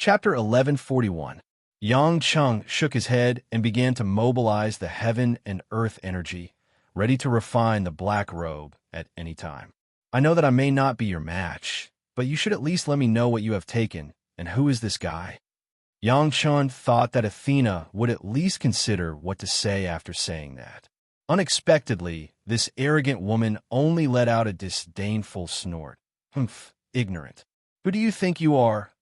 Chapter 1141. Yang Cheng shook his head and began to mobilize the heaven and earth energy, ready to refine the black robe at any time. I know that I may not be your match, but you should at least let me know what you have taken, and who is this guy? Yang Cheng thought that Athena would at least consider what to say after saying that. Unexpectedly, this arrogant woman only let out a disdainful snort. Humph, ignorant. Who do you think you are?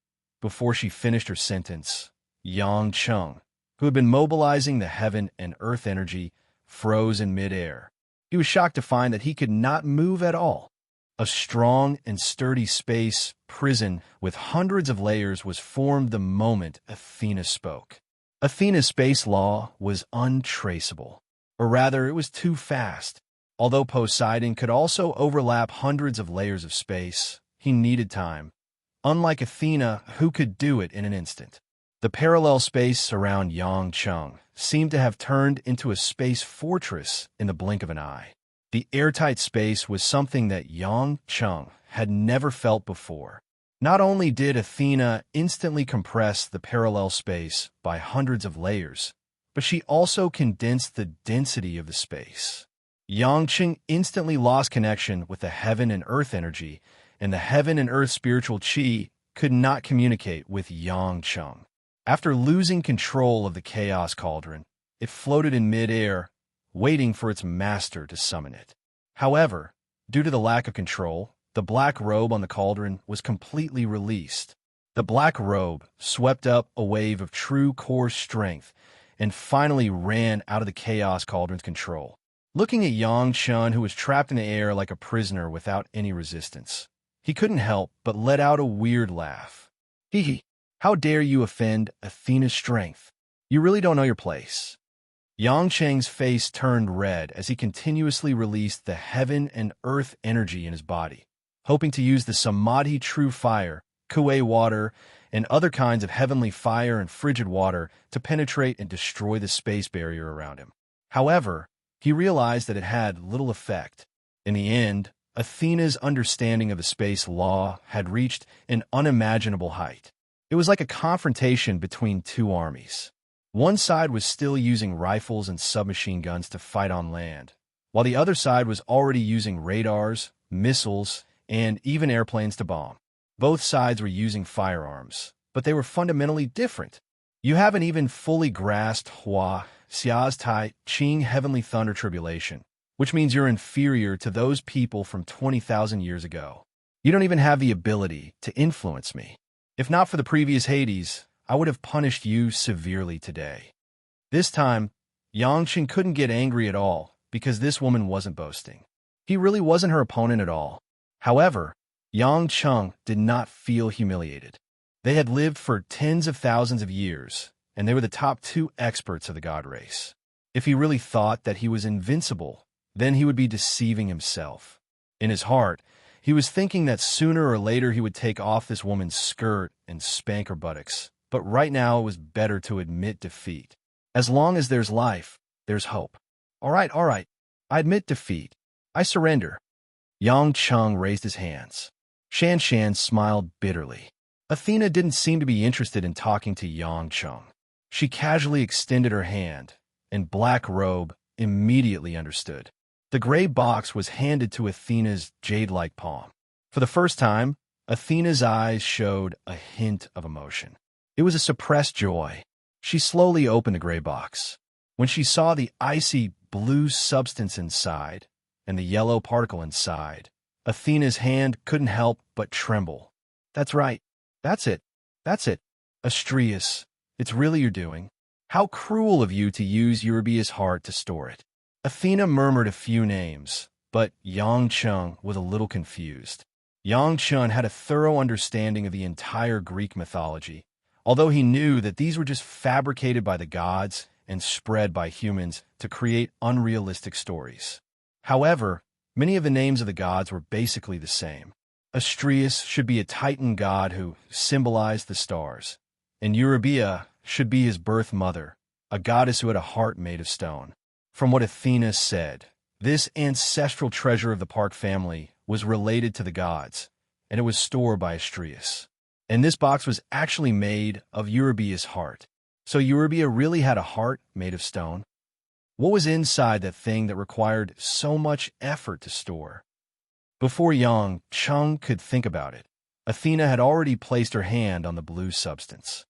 Before she finished her sentence, Yang Cheng, who had been mobilizing the heaven and earth energy, froze in midair. He was shocked to find that he could not move at all. A strong and sturdy space prison with hundreds of layers was formed the moment Athena spoke. Athena's space law was untraceable, or rather, it was too fast. Although Poseidon could also overlap hundreds of layers of space, he needed time. Unlike Athena, who could do it in an instant. The parallel space around Yang Cheng seemed to have turned into a space fortress in the blink of an eye. The airtight space was something that Yang Cheng had never felt before. Not only did Athena instantly compress the parallel space by hundreds of layers, but she also condensed the density of the space. Yang Cheng instantly lost connection with the heaven and earth energy, and the heaven and earth spiritual chi could not communicate with Yang Cheng. After losing control of the chaos cauldron, it floated in midair, waiting for its master to summon it. However, due to the lack of control, the black robe on the cauldron was completely released. The black robe swept up a wave of true core strength and finally ran out of the chaos cauldron's control. Looking at Yang Cheng, who was trapped in the air like a prisoner without any resistance, he couldn't help but let out a weird laugh. Hee hee, how dare you offend Athena's strength? You really don't know your place. Yang Cheng's face turned red as he continuously released the heaven and earth energy in his body, hoping to use the Samadhi true fire, Kuei water, and other kinds of heavenly fire and frigid water to penetrate and destroy the space barrier around him. However, he realized that it had little effect. In the end, Athena's understanding of the space law had reached an unimaginable height. It was like a confrontation between two armies. One side was still using rifles and submachine guns to fight on land, while the other side was already using radars, missiles, and even airplanes to bomb. Both sides were using firearms, but they were fundamentally different. You haven't even fully grasped Hua Xia's Tai Ching Heavenly Thunder Tribulation, which means you're inferior to those people from 20,000 years ago. You don't even have the ability to influence me. If not for the previous Hades, I would have punished you severely today. This time, Yang Cheng couldn't get angry at all because this woman wasn't boasting. He really wasn't her opponent at all. However, Yang Cheng did not feel humiliated. They had lived for tens of thousands of years, and they were the top two experts of the god race. If he really thought that he was invincible, then he would be deceiving himself. In his heart, he was thinking that sooner or later he would take off this woman's skirt and spank her buttocks. But right now it was better to admit defeat. As long as there's life, there's hope. All right. I admit defeat. I surrender. Yang Cheng raised his hands. Shan Shan smiled bitterly. Athena didn't seem to be interested in talking to Yang Cheng. She casually extended her hand, and Black Robe immediately understood. The gray box was handed to Athena's jade-like palm. For the first time, Athena's eyes showed a hint of emotion. It was a suppressed joy. She slowly opened the gray box. When she saw the icy blue substance inside and the yellow particle inside, Athena's hand couldn't help but tremble. That's right. That's it. Astrius, it's really your doing. How cruel of you to use Eurybia's heart to store it. Athena murmured a few names, but Yang Cheng was a little confused. Yang Cheng had a thorough understanding of the entire Greek mythology, although he knew that these were just fabricated by the gods and spread by humans to create unrealistic stories. However, many of the names of the gods were basically the same. Astrius should be a Titan god who symbolized the stars, and Eurybia should be his birth mother, a goddess who had a heart made of stone. From what Athena said, this ancestral treasure of the Park family was related to the gods, and it was stored by Astrius. And this box was actually made of Eurybia's heart. So Eurybia really had a heart made of stone? What was inside that thing that required so much effort to store? Before Yang Chung could think about it, Athena had already placed her hand on the blue substance.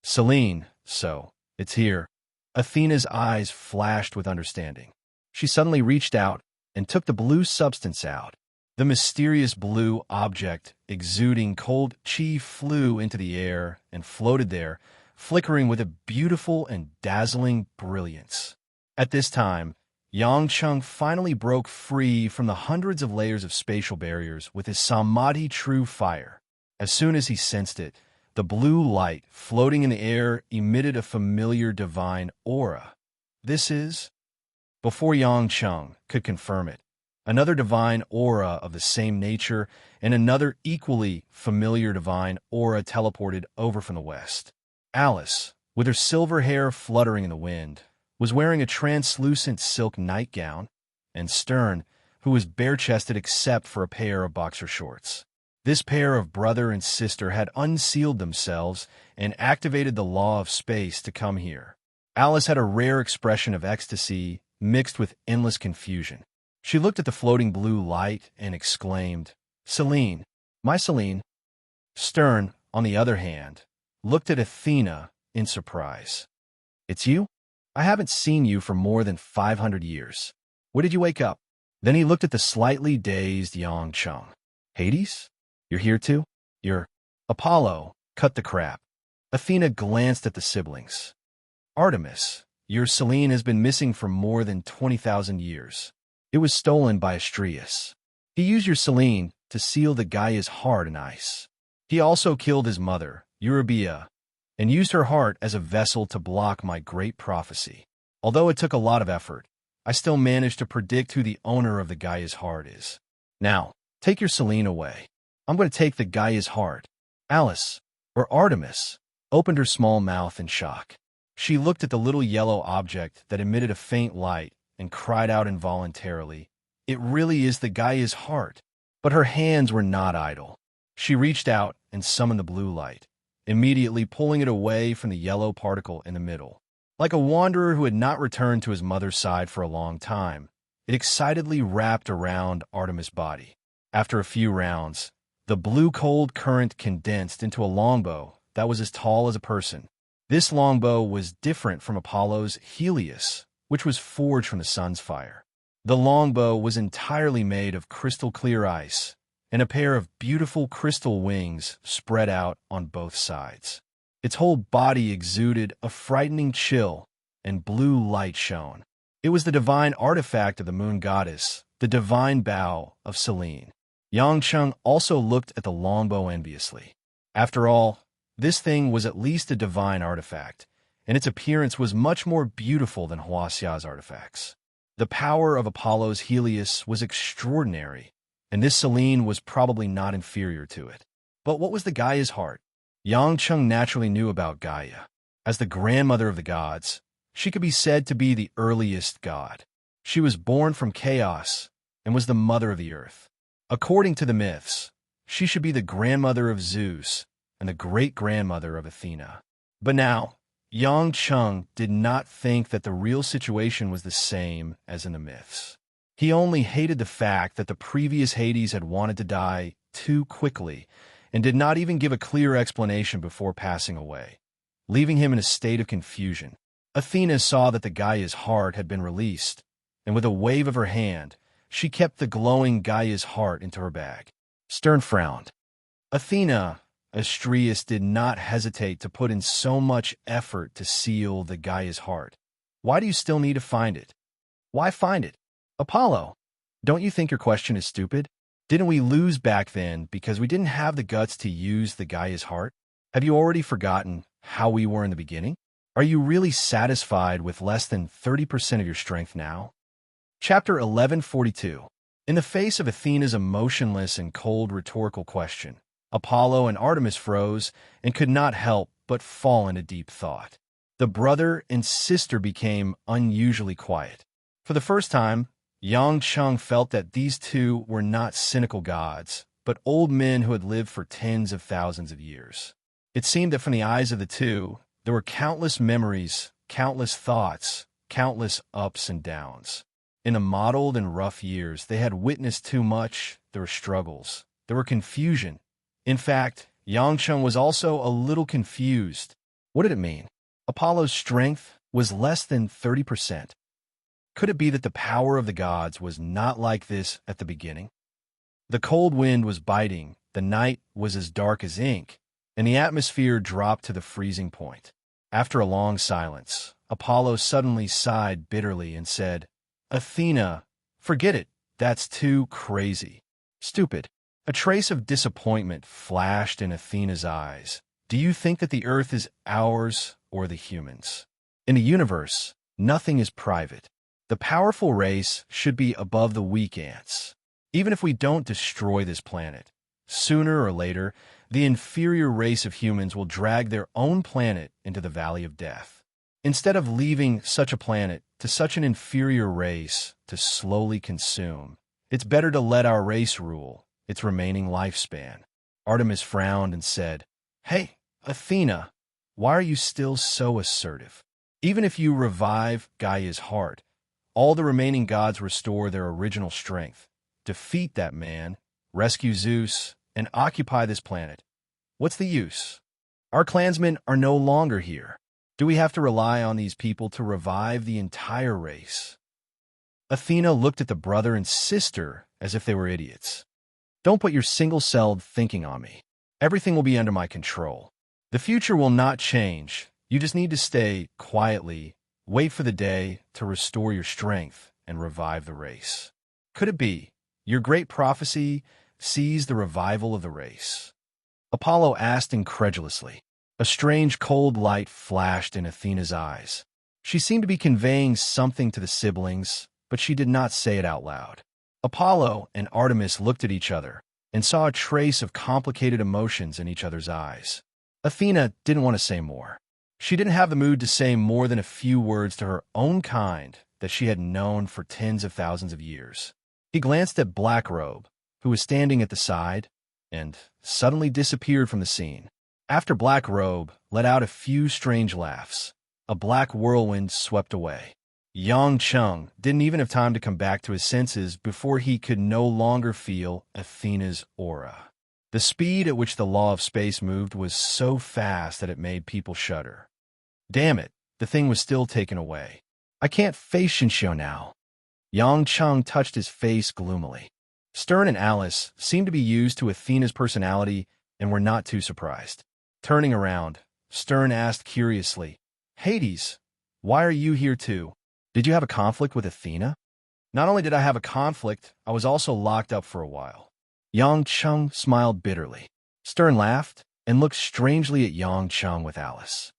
Serene, so, it's here. Athena's eyes flashed with understanding. She suddenly reached out and took the blue substance out. The mysterious blue object, exuding cold chi, flew into the air and floated there, flickering with a beautiful and dazzling brilliance. At this time, Yang Chung finally broke free from the hundreds of layers of spatial barriers with his samadhi true fire. As soon as he sensed it, the blue light floating in the air emitted a familiar divine aura. This is? Before Yang Chung could confirm it, another divine aura of the same nature and another equally familiar divine aura teleported over from the west. Alice, with her silver hair fluttering in the wind, was wearing a translucent silk nightgown, and Stern, who was bare-chested except for a pair of boxer shorts. This pair of brother and sister had unsealed themselves and activated the law of space to come here. Alice had a rare expression of ecstasy mixed with endless confusion. She looked at the floating blue light and exclaimed, "Selene, my Selene." Stern, on the other hand, looked at Athena in surprise. "It's you? I haven't seen you for more than 500 years. Where did you wake up?" Then he looked at the slightly dazed Yang Chung. "Hades? You're here too? You're..." Apollo, cut the crap. Athena glanced at the siblings. "Artemis, your Selene has been missing for more than 20,000 years. It was stolen by Astraeus. He used your Selene to seal the Gaia's heart in ice. He also killed his mother, Eurybia, and used her heart as a vessel to block my great prophecy. Although it took a lot of effort, I still managed to predict who the owner of the Gaia's heart is. Now, take your Selene away. I'm going to take the Gaia's heart." Alice, or Artemis, opened her small mouth in shock. She looked at the little yellow object that emitted a faint light and cried out involuntarily, "It really is the Gaia's heart." But her hands were not idle. She reached out and summoned the blue light, immediately pulling it away from the yellow particle in the middle. Like a wanderer who had not returned to his mother's side for a long time, it excitedly wrapped around Artemis' body. After a few rounds, the blue cold current condensed into a longbow that was as tall as a person. This longbow was different from Apollo's Helios, which was forged from the sun's fire. The longbow was entirely made of crystal-clear ice, and a pair of beautiful crystal wings spread out on both sides. Its whole body exuded a frightening chill, and blue light shone. It was the divine artifact of the moon goddess, the divine bow of Selene. Yang Chung also looked at the longbow enviously. After all, this thing was at least a divine artifact, and its appearance was much more beautiful than Huaxia's artifacts. The power of Apollo's Helios was extraordinary, and this Selene was probably not inferior to it. But what was the Gaia's heart? Yang Chung naturally knew about Gaia. As the grandmother of the gods, she could be said to be the earliest god. She was born from chaos and was the mother of the earth. According to the myths, she should be the grandmother of Zeus and the great-grandmother of Athena. But now, Yang Chung did not think that the real situation was the same as in the myths. He only hated the fact that the previous Hades had wanted to die too quickly and did not even give a clear explanation before passing away, leaving him in a state of confusion. Athena saw that the Gaia's heart had been released, and with a wave of her hand, she kept the glowing Gaia's heart into her bag. Stern frowned. Athena, Astraeus did not hesitate to put in so much effort to seal the Gaia's heart. Why do you still need to find it? Why find it? Apollo, don't you think your question is stupid? Didn't we lose back then because we didn't have the guts to use the Gaia's heart? Have you already forgotten how we were in the beginning? Are you really satisfied with less than 30% of your strength now? Chapter 1142. In the face of Athena's emotionless and cold rhetorical question, Apollo and Artemis froze and could not help but fall into deep thought. The brother and sister became unusually quiet. For the first time, Yang Chung felt that these two were not cynical gods, but old men who had lived for tens of thousands of years. It seemed that from the eyes of the two, there were countless memories, countless thoughts, countless ups and downs. In the mottled and rough years, they had witnessed too much. There were struggles. There were confusion. In fact, Yangcheng was also a little confused. What did it mean? Apollo's strength was less than 30%. Could it be that the power of the gods was not like this at the beginning? The cold wind was biting, the night was as dark as ink, and the atmosphere dropped to the freezing point. After a long silence, Apollo suddenly sighed bitterly and said, "Athena, forget it. That's too crazy. Stupid." A trace of disappointment flashed in Athena's eyes. "Do you think that the earth is ours or the humans? In the universe, nothing is private. The powerful race should be above the weak ants. Even if we don't destroy this planet, sooner or later, the inferior race of humans will drag their own planet into the valley of death. Instead of leaving such a planet to such an inferior race to slowly consume, it's better to let our race rule its remaining lifespan." Artemis frowned and said, "Hey, Athena, why are you still so assertive? Even if you revive Gaia's heart, all the remaining gods restore their original strength. Defeat that man, rescue Zeus, and occupy this planet. What's the use? Our clansmen are no longer here. Do we have to rely on these people to revive the entire race?" Athena looked at the brother and sister as if they were idiots. "Don't put your single-celled thinking on me. Everything will be under my control. The future will not change. You just need to stay quietly, wait for the day to restore your strength and revive the race. Could it be your great prophecy sees the revival of the race?" Apollo asked incredulously. A strange cold light flashed in Athena's eyes. She seemed to be conveying something to the siblings, but she did not say it out loud. Apollo and Artemis looked at each other and saw a trace of complicated emotions in each other's eyes. Athena didn't want to say more. She didn't have the mood to say more than a few words to her own kind that she had known for tens of thousands of years. He glanced at Blackrobe, who was standing at the side, and suddenly disappeared from the scene. After Blackrobe let out a few strange laughs, a black whirlwind swept away. Yangcheng didn't even have time to come back to his senses before he could no longer feel Athena's aura. The speed at which the law of space moved was so fast that it made people shudder. Damn it, the thing was still taken away. "I can't face Shinshio now." Yangcheng touched his face gloomily. Stern and Alice seemed to be used to Athena's personality and were not too surprised. Turning around, Stern asked curiously, "Hades, why are you here too? Did you have a conflict with Athena?" "Not only did I have a conflict, I was also locked up for a while." Yangcheng smiled bitterly. Stern laughed and looked strangely at Yangcheng with Alice.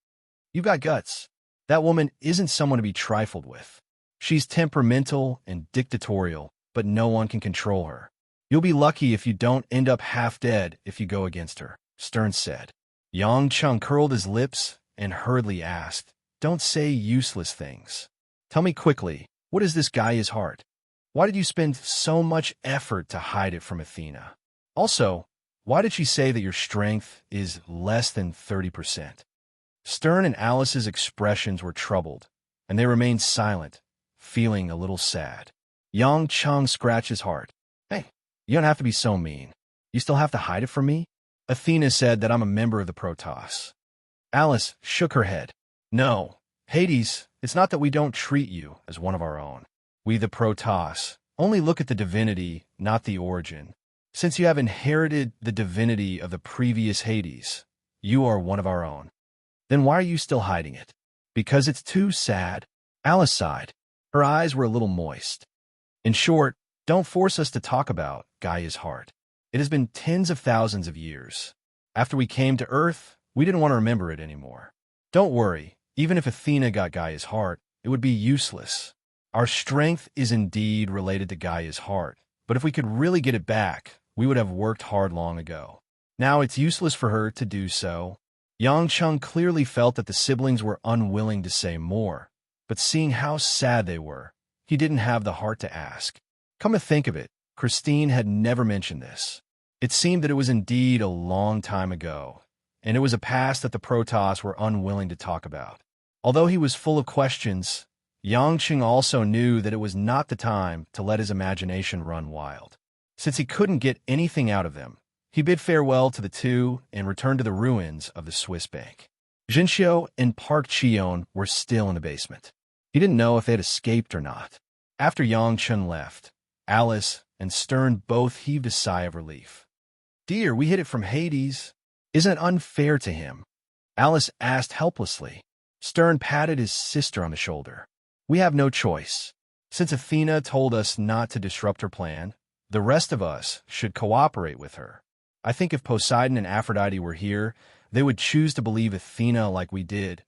"You've got guts. That woman isn't someone to be trifled with. She's temperamental and dictatorial, but no one can control her. You'll be lucky if you don't end up half dead if you go against her," Stern said. Yangcheng curled his lips and hurriedly asked, "Don't say useless things. Tell me quickly, what is this Gaia's heart? Why did you spend so much effort to hide it from Athena? Also, why did she say that your strength is less than 30%? Stern and Alice's expressions were troubled, and they remained silent, feeling a little sad. Yangcheng scratched his heart. "Hey, you don't have to be so mean. You still have to hide it from me?" Athena said that I'm a member of the Protoss. Alice shook her head. "No, Hades, it's not that we don't treat you as one of our own. We, the Protoss, only look at the divinity, not the origin. Since you have inherited the divinity of the previous Hades, you are one of our own. Then why are you still hiding it?" "Because it's too sad." Alice sighed. Her eyes were a little moist. "In short, don't force us to talk about Gaia's heart. It has been tens of thousands of years. After we came to Earth, we didn't want to remember it anymore. Don't worry, even if Athena got Gaia's heart, it would be useless. Our strength is indeed related to Gaia's heart, but if we could really get it back, we would have worked hard long ago. Now it's useless for her to do so." Yangcheng clearly felt that the siblings were unwilling to say more, but seeing how sad they were, he didn't have the heart to ask. Come to think of it, Christine had never mentioned this. It seemed that it was indeed a long time ago, and it was a past that the Protoss were unwilling to talk about. Although he was full of questions, Yangqing also knew that it was not the time to let his imagination run wild. Since he couldn't get anything out of them, he bid farewell to the two and returned to the ruins of the Swiss bank. Jinxiu and Park Chion were still in the basement. He didn't know if they had escaped or not. After Yangqing left, Alice and Stern both heaved a sigh of relief. "Dear, we hid it from Hades. Isn't it unfair to him?" Alice asked helplessly. Stern patted his sister on the shoulder. "We have no choice. Since Athena told us not to disrupt her plan, the rest of us should cooperate with her. I think if Poseidon and Aphrodite were here, they would choose to believe Athena like we did.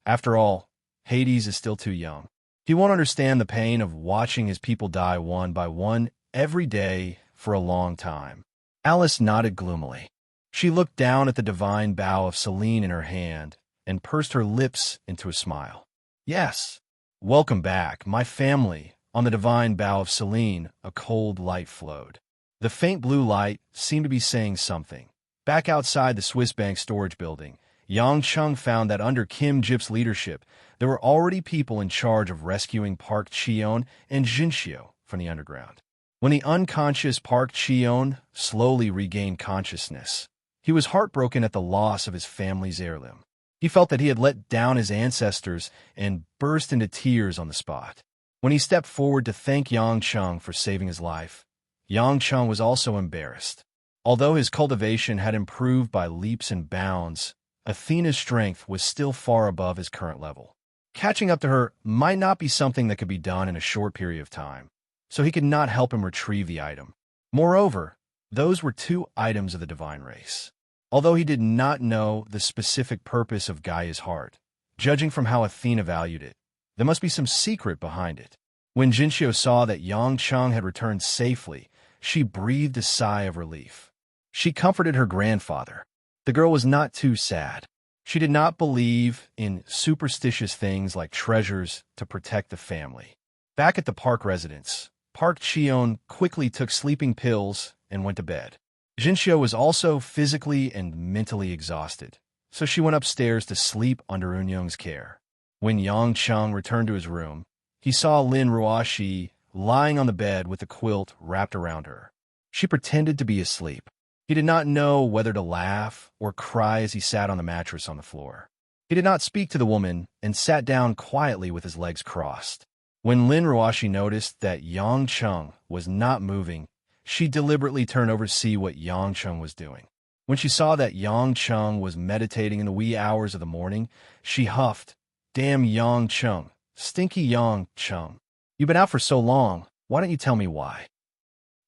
After all, Hades is still too young. He won't understand the pain of watching his people die one by one every day for a long time." Alice nodded gloomily. She looked down at the divine bow of Selene in her hand and pursed her lips into a smile. "Yes, welcome back, my family." On the divine bow of Selene, a cold light flowed. The faint blue light seemed to be saying something. Back outside the Swiss bank storage building, Yangqing found that under Kim Jip's leadership, there were already people in charge of rescuing Park Chion and Jinxiu from the underground. When the unconscious Park Chion slowly regained consciousness, he was heartbroken at the loss of his family's heirloom. He felt that he had let down his ancestors and burst into tears on the spot. When he stepped forward to thank Yangqing for saving his life, Yangqing was also embarrassed. Although his cultivation had improved by leaps and bounds, Athena's strength was still far above his current level. Catching up to her might not be something that could be done in a short period of time, so he could not help him retrieve the item. Moreover, those were two items of the divine race. Although he did not know the specific purpose of Gaia's heart, judging from how Athena valued it, there must be some secret behind it. When Jinxiu saw that Yangqing had returned safely, she breathed a sigh of relief. She comforted her grandfather. The girl was not too sad. She did not believe in superstitious things like treasures to protect the family. Back at the park residence, Park Chion quickly took sleeping pills and went to bed. Jinxiu was also physically and mentally exhausted, so she went upstairs to sleep under Unyong's care. When Yangqing returned to his room, he saw Lin Ruoxi lying on the bed with a quilt wrapped around her. She pretended to be asleep. He did not know whether to laugh or cry as he sat on the mattress on the floor. He did not speak to the woman and sat down quietly with his legs crossed. When Lin Ruoxi noticed that Yangqing was not moving, she deliberately turned over to see what Yangqing was doing. When she saw that Yangqing was meditating in the wee hours of the morning, she huffed, "Damn Yangqing, stinky Yangqing. You've been out for so long, why don't you tell me why?"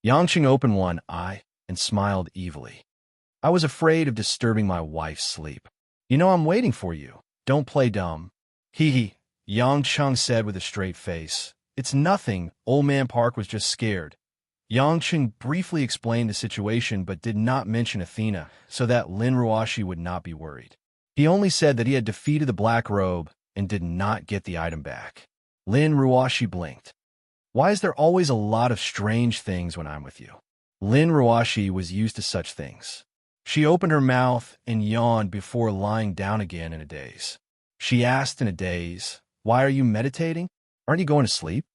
Yangqing opened one eye and smiled evilly. "I was afraid of disturbing my wife's sleep. You know I'm waiting for you. Don't play dumb." "Hee," Yangqing said with a straight face. "It's nothing, old man Park was just scared." Yangqing briefly explained the situation but did not mention Athena so that Lin Ruoxi would not be worried. He only said that he had defeated the Black Robe and did not get the item back. Lin Ruoxi blinked. "Why is there always a lot of strange things when I'm with you?" Lin Ruoxi was used to such things. She opened her mouth and yawned before lying down again in a daze. She asked in a daze, "Why are you meditating? Aren't you going to sleep?"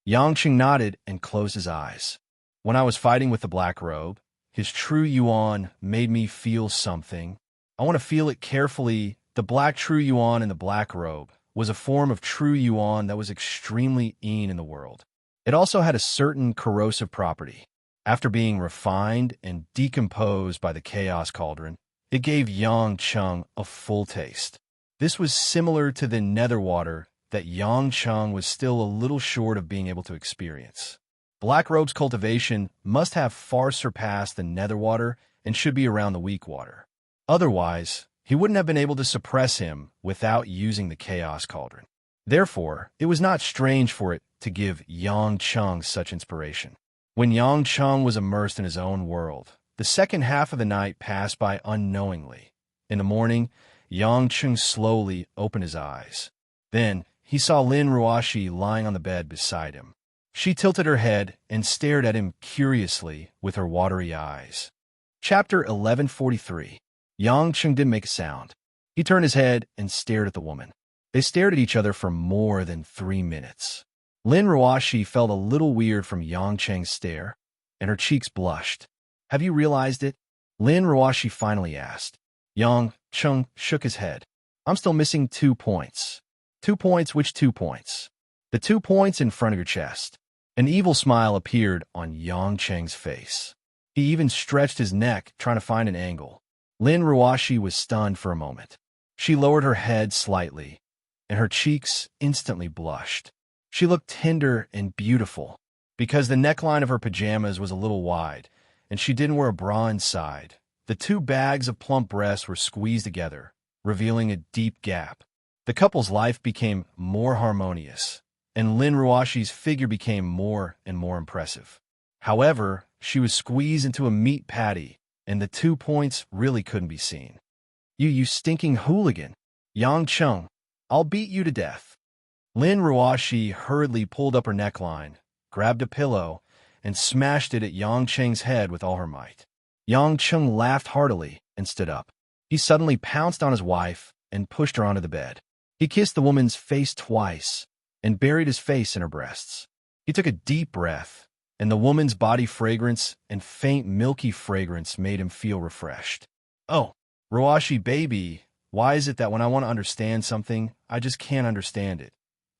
Yangqing nodded and closed his eyes. "When I was fighting with the Black Robe, his true yuan made me feel something. I want to feel it carefully. The black true yuan in the Black Robe was a form of true yuan that was extremely in the world. It also had a certain corrosive property. After being refined and decomposed by the Chaos Cauldron, it gave Yangqing a full taste. This was similar to the nether water that Yangqing was still a little short of being able to experience. Black Robe's cultivation must have far surpassed the nether water and should be around the weak water. Otherwise, he wouldn't have been able to suppress him without using the Chaos Cauldron. Therefore, it was not strange for it to give Yangqing such inspiration. When Yangqing was immersed in his own world, the second half of the night passed by unknowingly. In the morning, Yangqing slowly opened his eyes. Then, he saw Lin Ruoxi lying on the bed beside him. She tilted her head and stared at him curiously with her watery eyes. Chapter 1143. Yang Cheng didn't make a sound. He turned his head and stared at the woman. They stared at each other for more than 3 minutes. Lin Ruoshi felt a little weird from Yang Cheng's stare, and her cheeks blushed. Have you realized it? Lin Ruoshi finally asked. Yang Cheng shook his head. I'm still missing 2 points. 2 points? Which 2 points? The 2 points in front of your chest. An evil smile appeared on Yang Cheng's face. He even stretched his neck, trying to find an angle. Lin Ruoshi was stunned for a moment. She lowered her head slightly, and her cheeks instantly blushed. She looked tender and beautiful, because the neckline of her pajamas was a little wide, and she didn't wear a bra inside. The 2 bags of plump breasts were squeezed together, revealing a deep gap. The couple's life became more harmonious, and Lin Ruoshi's figure became more and more impressive. However, she was squeezed into a meat patty, and the 2 points really couldn't be seen. You stinking hooligan. Yang Cheng, I'll beat you to death. Lin Ruoshi hurriedly pulled up her neckline, grabbed a pillow, and smashed it at Yang Cheng's head with all her might. Yang Cheng laughed heartily and stood up. He suddenly pounced on his wife and pushed her onto the bed. He kissed the woman's face twice and buried his face in her breasts. He took a deep breath, and the woman's body fragrance and faint milky fragrance made him feel refreshed. Oh, Ruoshi baby, why is it that when I want to understand something, I just can't understand it?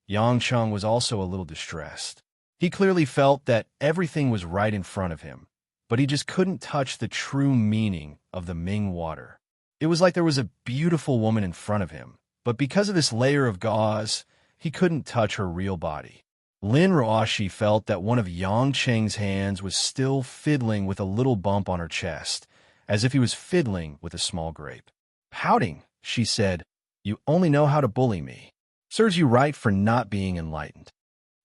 Yang Cheng was also a little distressed. He clearly felt that everything was right in front of him, but he just couldn't touch the true meaning of the Ming water. It was like there was a beautiful woman in front of him, but because of this layer of gauze, he couldn't touch her real body. Lin Ruoshi felt that one of Yang Cheng's hands was still fiddling with a little bump on her chest, as if he was fiddling with a small grape. Pouting, she said, "You only know how to bully me. Serves you right for not being enlightened."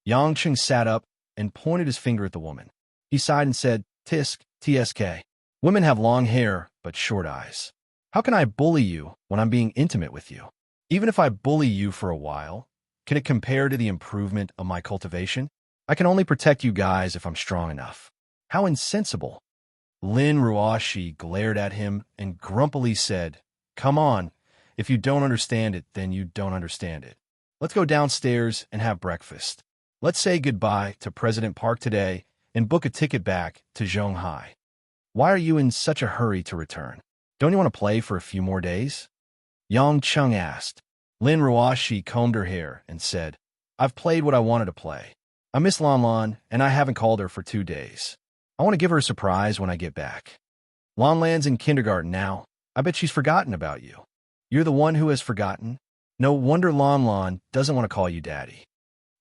Yang Cheng sat up and pointed his finger at the woman. He sighed and said, "Tisk, tsk. Women have long hair, but short eyes. How can I bully you when I'm being intimate with you? Even if I bully you for a while, can it compare to the improvement of my cultivation? I can only protect you guys if I'm strong enough." How insensible. Lin Ruoshi glared at him and grumpily said, "Come on. If you don't understand it, then you don't understand it. Let's go downstairs and have breakfast. Let's say goodbye to President Park today and book a ticket back to Zhonghai. Why are you in such a hurry to return? Don't you want to play for a few more days?" Yang Cheng asked. Lin Ruoshi combed her hair and said, "I've played what I wanted to play. I miss Lan Lan, and I haven't called her for 2 days. I want to give her a surprise when I get back. Lan Lan's in kindergarten now. I bet she's forgotten about you. You're the one who has forgotten. No wonder Lan Lan doesn't want to call you daddy."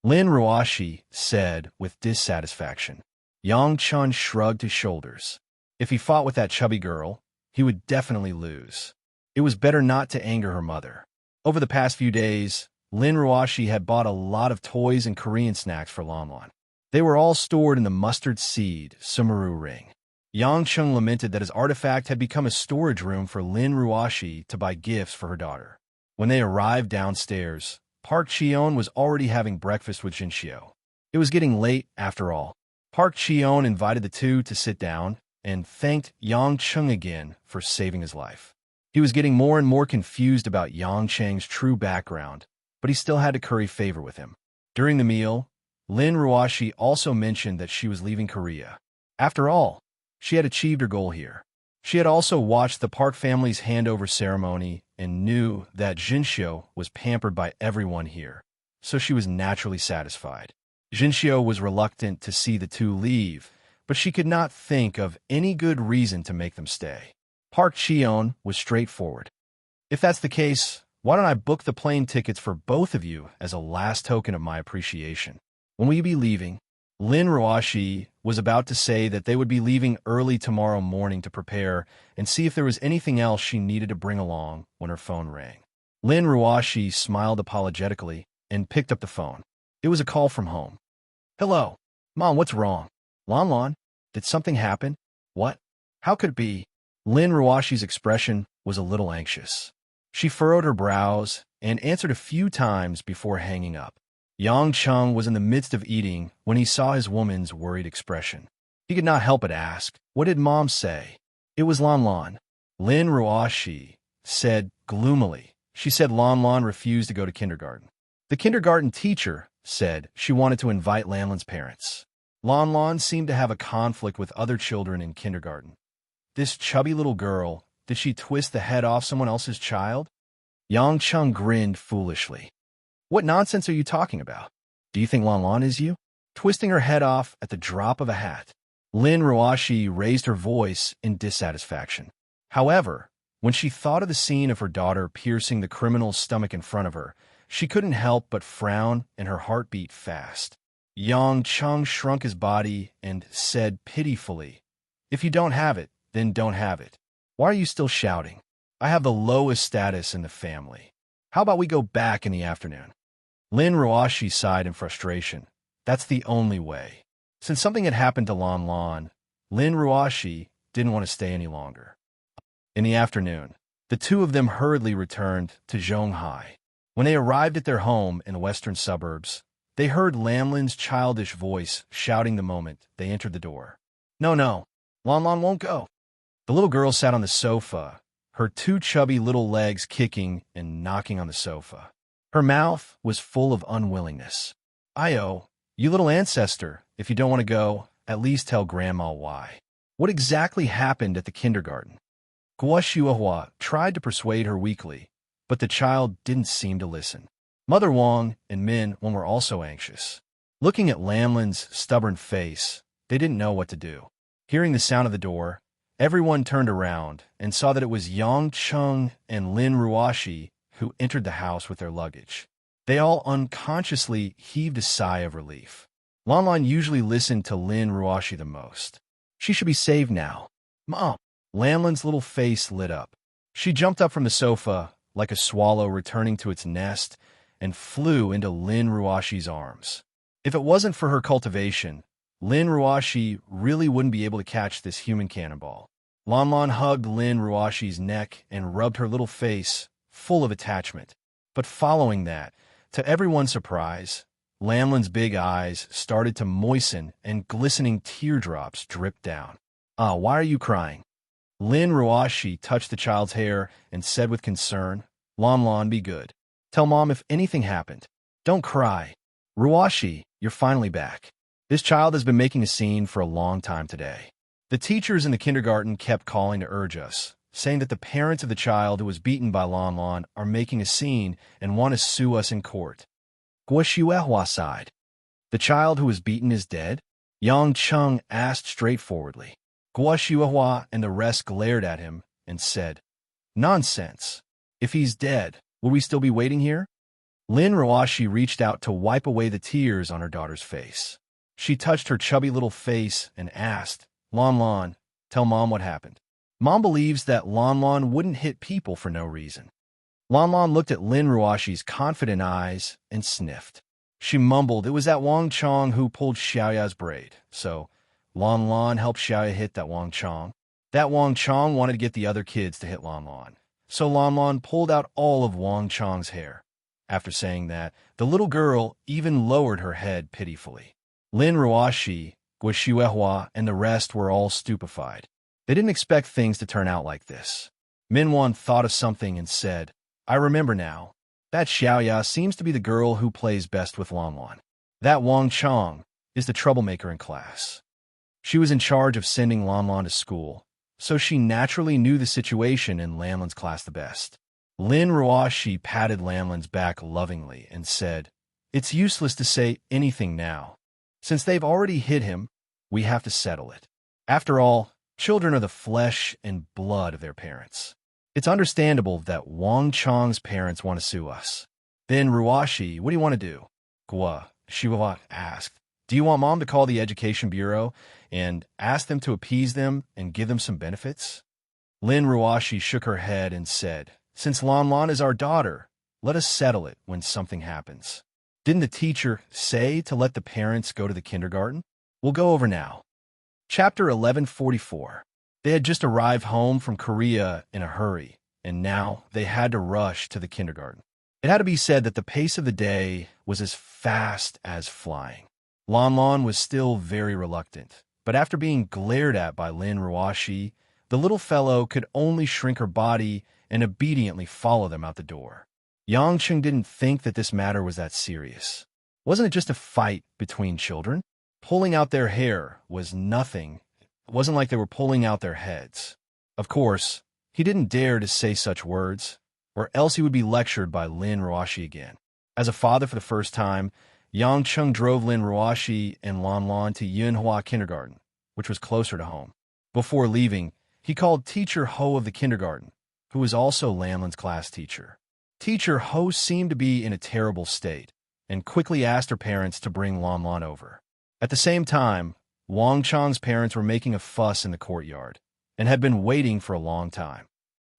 Lin Ruoshi said with dissatisfaction. Yang Cheng shrugged his shoulders. If he fought with that chubby girl, he would definitely lose. It was better not to anger her mother. Over the past few days, Lin Ruoshi had bought a lot of toys and Korean snacks for Lan Lan. They were all stored in the mustard seed Sumeru ring. Yang Cheng lamented that his artifact had become a storage room for Lin Ruoshi to buy gifts for her daughter. When they arrived downstairs, Park Cheon was already having breakfast with Jinxiu. It was getting late, after all. Park Cheon invited the two to sit down and thanked Yang Cheng again for saving his life. He was getting more and more confused about Yang Cheng's true background, but he still had to curry favor with him. During the meal, Lin Ruoshi also mentioned that she was leaving Korea. After all, she had achieved her goal here. She had also watched the Park family's handover ceremony and knew that Jinxiu was pampered by everyone here, so she was naturally satisfied. Jinxiu was reluctant to see the two leave, but she could not think of any good reason to make them stay. Park Cheon was straightforward. "If that's the case, why don't I book the plane tickets for both of you as a last token of my appreciation? When will you be leaving?" Lin Ruoshi was about to say that they would be leaving early tomorrow morning to prepare and see if there was anything else she needed to bring along when her phone rang. Lin Ruoshi smiled apologetically and picked up the phone. It was a call from home. "Hello. Mom, what's wrong? Lan Lan, did something happen? What? How could it be?" Lin Ruoshi's expression was a little anxious. She furrowed her brows and answered a few times before hanging up. Yang Cheng was in the midst of eating when he saw his woman's worried expression. He could not help but ask, "What did Mom say?" It was Lan Lan. Lin Ruoshi said gloomily. She said Lan Lan refused to go to kindergarten. The kindergarten teacher said she wanted to invite Lan Lan's parents. Lan Lan seemed to have a conflict with other children in kindergarten. This chubby little girl, did she twist the head off someone else's child? Yang Chung grinned foolishly. What nonsense are you talking about? Do you think Lan Lan is you? Twisting her head off at the drop of a hat. Lin Ruoshi raised her voice in dissatisfaction. However, when she thought of the scene of her daughter piercing the criminal's stomach in front of her, she couldn't help but frown and her heart beat fast. Yang Chung shrunk his body and said pitifully, "If you don't have it, then don't have it. Why are you still shouting? I have the lowest status in the family. How about we go back in the afternoon?" Lin Ruoshi sighed in frustration. That's the only way. Since something had happened to Lan Lan, Lin Ruoshi didn't want to stay any longer. In the afternoon, the two of them hurriedly returned to Zhonghai. When they arrived at their home in the western suburbs, they heard Lanlin's childish voice shouting the moment they entered the door. No, Lan Lan won't go." The little girl sat on the sofa, her two chubby little legs kicking and knocking on the sofa. Her mouth was full of unwillingness. "Io, you little ancestor, if you don't want to go, at least tell Grandma why. What exactly happened at the kindergarten?" Guo Shuahua tried to persuade her weakly, but the child didn't seem to listen. Mother Wang and Min Wang were also anxious. Looking at Lanlin's stubborn face, they didn't know what to do. Hearing the sound of the door, everyone turned around and saw that it was Yang Chung and Lin Ruoshi who entered the house with their luggage. They all unconsciously heaved a sigh of relief. Lan Lan usually listened to Lin Ruoshi the most. She should be saved now. Mom! Lanlin's little face lit up. She jumped up from the sofa like a swallow returning to its nest and flew into Lin Ruoshi's arms. If it wasn't for her cultivation, Lin Ruoshi really wouldn't be able to catch this human cannonball. Lan Lan hugged Lin Ruoshi's neck and rubbed her little face full of attachment. But following that, to everyone's surprise, Lanlin's big eyes started to moisten and glistening teardrops dripped down. Why are you crying?" Lin Ruoshi touched the child's hair and said with concern, Lan Lan, be good. Tell Mom if anything happened. Don't cry. Ruoshi, you're finally back. This child has been making a scene for a long time today. The teachers in the kindergarten kept calling to urge us, saying that the parents of the child who was beaten by Lan Lan are making a scene and want to sue us in court. Guo Shuehua sighed. The child who was beaten is dead? Yang Chung asked straightforwardly. Guo Shuehua and the rest glared at him and said, Nonsense. If he's dead, will we still be waiting here? Lin Ruoshi reached out to wipe away the tears on her daughter's face. She touched her chubby little face and asked, Lan Lan, tell Mom what happened. Mom believes that Lan Lan wouldn't hit people for no reason. Lan Lan looked at Lin Ruoshi's confident eyes and sniffed. She mumbled it was that Wang Chong who pulled Xiaoya's braid, so Lan Lan helped Xiaoya hit that Wang Chong. That Wang Chong wanted to get the other kids to hit Lan Lan, so Lan Lan pulled out all of Wang Chong's hair. After saying that, the little girl even lowered her head pitifully. Lin Ruoshi, Guo Shuehua, and the rest were all stupefied. They didn't expect things to turn out like this. Minwan thought of something and said, I remember now. That Xiaoya seems to be the girl who plays best with Lan Lan. That Wang Chong is the troublemaker in class. She was in charge of sending Lan Lan to school, so she naturally knew the situation in Lan Lan's class the best. Lin Ruoshi patted Lan Lan's back lovingly and said, It's useless to say anything now. Since they've already hit him, we have to settle it. After all, children are the flesh and blood of their parents. It's understandable that Wang Chong's parents want to sue us. Then, Ruoshi, what do you want to do? Guo Shuehua asked. Do you want Mom to call the Education Bureau and ask them to appease them and give them some benefits? Lin Ruoshi shook her head and said, Since Lan Lan is our daughter, let us settle it when something happens. Didn't the teacher say to let the parents go to the kindergarten? We'll go over now. Chapter 1144. They had just arrived home from Korea in a hurry, and now they had to rush to the kindergarten. It had to be said that the pace of the day was as fast as flying. Lan Lan was still very reluctant, but after being glared at by Lin Ruoshi, The little fellow could only shrink her body and obediently follow them out the door. Yang Cheng didn't think that this matter was that serious. Wasn't it just a fight between children? Pulling out their hair was nothing. It wasn't like they were pulling out their heads. Of course, he didn't dare to say such words, or else he would be lectured by Lin Ruoxi again. As a father for the first time, Yang Cheng drove Lin Ruoxi and Lan Lan to Yunhua Kindergarten, which was closer to home. Before leaving, he called Teacher Ho of the kindergarten, who was also Lanlin's class teacher. Teacher Ho seemed to be in a terrible state, and quickly asked her parents to bring Lan Lan over. At the same time, Wang Chang's parents were making a fuss in the courtyard, and had been waiting for a long time.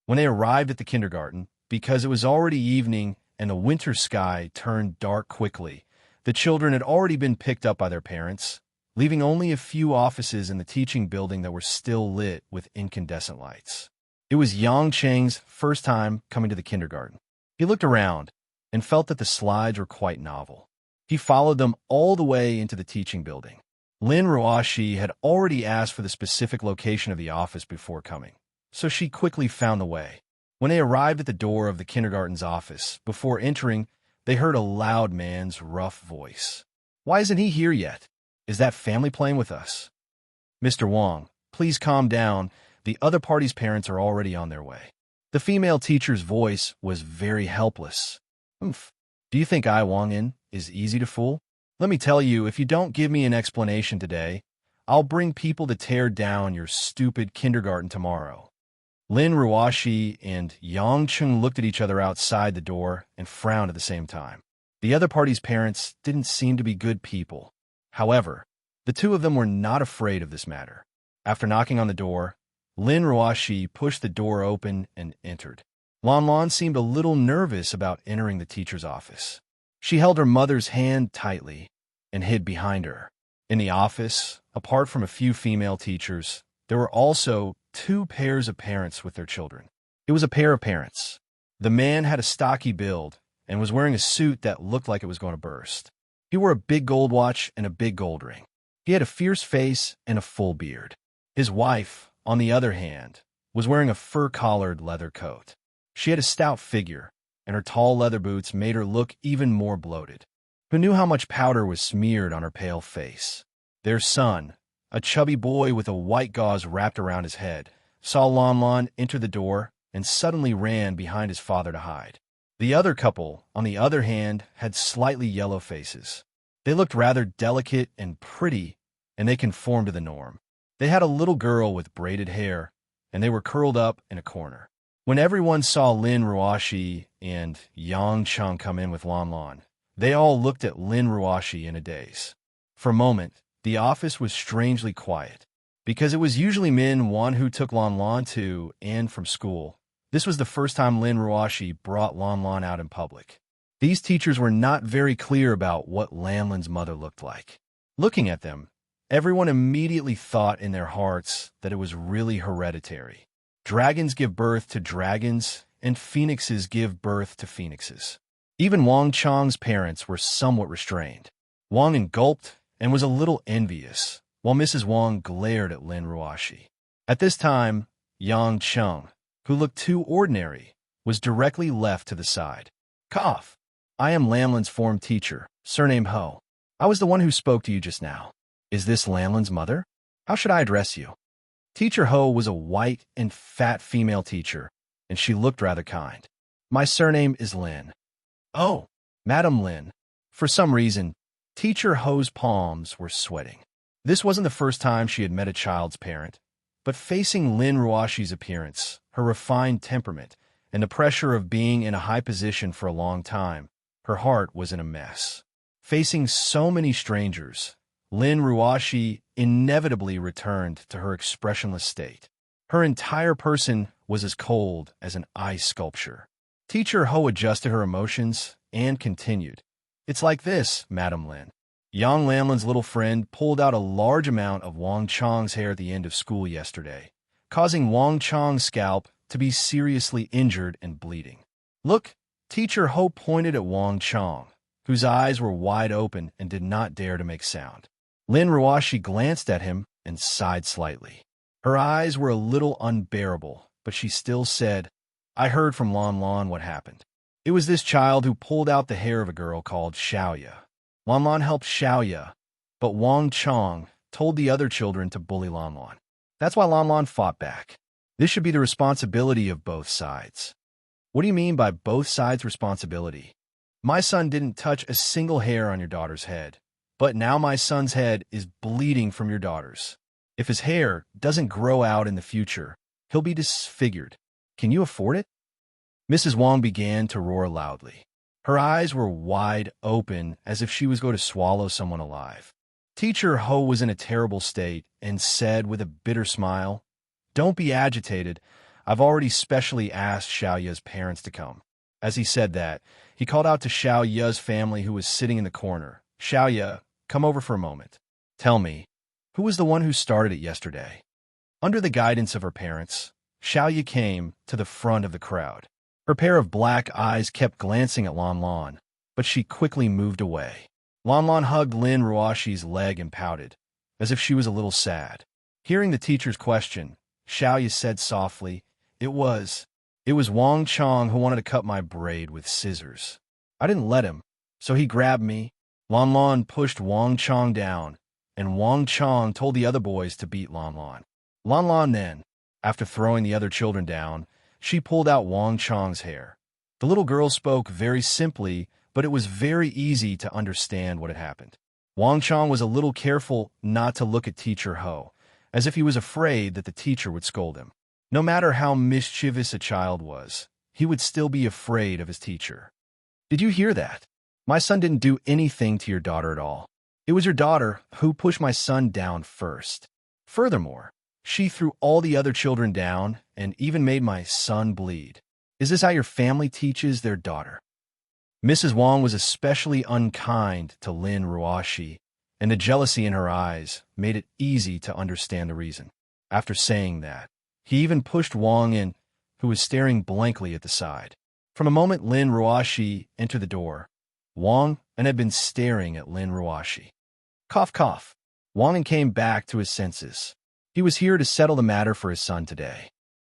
When they arrived at the kindergarten, because it was already evening and the winter sky turned dark quickly, the children had already been picked up by their parents, leaving only a few offices in the teaching building that were still lit with incandescent lights. It was Yang Cheng's first time coming to the kindergarten. He looked around and felt that the slides were quite novel. He followed them all the way into the teaching building. Lin Ruoxi had already asked for the specific location of the office before coming, so she quickly found the way. When they arrived at the door of the kindergarten's office, before entering, they heard a loud man's rough voice. "Why isn't he here yet? Is that family playing with us?" "Mr. Wang, please calm down. The other party's parents are already on their way." The female teacher's voice was very helpless. "Oomph. Do you think Wang is easy to fool? Let me tell you, if you don't give me an explanation today, I'll bring people to tear down your stupid kindergarten tomorrow." Lin Ruoxi and Yang Cheng looked at each other outside the door and frowned at the same time. The other party's parents didn't seem to be good people. However, the two of them were not afraid of this matter. After knocking on the door, Lin Ruoxi pushed the door open and entered. Lan Lan seemed a little nervous about entering the teacher's office. She held her mother's hand tightly and hid behind her. In the office, apart from a few female teachers, there were also 2 pairs of parents with their children. It was a pair of parents. The man had a stocky build and was wearing a suit that looked like it was going to burst. He wore a big gold watch and a big gold ring. He had a fierce face and a full beard. His wife, on the other hand, was wearing a fur-collared leather coat. She had a stout figure, and her tall leather boots made her look even more bloated. Who knew how much powder was smeared on her pale face? Their son, a chubby boy with a white gauze wrapped around his head, saw Lan Lan enter the door and suddenly ran behind his father to hide. The other couple, on the other hand, had slightly yellow faces. They looked rather delicate and pretty, and they conformed to the norm. They had a little girl with braided hair, and they were curled up in a corner. When everyone saw Lin Ruoxi and Yang Cheng come in with Lan Lan, they all looked at Lin Ruoxi in a daze. For a moment, the office was strangely quiet. Because it was usually Min Wan who took Lan Lan to and from school, this was the first time Lin Ruoxi brought Lan Lan out in public. These teachers were not very clear about what Lanlin's mother looked like. Looking at them, everyone immediately thought in their hearts that it was really hereditary. Dragons give birth to dragons, and phoenixes give birth to phoenixes. Even Wang Chang's parents were somewhat restrained. Wang gulped and was a little envious, while Mrs. Wang glared at Lin Ruoxi. At this time, Yang Cheng, who looked too ordinary, was directly left to the side. "Cough. I am Lanlin's form teacher, surname Ho. I was the one who spoke to you just now. Is this Lanlin's mother? How should I address you?" Teacher Ho was a white and fat female teacher, and she looked rather kind. "My surname is Lin." "Oh, Madam Lin." For some reason, Teacher Ho's palms were sweating. This wasn't the first time she had met a child's parent, but facing Lin Ruoxi's appearance, her refined temperament, and the pressure of being in a high position for a long time, her heart was in a mess. Facing so many strangers, Lin Ruoxi inevitably returned to her expressionless state. Her entire person was as cold as an ice sculpture. Teacher Ho adjusted her emotions and continued. "It's like this, Madam Lin. Yang Lanlin's little friend pulled out a large amount of Wang Chang's hair at the end of school yesterday, causing Wang Chang's scalp to be seriously injured and bleeding. Look." Teacher Ho pointed at Wang Chang, whose eyes were wide open and did not dare to make sound. Lin Ruoxi glanced at him and sighed slightly. Her eyes were a little unbearable, but she still said, I heard from Lon Lon what happened. It was this child who pulled out the hair of a girl called Xiaoya. Lon Lon helped Xiaoya, but Wang Chong told the other children to bully Lon Lon. That's why Lon Lon fought back. This should be the responsibility of both sides. What do you mean by both sides' responsibility? My son didn't touch a single hair on your daughter's head, but now my son's head is bleeding from your daughter's. If his hair doesn't grow out in the future, he'll be disfigured. Can you afford it? Mrs. Wang began to roar loudly. Her eyes were wide open as if she was going to swallow someone alive. Teacher Ho was in a terrible state and said with a bitter smile, Don't be agitated. I've already specially asked Xiaoya's parents to come. As he said that, he called out to Xiaoya's family who was sitting in the corner. Xiaoya, come over for a moment. Tell me, who was the one who started it yesterday? Under the guidance of her parents, Xiaoya came to the front of the crowd. Her pair of black eyes kept glancing at Lon Lon, but she quickly moved away. Lon Lon hugged Lin Ruoshi's leg and pouted, as if she was a little sad. Hearing the teacher's question, Xiaoya said softly, It was Wang Chong who wanted to cut my braid with scissors. I didn't let him, so he grabbed me. Lon Lon pushed Wang Chong down, and Wang Chong told the other boys to beat Lon Lon. Lon Lon then, after throwing the other children down, she pulled out Wang Chong's hair. The little girl spoke very simply, but it was very easy to understand what had happened. Wang Chong was a little careful not to look at Teacher Ho, as if he was afraid that the teacher would scold him. No matter how mischievous a child was, he would still be afraid of his teacher. Did you hear that? My son didn't do anything to your daughter at all. It was your daughter who pushed my son down first. Furthermore, she threw all the other children down and even made my son bleed. Is this how your family teaches their daughter? Mrs. Wang was especially unkind to Lin Ruoshi, and the jealousy in her eyes made it easy to understand the reason. After saying that, he even pushed Wang in, who was staring blankly at the side. From a moment Lin Ruoshi entered the door, Wang had been staring at Lin Ruoshi. Cough, cough. Wang came back to his senses. He was here to settle the matter for his son today.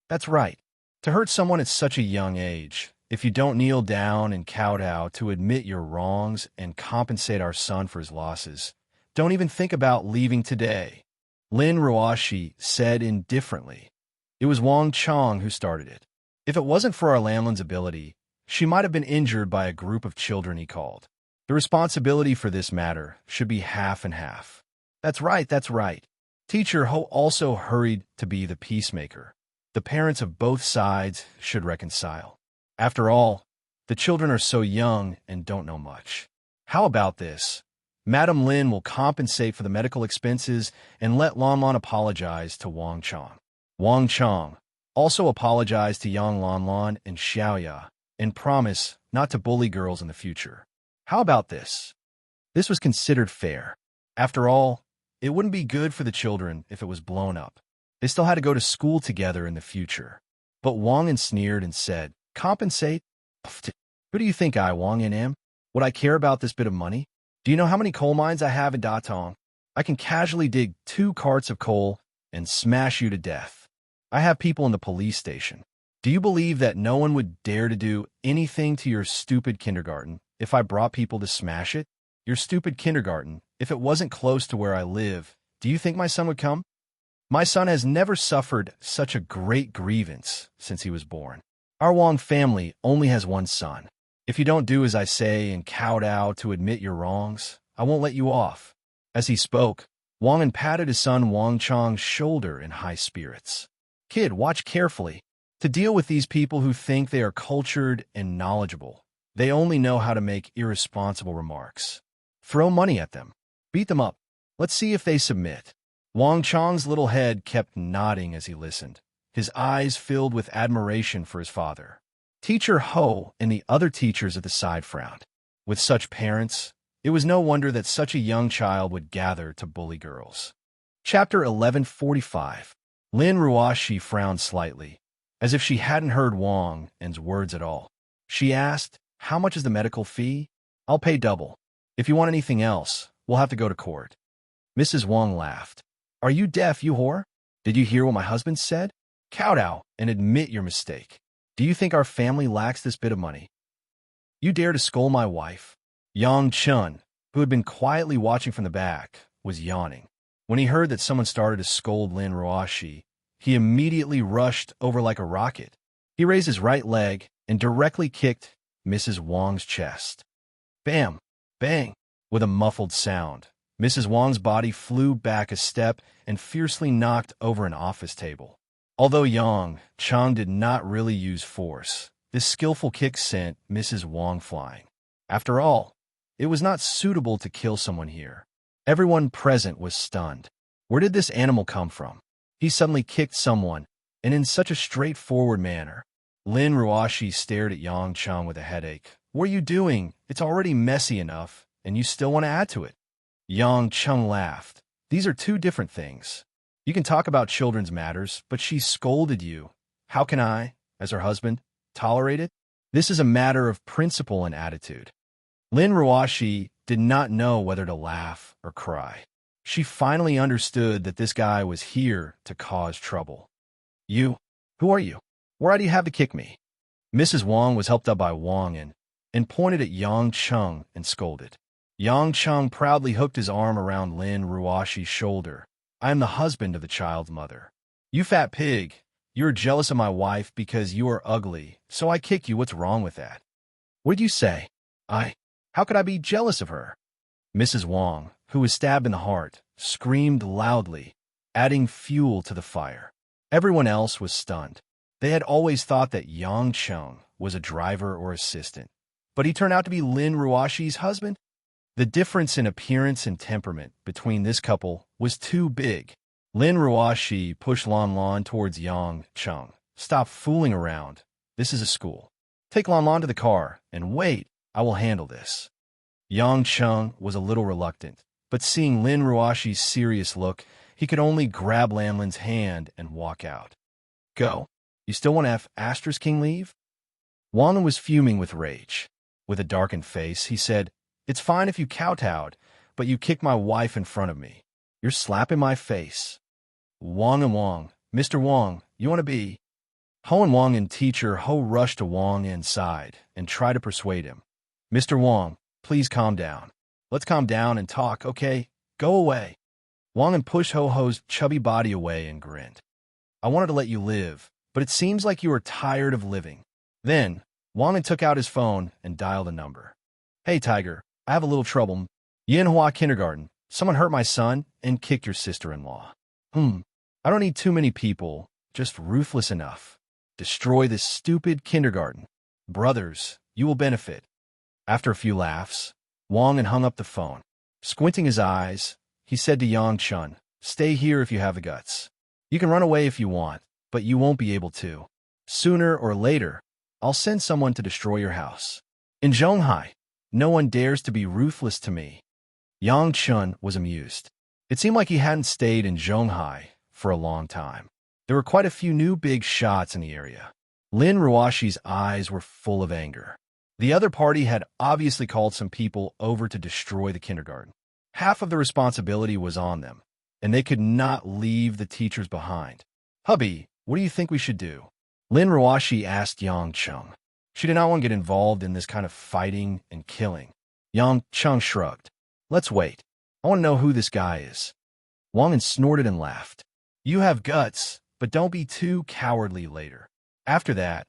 That's right. To hurt someone at such a young age, if you don't kneel down and kowtow to admit your wrongs and compensate our son for his losses, don't even think about leaving today. Lin Ruoshi said indifferently. It was Wang Chong who started it. If it wasn't for our landlord's ability, she might have been injured by a group of children he called. The responsibility for this matter should be half and half. That's right, that's right. Teacher Ho also hurried to be the peacemaker. The parents of both sides should reconcile. After all, the children are so young and don't know much. How about this? Madam Lin will compensate for the medical expenses and let Lon Lon apologize to Wang Chong. Wang Chong also apologized to young Lon Lon and Xiaoya and promise not to bully girls in the future. How about this? This was considered fair. After all, it wouldn't be good for the children if it was blown up. They still had to go to school together in the future. But Wang sneered and said, Compensate? Who do you think I, Wang am? Would I care about this bit of money? Do you know how many coal mines I have in Datong? I can casually dig 2 carts of coal and smash you to death. I have people in the police station. Do you believe that no one would dare to do anything to your stupid kindergarten if I brought people to smash it? Your stupid kindergarten, if it wasn't close to where I live, do you think my son would come? My son has never suffered such a great grievance since he was born. Our Wang family only has one son. If you don't do as I say and kowtow to admit your wrongs, I won't let you off. As he spoke, Wang patted his son Wang Chong's shoulder in high spirits. Kid, watch carefully. To deal with these people who think they are cultured and knowledgeable, they only know how to make irresponsible remarks. Throw money at them. Beat them up. Let's see if they submit. Wang Chong's little head kept nodding as he listened, his eyes filled with admiration for his father. Teacher Ho and the other teachers at the side frowned. With such parents, it was no wonder that such a young child would gather to bully girls. Chapter 1145. Lin Ruoshi frowned slightly, as if she hadn't heard Wang's words at all. She asked, How much is the medical fee? I'll pay double. If you want anything else, we'll have to go to court. Mrs. Wang laughed. Are you deaf, you whore? Did you hear what my husband said? Kowtow and admit your mistake. Do you think our family lacks this bit of money? You dare to scold my wife? Yang Chun, who had been quietly watching from the back, was yawning. When he heard that someone started to scold Lin Ruoshi, he immediately rushed over like a rocket. He raised his right leg and directly kicked Mrs. Wang's chest. Bam! Bang! With a muffled sound, Mrs. Wang's body flew back a step and fiercely knocked over an office table. Although Yang Chang did not really use force, this skillful kick sent Mrs. Wang flying. After all, it was not suitable to kill someone here. Everyone present was stunned. Where did this animal come from? He suddenly kicked someone, and in such a straightforward manner. Lin Ruoshi stared at Yang Chang with a headache. What are you doing? It's already messy enough, and you still want to add to it. Yang Chang laughed. These are two different things. You can talk about children's matters, but she scolded you. How can I, as her husband, tolerate it? This is a matter of principle and attitude. Lin Ruoshi did not know whether to laugh or cry. She finally understood that this guy was here to cause trouble. You? Who are you? Why do you have to kick me? Mrs. Wang was helped up by Wang and pointed at Yang Cheng and scolded. Yang Cheng proudly hooked his arm around Lin Ruoshi's shoulder. I am the husband of the child's mother. You fat pig, you are jealous of my wife because you are ugly, so I kick you. What's wrong with that? What did you say? How could I be jealous of her? Mrs. Wang, who was stabbed in the heart, screamed loudly, adding fuel to the fire. Everyone else was stunned. They had always thought that Yang Cheng was a driver or assistant, but he turned out to be Lin Ruoshi's husband. The difference in appearance and temperament between this couple was too big. Lin Ruoshi pushed Lan Lan towards Yang Cheng. Stop fooling around. This is a school. Take Lan Lan to the car, and wait, I will handle this. Yang Cheng was a little reluctant, but seeing Lin Ruoshi's serious look, he could only grab Lan Lan's hand and walk out. Go. You still want to have Asterisk King leave? Wang was fuming with rage. With a darkened face, he said, It's fine if you kowtowed, but you kicked my wife in front of me. You're slapping my face. Wang and Wang, Mr. Wang, you want to be? Ho and Wang and teacher Ho rushed to Wang inside and tried to persuade him. Mr. Wang, please calm down. Let's calm down and talk, okay? Go away. Wang pushed Ho-Ho's chubby body away and grinned. I wanted to let you live, but it seems like you are tired of living. Then, Wang took out his phone and dialed a number. Hey, Tiger, I have a little trouble. Yinhua Kindergarten. Someone hurt my son and kicked your sister-in-law. I don't need too many people, just ruthless enough. Destroy this stupid kindergarten. Brothers, you will benefit. After a few laughs, Wang hung up the phone. Squinting his eyes, he said to Yang Chun, Stay here if you have the guts. You can run away if you want, but you won't be able to. Sooner or later, I'll send someone to destroy your house. In Zhonghai, no one dares to be ruthless to me. Yang Chun was amused. It seemed like he hadn't stayed in Zhonghai for a long time. There were quite a few new big shots in the area. Lin Ruoshi's eyes were full of anger. The other party had obviously called some people over to destroy the kindergarten. Half of the responsibility was on them, and they could not leave the teachers behind. Hubby, what do you think we should do? Lin Ruoshi asked Yang Cheng. She did not want to get involved in this kind of fighting and killing. Yang Cheng shrugged. Let's wait. I want to know who this guy is. Wang snorted and laughed. You have guts, but don't be too cowardly later. After that,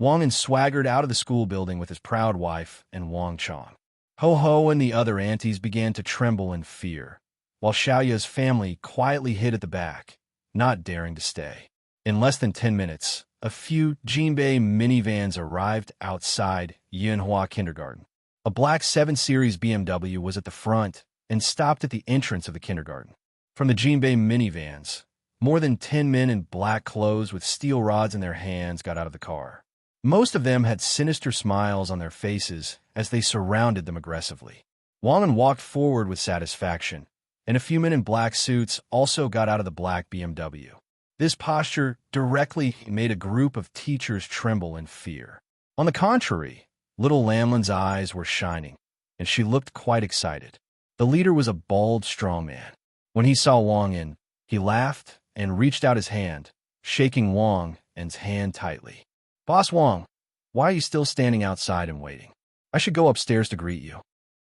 Wang swaggered out of the school building with his proud wife and Wang Chong. Ho-Ho and the other aunties began to tremble in fear, while Xiaoya's family quietly hid at the back, not daring to stay. In less than 10 minutes, a few Jinbei minivans arrived outside Yinhua Kindergarten. A black 7 Series BMW was at the front and stopped at the entrance of the kindergarten. From the Jinbei minivans, more than 10 men in black clothes with steel rods in their hands got out of the car. Most of them had sinister smiles on their faces as they surrounded them aggressively. Wang walked forward with satisfaction, and a few men in black suits also got out of the black BMW. This posture directly made a group of teachers tremble in fear. On the contrary, little Lamlin's eyes were shining, and she looked quite excited. The leader was a bald, strong man. When he saw Wang he laughed and reached out his hand, shaking Wang En's hand tightly. Boss Wang, why are you still standing outside and waiting? I should go upstairs to greet you.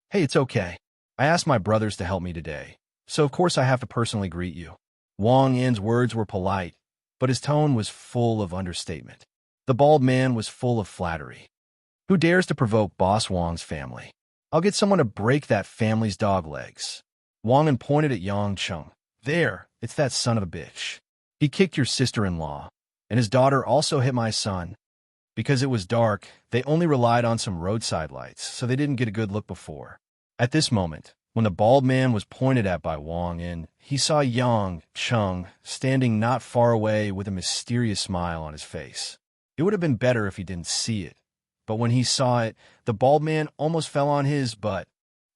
Hey, it's okay. I asked my brothers to help me today, so of course I have to personally greet you. Wang En's words were polite, but his tone was full of understatement. The bald man was full of flattery. Who dares to provoke Boss Wang's family? I'll get someone to break that family's dog legs. Wang En pointed at Yang Chung. There, it's that son of a bitch. He kicked your sister-in-law, and his daughter also hit my son. Because it was dark, they only relied on some roadside lights, so they didn't get a good look before. At this moment, when the bald man was pointed at by Wang En, he saw Yang Chung standing not far away with a mysterious smile on his face. It would have been better if he didn't see it, but when he saw it, the bald man almost fell on his butt.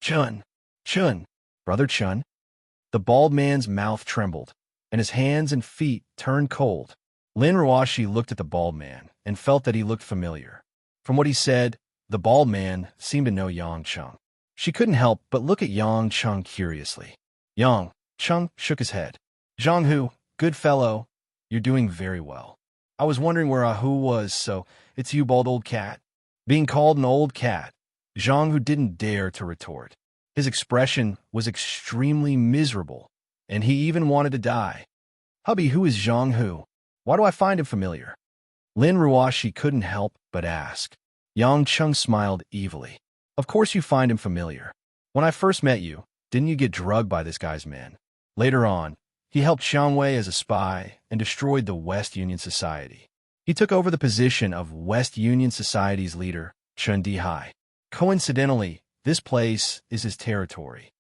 Chun! Chun! Brother Chun? The bald man's mouth trembled, and his hands and feet turned cold. Lin Ruashi looked at the bald man and felt that he looked familiar. From what he said, the bald man seemed to know Yang Chung. She couldn't help but look at Yang Chung curiously. Yang Chung shook his head. Zhang Hu, good fellow, you're doing very well. I was wondering where Ahu was, so it's you, bald old cat. Being called an old cat, Zhang Hu didn't dare to retort. His expression was extremely miserable, and he even wanted to die. Hubby, who is Zhang Hu? Why do I find him familiar? Lin Ruashi couldn't help but ask. Yang Chung smiled evilly. Of course you find him familiar. When I first met you, didn't you get drugged by this guy's men? Later on, he helped Xiang Wei as a spy and destroyed the West Union Society. He took over the position of West Union Society's leader, Chun Dihai. Coincidentally, this place is his territory.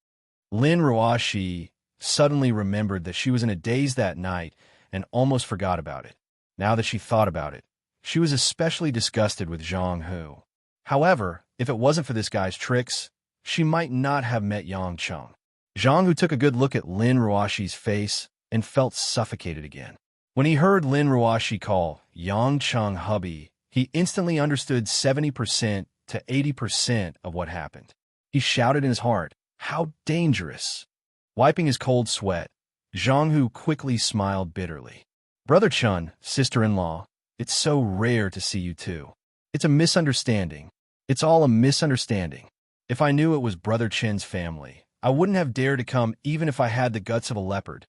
Lin Ruashi suddenly remembered that she was in a daze that night and almost forgot about it. Now that she thought about it, she was especially disgusted with Zhang Hu. However, if it wasn't for this guy's tricks, she might not have met Yang Chung. Zhang Hu took a good look at Lin Ruashi's face and felt suffocated again. When he heard Lin Ruashi call Yang Chung hubby, he instantly understood 70% to 80% of what happened. He shouted in his heart, "How dangerous!" Wiping his cold sweat, Zhang Hu quickly smiled bitterly. Brother Chun, sister-in-law, it's so rare to see you two. It's a misunderstanding. It's all a misunderstanding. If I knew it was Brother Chin's family, I wouldn't have dared to come even if I had the guts of a leopard.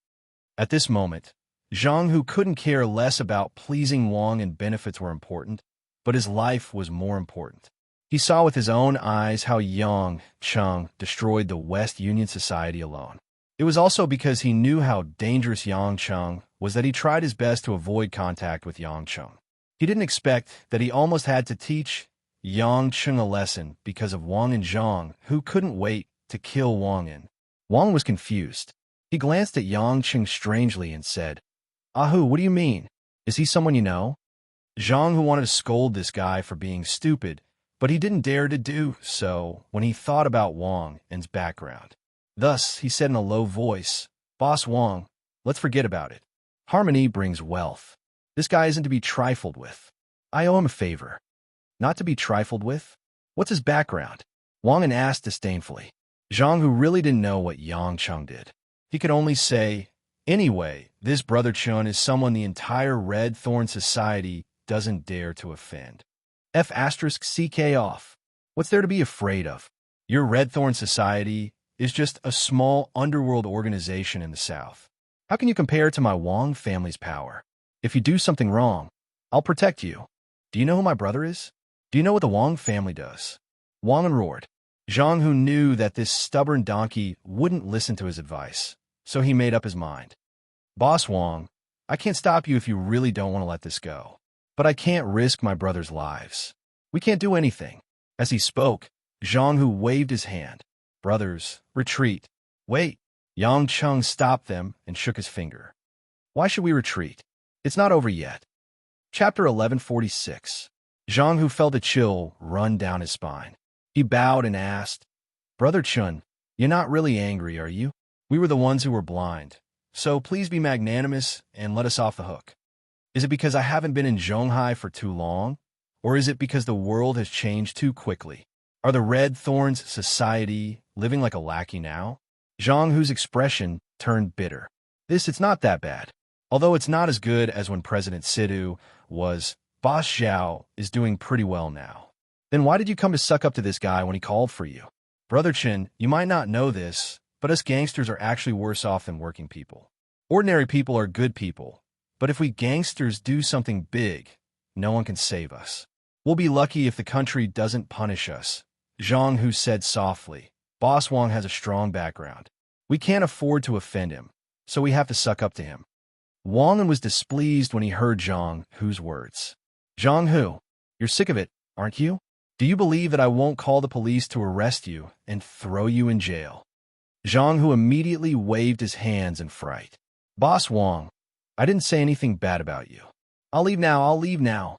At this moment, Zhang Hu couldn't care less about pleasing Wang and benefits were important, but his life was more important. He saw with his own eyes how Yang Chung destroyed the West Union Society alone. It was also because he knew how dangerous Yang Chung was that he tried his best to avoid contact with Yang Chung. He didn't expect that he almost had to teach Yang Chung a lesson because of Wang and Zhang, who couldn't wait to kill Wang En. Wang was confused. He glanced at Yang Chung strangely and said, Ahu, what do you mean? Is he someone you know? Zhang, who wanted to scold this guy for being stupid, but he didn't dare to do so when he thought about Wang En's background. Thus, he said in a low voice, Boss Wang, let's forget about it. Harmony brings wealth. This guy isn't to be trifled with. I owe him a favor. Not to be trifled with? What's his background? Wang En asked disdainfully. Zhang, who really didn't know what Yang Chung did. He could only say, anyway, this Brother Chun is someone the entire Red Thorn Society doesn't dare to offend. F***CK off. What's there to be afraid of? Your Red Thorn Society is just a small underworld organization in the South. How can you compare it to my Wang family's power? If you do something wrong, I'll protect you. Do you know who my brother is? Do you know what the Wang family does? Wang En roared. Zhang, who knew that this stubborn donkey wouldn't listen to his advice, so he made up his mind. Boss Wang, I can't stop you if you really don't want to let this go. But I can't risk my brother's lives. We can't do anything. As he spoke, Zhang, who waved his hand. Brothers, retreat. Wait. Yang Chung stopped them and shook his finger. Why should we retreat? It's not over yet. Chapter 1146. Zhang, who felt a chill run down his spine. He bowed and asked, Brother Chun, you're not really angry, are you? We were the ones who were blind, so please be magnanimous and let us off the hook. Is it because I haven't been in Zhonghai for too long? Or is it because the world has changed too quickly? Are the Red Thorns Society living like a lackey now? Zhang, whose expression turned bitter. It's not that bad. Although it's not as good as when President Sidhu was, Boss Zhao is doing pretty well now. Then why did you come to suck up to this guy when he called for you? Brother Chin, you might not know this, but us gangsters are actually worse off than working people. Ordinary people are good people, but if we gangsters do something big, no one can save us. We'll be lucky if the country doesn't punish us. Zhang Hu said softly. Boss Wang has a strong background. We can't afford to offend him, so we have to suck up to him. Wang was displeased when he heard Zhang Hu's words. Zhang Hu, you're sick of it, aren't you? Do you believe that I won't call the police to arrest you and throw you in jail? Zhang Hu immediately waved his hands in fright. Boss Wang, I didn't say anything bad about you. I'll leave now.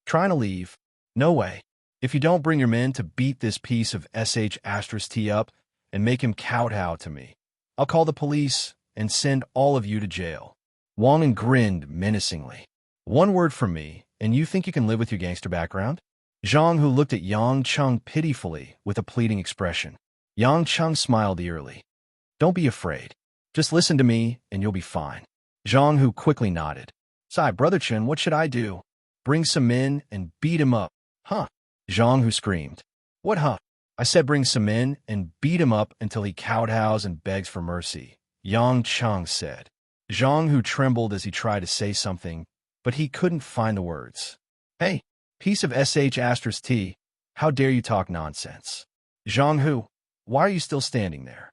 Trying to leave? No way. If you don't bring your men to beat this piece of sh*t up and make him kowtow to me, I'll call the police and send all of you to jail. Wang grinned menacingly. One word from me, and you think you can live with your gangster background? Zhang Hu looked at Yang Cheng pitifully with a pleading expression. Yang Cheng smiled eerily. Don't be afraid. Just listen to me, and you'll be fine. Zhang Hu quickly nodded. Sai, Brother Chen, what should I do? Bring some men and beat him up. Huh? Zhang Hu screamed. What huh? I said bring some men and beat him up until he kowtows and begs for mercy, Yang Cheng said. Zhang Hu trembled as he tried to say something, but he couldn't find the words. Hey, piece of sh*t, how dare you talk nonsense? Zhang Hu, why are you still standing there?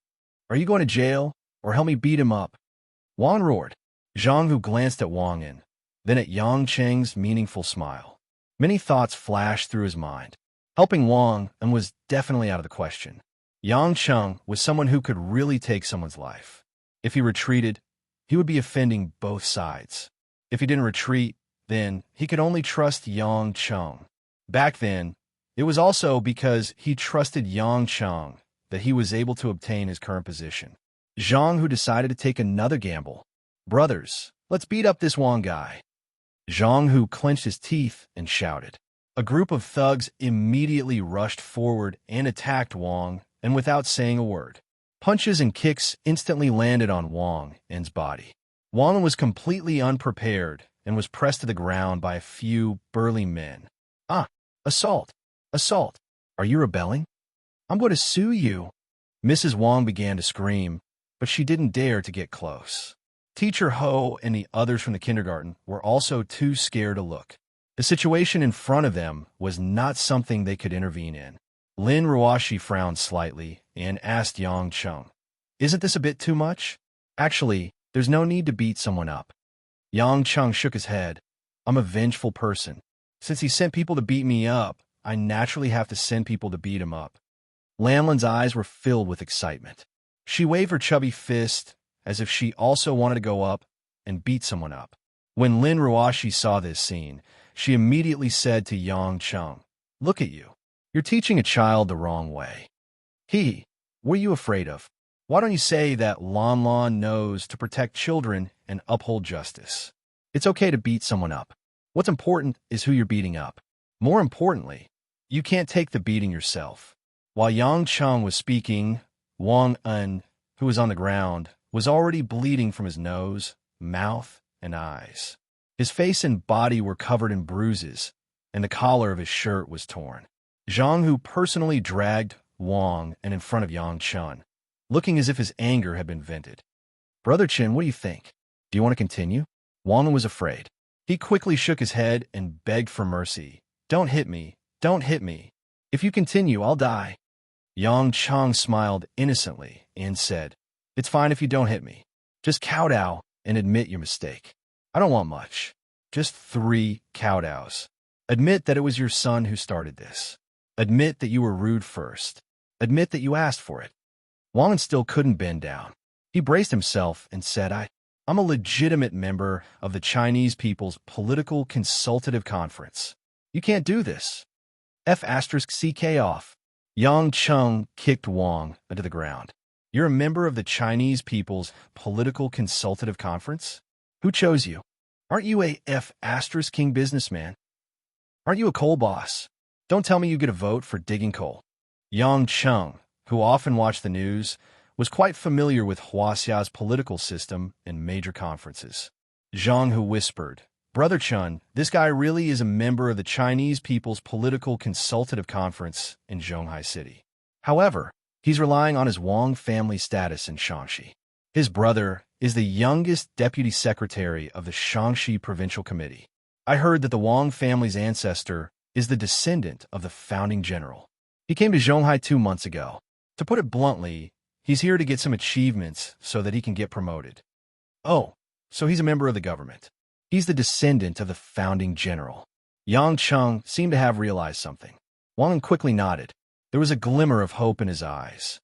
Are you going to jail, or help me beat him up? Wang roared. Zhang Hu glanced at Wang Yin, then at Yang Cheng's meaningful smile. Many thoughts flashed through his mind. Helping Wang Yin was definitely out of the question. Yang Cheng was someone who could really take someone's life. If he retreated, he would be offending both sides. If he didn't retreat, then he could only trust Yang Cheng. Back then, it was also because he trusted Yang Cheng that he was able to obtain his current position. Zhang Hu decided to take another gamble. Brothers, let's beat up this Wang guy. Zhang Hu clenched his teeth and shouted. A group of thugs immediately rushed forward and attacked Wang, and without saying a word. Punches and kicks instantly landed on Wang Yin's body. Wang was completely unprepared and was pressed to the ground by a few burly men. Assault! Assault! Are you rebelling? I'm going to sue you. Mrs. Wang began to scream, but she didn't dare to get close. Teacher Ho and the others from the kindergarten were also too scared to look. The situation in front of them was not something they could intervene in. Lin Ruoshi frowned slightly and asked Yang Cheng, Isn't this a bit too much? Actually, there's no need to beat someone up. Yang Cheng shook his head. I'm a vengeful person. Since he sent people to beat me up, I naturally have to send people to beat him up. Lanlin's eyes were filled with excitement. She waved her chubby fist as if she also wanted to go up and beat someone up. When Lin Ruoshi saw this scene, she immediately said to Yang Cheng, Look at you. You're teaching a child the wrong way. What are you afraid of? Why don't you say that Lan knows to protect children and uphold justice? It's okay to beat someone up. What's important is who you're beating up. More importantly, you can't take the beating yourself. While Yang Cheng was speaking, Wang Yin, who was on the ground, was already bleeding from his nose, mouth, and eyes. His face and body were covered in bruises, and the collar of his shirt was torn. Zhang Hu personally dragged Wang Yin in front of Yang Cheng, looking as if his anger had been vented. Brother Chen, what do you think? Do you want to continue? Wang Yin was afraid. He quickly shook his head and begged for mercy. Don't hit me. Don't hit me. If you continue, I'll die. Yang Cheng smiled innocently and said, It's fine if you don't hit me. Just kowtow and admit your mistake. I don't want much. Just 3 kowtows. Admit that it was your son who started this. Admit that you were rude first. Admit that you asked for it. Wang still couldn't bend down. He braced himself and said, I'm a legitimate member of the Chinese People's Political Consultative Conference. You can't do this. F***ck off. Yang Cheng kicked Wang into the ground. You're a member of the Chinese People's Political Consultative Conference? Who chose you? Aren't you a F***king businessman? Aren't you a coal boss? Don't tell me you get a vote for digging coal. Yang Cheng, who often watched the news, was quite familiar with Huaxia's political system and major conferences. Zhang Hu whispered, Brother Chun, this guy really is a member of the Chinese People's Political Consultative Conference in Zhonghai City. However, he's relying on his Wang family status in Shaanxi. His brother is the youngest deputy secretary of the Shaanxi Provincial Committee. I heard that the Wang family's ancestor is the descendant of the founding general. He came to Zhonghai 2 months ago. To put it bluntly, he's here to get some achievements so that he can get promoted. Oh, so he's a member of the government. He's the descendant of the founding general. Yang Cheng seemed to have realized something. Wang quickly nodded. There was a glimmer of hope in his eyes.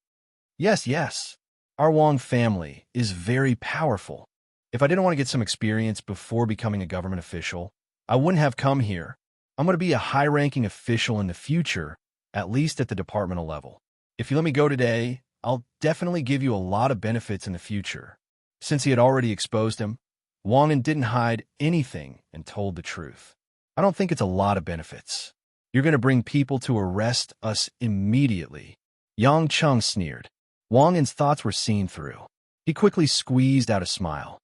Yes. Our Wang family is very powerful. If I didn't want to get some experience before becoming a government official, I wouldn't have come here. I'm going to be a high-ranking official in the future, at least at the departmental level. If you let me go today, I'll definitely give you a lot of benefits in the future. Since he had already exposed him, Wang didn't hide anything and told the truth. I don't think it's a lot of benefits. You're going to bring people to arrest us immediately. Yang Cheng sneered. Wang's thoughts were seen through. He quickly squeezed out a smile.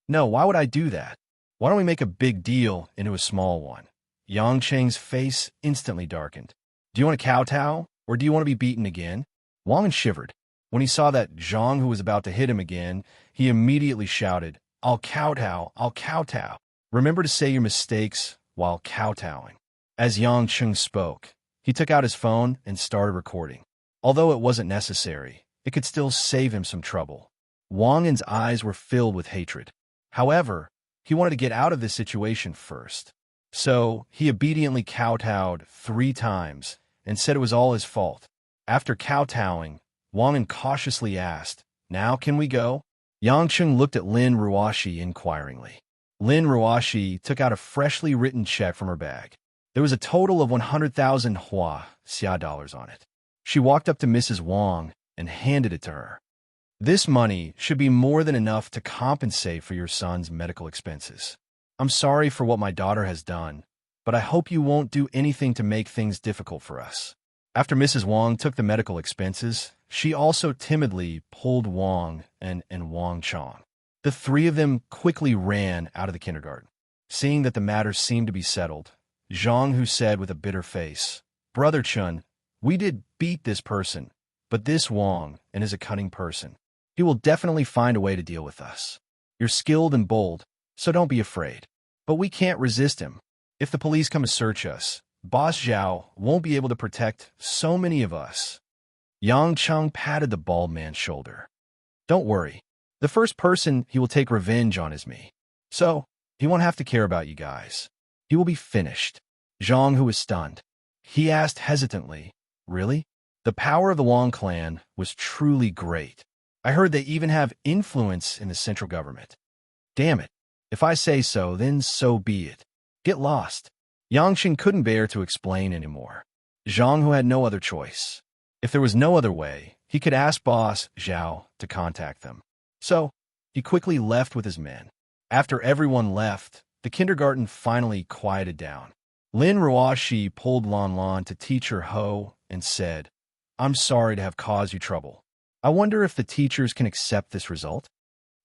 No, why would I do that? Why don't we make a big deal into a small one? Yang Cheng's face instantly darkened. Do you want to kowtow, or do you want to be beaten again? Wang shivered. When he saw that Zhang Hu was about to hit him again, he immediately shouted, I'll kowtow, I'll kowtow. Remember to say your mistakes while kowtowing. As Yang Cheng spoke, he took out his phone and started recording. Although it wasn't necessary, it could still save him some trouble. Wang's eyes were filled with hatred. However, he wanted to get out of this situation first. So he obediently kowtowed 3 times and said it was all his fault. After kowtowing, Wang cautiously asked, Now can we go? Yang Cheng looked at Lin Ruoshi inquiringly. Lin Ruoshi took out a freshly written check from her bag. There was a total of 100,000 Xia dollars on it. She walked up to Mrs. Wang and handed it to her. This money should be more than enough to compensate for your son's medical expenses. I'm sorry for what my daughter has done, but I hope you won't do anything to make things difficult for us. After Mrs. Wang took the medical expenses, she also timidly pulled Wang and Wang Chong. The 3 of them quickly ran out of the kindergarten. Seeing that the matter seemed to be settled, Zhang Hu said with a bitter face, Brother Chun, we did beat this person, but this Wang is a cunning person. He will definitely find a way to deal with us. You're skilled and bold, so don't be afraid. But we can't resist him. If the police come to search us, Boss Zhao won't be able to protect so many of us. Yang Cheng patted the bald man's shoulder. Don't worry. The first person he will take revenge on is me. So, he won't have to care about you guys. He will be finished. Zhang Hu was stunned. He asked hesitantly, Really? The power of the Wang clan was truly great. I heard they even have influence in the central government. Damn it. If I say so, then so be it. Get lost. Yang Qing couldn't bear to explain anymore. Zhang Hu had no other choice. If there was no other way, he could ask Boss Zhao to contact them. So, he quickly left with his men. After everyone left, the kindergarten finally quieted down. Lin Ruoshi pulled Lan Lan to teacher Ho and said, I'm sorry to have caused you trouble. I wonder if the teachers can accept this result?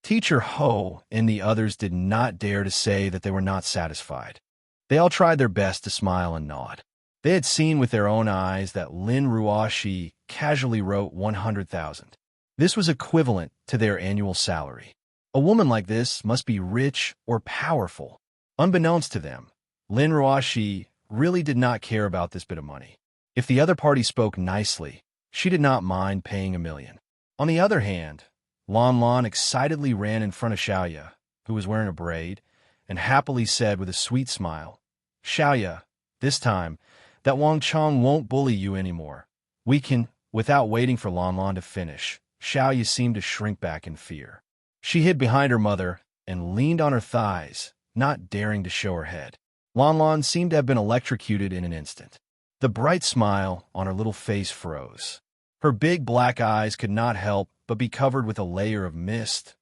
Teacher Ho and the others did not dare to say that they were not satisfied. They all tried their best to smile and nod. They had seen with their own eyes that Lin Ruoshi casually wrote 100,000. This was equivalent to their annual salary. A woman like this must be rich or powerful. Unbeknownst to them, Lin Ruoshi really did not care about this bit of money. If the other party spoke nicely, she did not mind paying $1 million. On the other hand, Lan Lan excitedly ran in front of Xiaoya, who was wearing a braid, and happily said with a sweet smile, Xiaoya, this time, that Wang Chong won't bully you anymore. We can, without waiting for Lan Lan to finish, Xiaoya seemed to shrink back in fear. She hid behind her mother and leaned on her thighs, not daring to show her head. Lan Lan seemed to have been electrocuted in an instant. The bright smile on her little face froze. Her big black eyes could not help but be covered with a layer of mist.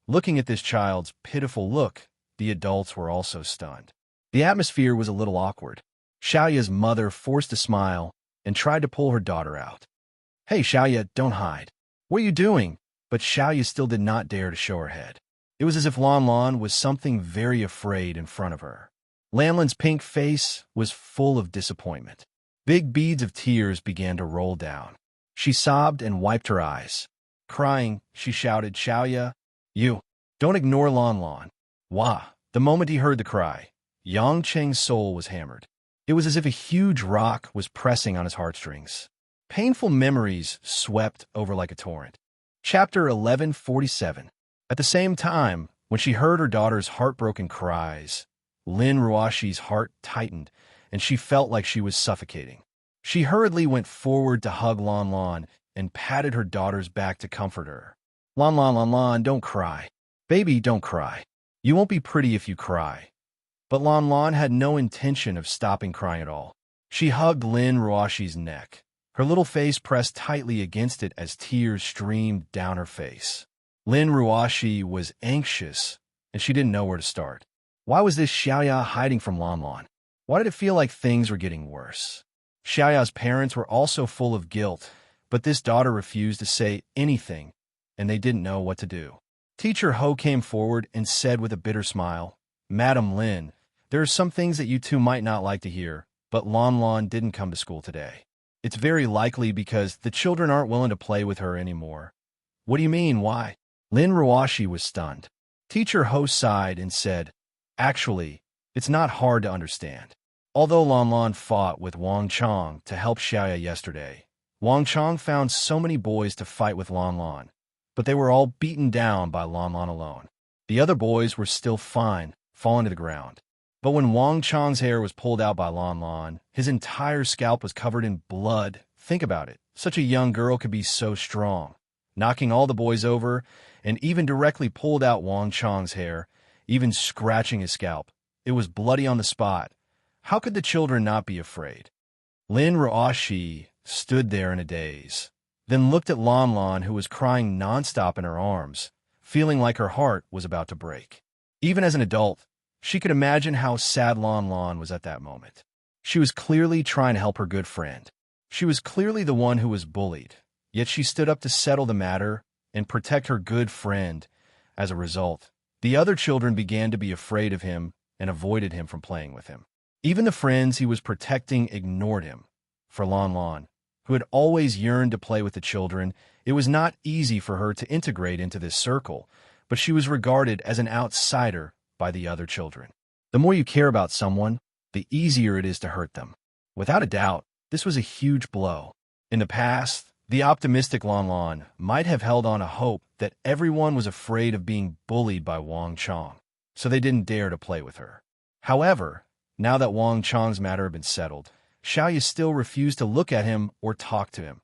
Looking at this child's pitiful look, the adults were also stunned. The atmosphere was a little awkward. Xiaoya's mother forced a smile and tried to pull her daughter out. Hey, Xiaoya, don't hide. What are you doing? But Xiaoya still did not dare to show her head. It was as if Lan Lan was something very afraid in front of her. Lan Lan's pink face was full of disappointment. Big beads of tears began to roll down. She sobbed and wiped her eyes. Crying, she shouted, Xiaoya, you, don't ignore Lan Lan. Wah! The moment he heard the cry, Yang Cheng's soul was hammered. It was as if a huge rock was pressing on his heartstrings. Painful memories swept over like a torrent. Chapter 1147. At the same time, when she heard her daughter's heartbroken cries, Lin Ruoshi's heart tightened, and she felt like she was suffocating. She hurriedly went forward to hug Lan Lan and patted her daughter's back to comfort her. Lan Lan, Lan Lan, don't cry. Baby, don't cry. You won't be pretty if you cry. But Lan Lan had no intention of stopping crying at all. She hugged Lin Ruoshi's neck. Her little face pressed tightly against it as tears streamed down her face. Lin Ruoshi was anxious, and she didn't know where to start. Why was this Xiaoya hiding from Lan Lan? Why did it feel like things were getting worse? Xiaoya's parents were also full of guilt, but this daughter refused to say anything, and they didn't know what to do. Teacher Ho came forward and said with a bitter smile, Madam Lin, there are some things that you two might not like to hear, but Lan Lan didn't come to school today. It's very likely because the children aren't willing to play with her anymore. What do you mean, why? Lin Ruoshi was stunned. Teacher Ho sighed and said, Actually, it's not hard to understand. Although Lan Lan fought with Wang Chong to help Xiaoya yesterday, Wang Chong found so many boys to fight with Lan Lan, but they were all beaten down by Lan Lan alone. The other boys were still fine, falling to the ground. But when Wang Chong's hair was pulled out by Lan Lan, his entire scalp was covered in blood. Think about it. Such a young girl could be so strong. Knocking all the boys over, and even directly pulled out Wang Chong's hair, even scratching his scalp. It was bloody on the spot. How could the children not be afraid? Lin Ruoshi stood there in a daze, then looked at Lan Lan, who was crying nonstop in her arms, feeling like her heart was about to break. Even as an adult, she could imagine how sad Lan Lan was at that moment. She was clearly trying to help her good friend. She was clearly the one who was bullied, yet she stood up to settle the matter and protect her good friend. As a result, the other children began to be afraid of him and avoided him from playing with him. Even the friends he was protecting ignored him. For Lan Lan, who had always yearned to play with the children, it was not easy for her to integrate into this circle, but she was regarded as an outsider by the other children. The more you care about someone, the easier it is to hurt them. Without a doubt, this was a huge blow. In the past, the optimistic Lan Lan might have held on to hope that everyone was afraid of being bullied by Wang Chong, so they didn't dare to play with her. However, now that Wang Chong's matter had been settled, Xiaoya still refused to look at him or talk to him.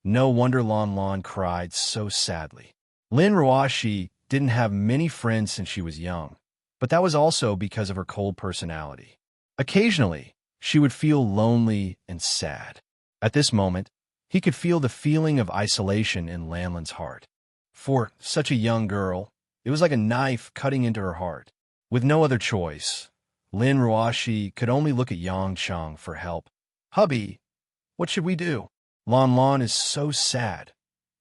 No wonder Lan Lan cried so sadly. Lin Ruoshi didn't have many friends since she was young, but that was also because of her cold personality. Occasionally, she would feel lonely and sad. At this moment, he could feel the feeling of isolation in Lan Lan's heart. For such a young girl, it was like a knife cutting into her heart. With no other choice, Lin Ruoshi could only look at Yang Cheng for help. Hubby, what should we do? Lan Lan is so sad.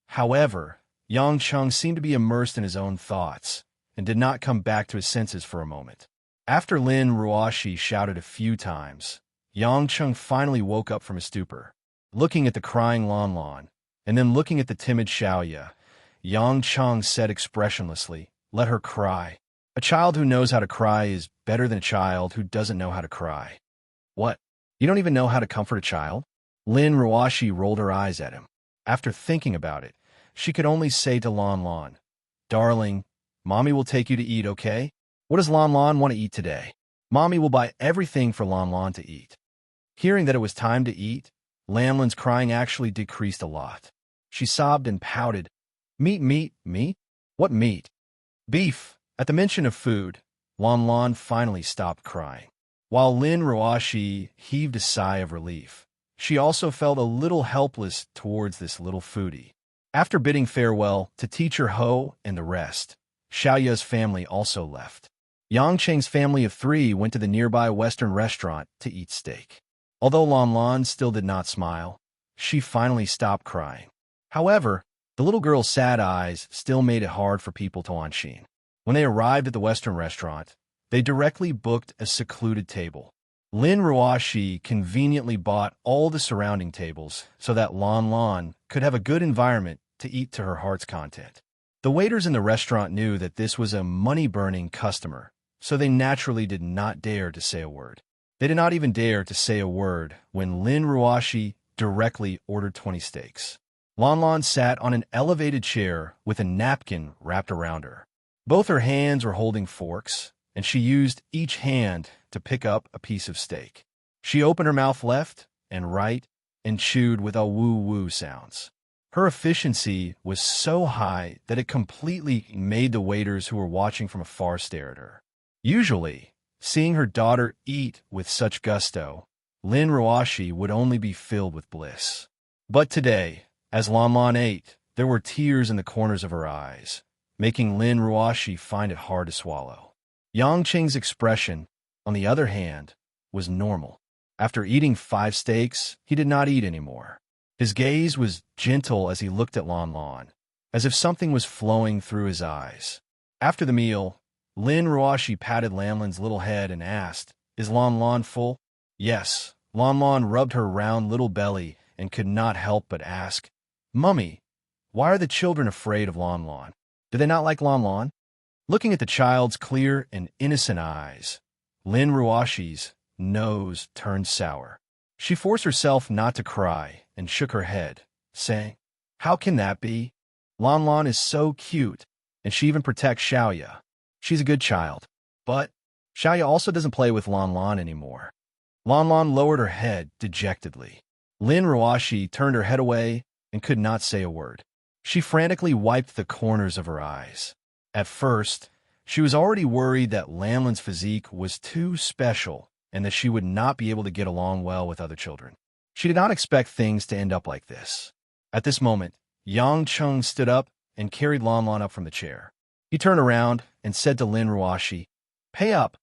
However, Yang Cheng seemed to be immersed in his own thoughts and did not come back to his senses for a moment. After Lin Ruoshi shouted a few times, Yang Cheng finally woke up from his stupor. Looking at the crying Lan Lan, and then looking at the timid Xiaoya, Yang Cheng said expressionlessly, "Let her cry. A child who knows how to cry is better than a child who doesn't know how to cry." What? You don't even know how to comfort a child? Lin Ruoshi rolled her eyes at him. After thinking about it, she could only say to Lan Lan, "Darling, Mommy will take you to eat, okay? What does Lan Lan want to eat today? Mommy will buy everything for Lan Lan to eat." Hearing that it was time to eat, Lan Lan's crying actually decreased a lot. She sobbed and pouted. "Meat, meat, meat? What meat?" "Beef." At the mention of food, Lan Lan finally stopped crying. While Lin Ruoshi heaved a sigh of relief, she also felt a little helpless towards this little foodie. After bidding farewell to Teacher Ho and the rest, Xiaoya's family also left. Yang Cheng's family of 3 went to the nearby Western restaurant to eat steak. Although Lan Lan still did not smile, she finally stopped crying. However, the little girl's sad eyes still made it hard for people to anshin. When they arrived at the Western restaurant, they directly booked a secluded table. Lin Ruashi conveniently bought all the surrounding tables so that Lan Lan could have a good environment to eat to her heart's content. The waiters in the restaurant knew that this was a money-burning customer, so they naturally did not dare to say a word. They did not even dare to say a word when Lin Ruashi directly ordered 20 steaks. Lan Lan sat on an elevated chair with a napkin wrapped around her. Both her hands were holding forks, and she used each hand to pick up a piece of steak. She opened her mouth left and right and chewed with a woo-woo sounds. Her efficiency was so high that it completely made the waiters who were watching from afar stare at her. Usually, seeing her daughter eat with such gusto, Lin Ruashi would only be filled with bliss. But today, as Lan Lan ate, there were tears in the corners of her eyes, making Lin Ruashi find it hard to swallow. Yang Qing's expression, on the other hand, was normal. After eating 5 steaks, he did not eat anymore. His gaze was gentle as he looked at Lan Lan, as if something was flowing through his eyes. After the meal, Lin Ruashi patted Lan Lan's little head and asked, "Is Lan Lan full?" Yes. Lan Lan rubbed her round little belly and could not help but ask, "Mummy, why are the children afraid of Lan Lan? Do they not like Lan Lan?" Looking at the child's clear and innocent eyes, Lin Ruashi's nose turned sour. She forced herself not to cry and shook her head, saying, "How can that be? Lan Lan is so cute, and she even protects Xiaoya. She's a good child. But Xiaoya also doesn't play with Lan Lan anymore." Lan Lan lowered her head dejectedly. Lin Ruashi turned her head away and could not say a word. She frantically wiped the corners of her eyes. At first, she was already worried that Lan Lan's physique was too special and that she would not be able to get along well with other children. She did not expect things to end up like this. At this moment, Yang Cheng stood up and carried Lan Lan up from the chair. He turned around and said to Lin Ruashi, "Pay up.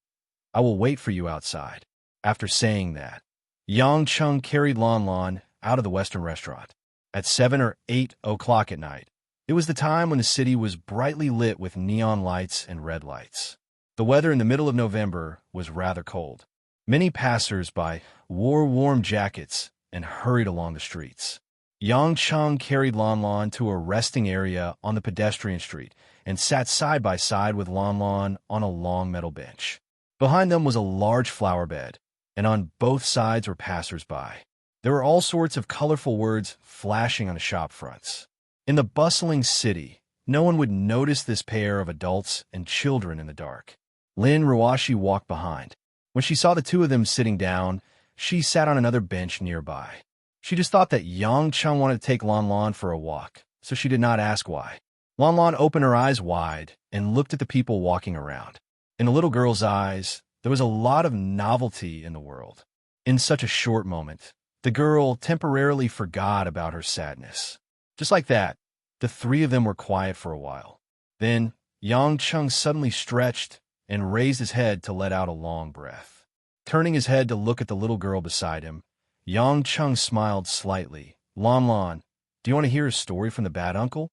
I will wait for you outside." After saying that, Yang Cheng carried Lan Lan out of the Western restaurant. At 7 or 8 o'clock at night, it was the time when the city was brightly lit with neon lights and red lights. The weather in the middle of November was rather cold. Many passers-by wore warm jackets and hurried along the streets. Yang Cheng carried Lan Lan to a resting area on the pedestrian street and sat side by side with Lan Lan on a long metal bench. Behind them was a large flower bed, and on both sides were passers-by. There were all sorts of colorful words flashing on the shop fronts. In the bustling city, no one would notice this pair of adults and children in the dark. Lin Ruashi walked behind. When she saw the two of them sitting down, she sat on another bench nearby. She just thought that Yang Cheng wanted to take Lan Lan for a walk, so she did not ask why. Lan Lan opened her eyes wide and looked at the people walking around. In the little girl's eyes, there was a lot of novelty in the world. In such a short moment, the girl temporarily forgot about her sadness. Just like that, the three of them were quiet for a while. Then, Yang Cheng suddenly stretched and raised his head to let out a long breath. Turning his head to look at the little girl beside him, Yang Cheng smiled slightly. "Lan Lan, do you want to hear a story from the bad uncle?"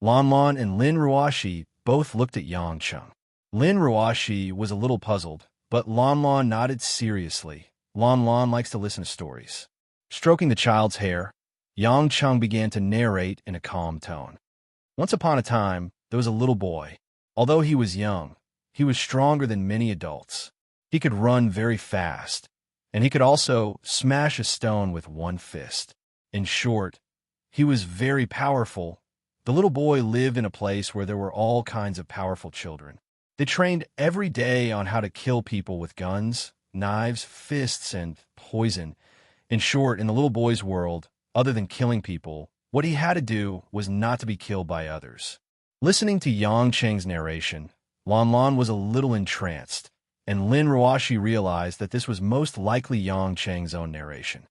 Lan Lan and Lin Ruashi both looked at Yang Cheng. Lin Ruashi was a little puzzled, but Lan Lan nodded seriously. Lan Lan likes to listen to stories. Stroking the child's hair, Yang Cheng began to narrate in a calm tone. Once upon a time, there was a little boy. Although he was young, he was stronger than many adults. He could run very fast, and he could also smash a stone with one fist. In short, he was very powerful. The little boy lived in a place where there were all kinds of powerful children. They trained every day on how to kill people with guns, knives, fists, and poison. In short, in the little boy's world, other than killing people, what he had to do was not to be killed by others. Listening to Yang Cheng's narration, Lan Lan was a little entranced, and Lin Ruashi realized that this was most likely Yang Cheng's own narration.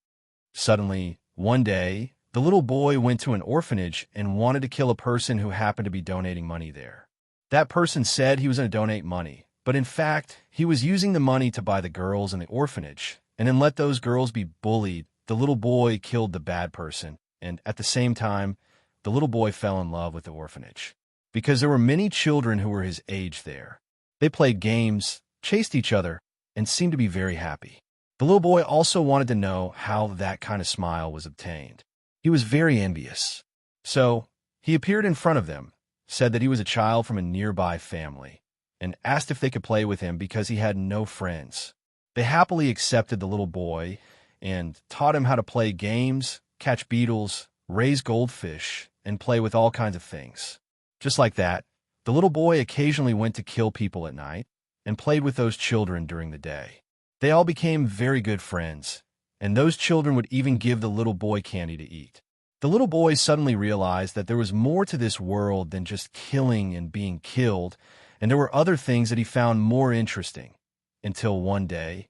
Suddenly, one day, the little boy went to an orphanage and wanted to kill a person who happened to be donating money there. That person said he was going to donate money, but in fact, he was using the money to buy the girls in the orphanage, and then let those girls be bullied. The little boy killed the bad person, and at the same time, the little boy fell in love with the orphanage. because there were many children who were his age there. They played games, chased each other, and seemed to be very happy. The little boy also wanted to know how that kind of smile was obtained. He was very envious. So, he appeared in front of them, said that he was a child from a nearby family, and asked if they could play with him because he had no friends. They happily accepted the little boy and taught him how to play games, catch beetles, raise goldfish, and play with all kinds of things. Just like that, the little boy occasionally went to kill people at night and played with those children during the day. They all became very good friends, and those children would even give the little boy candy to eat. The little boy suddenly realized that there was more to this world than just killing and being killed, and there were other things that he found more interesting. Until one day,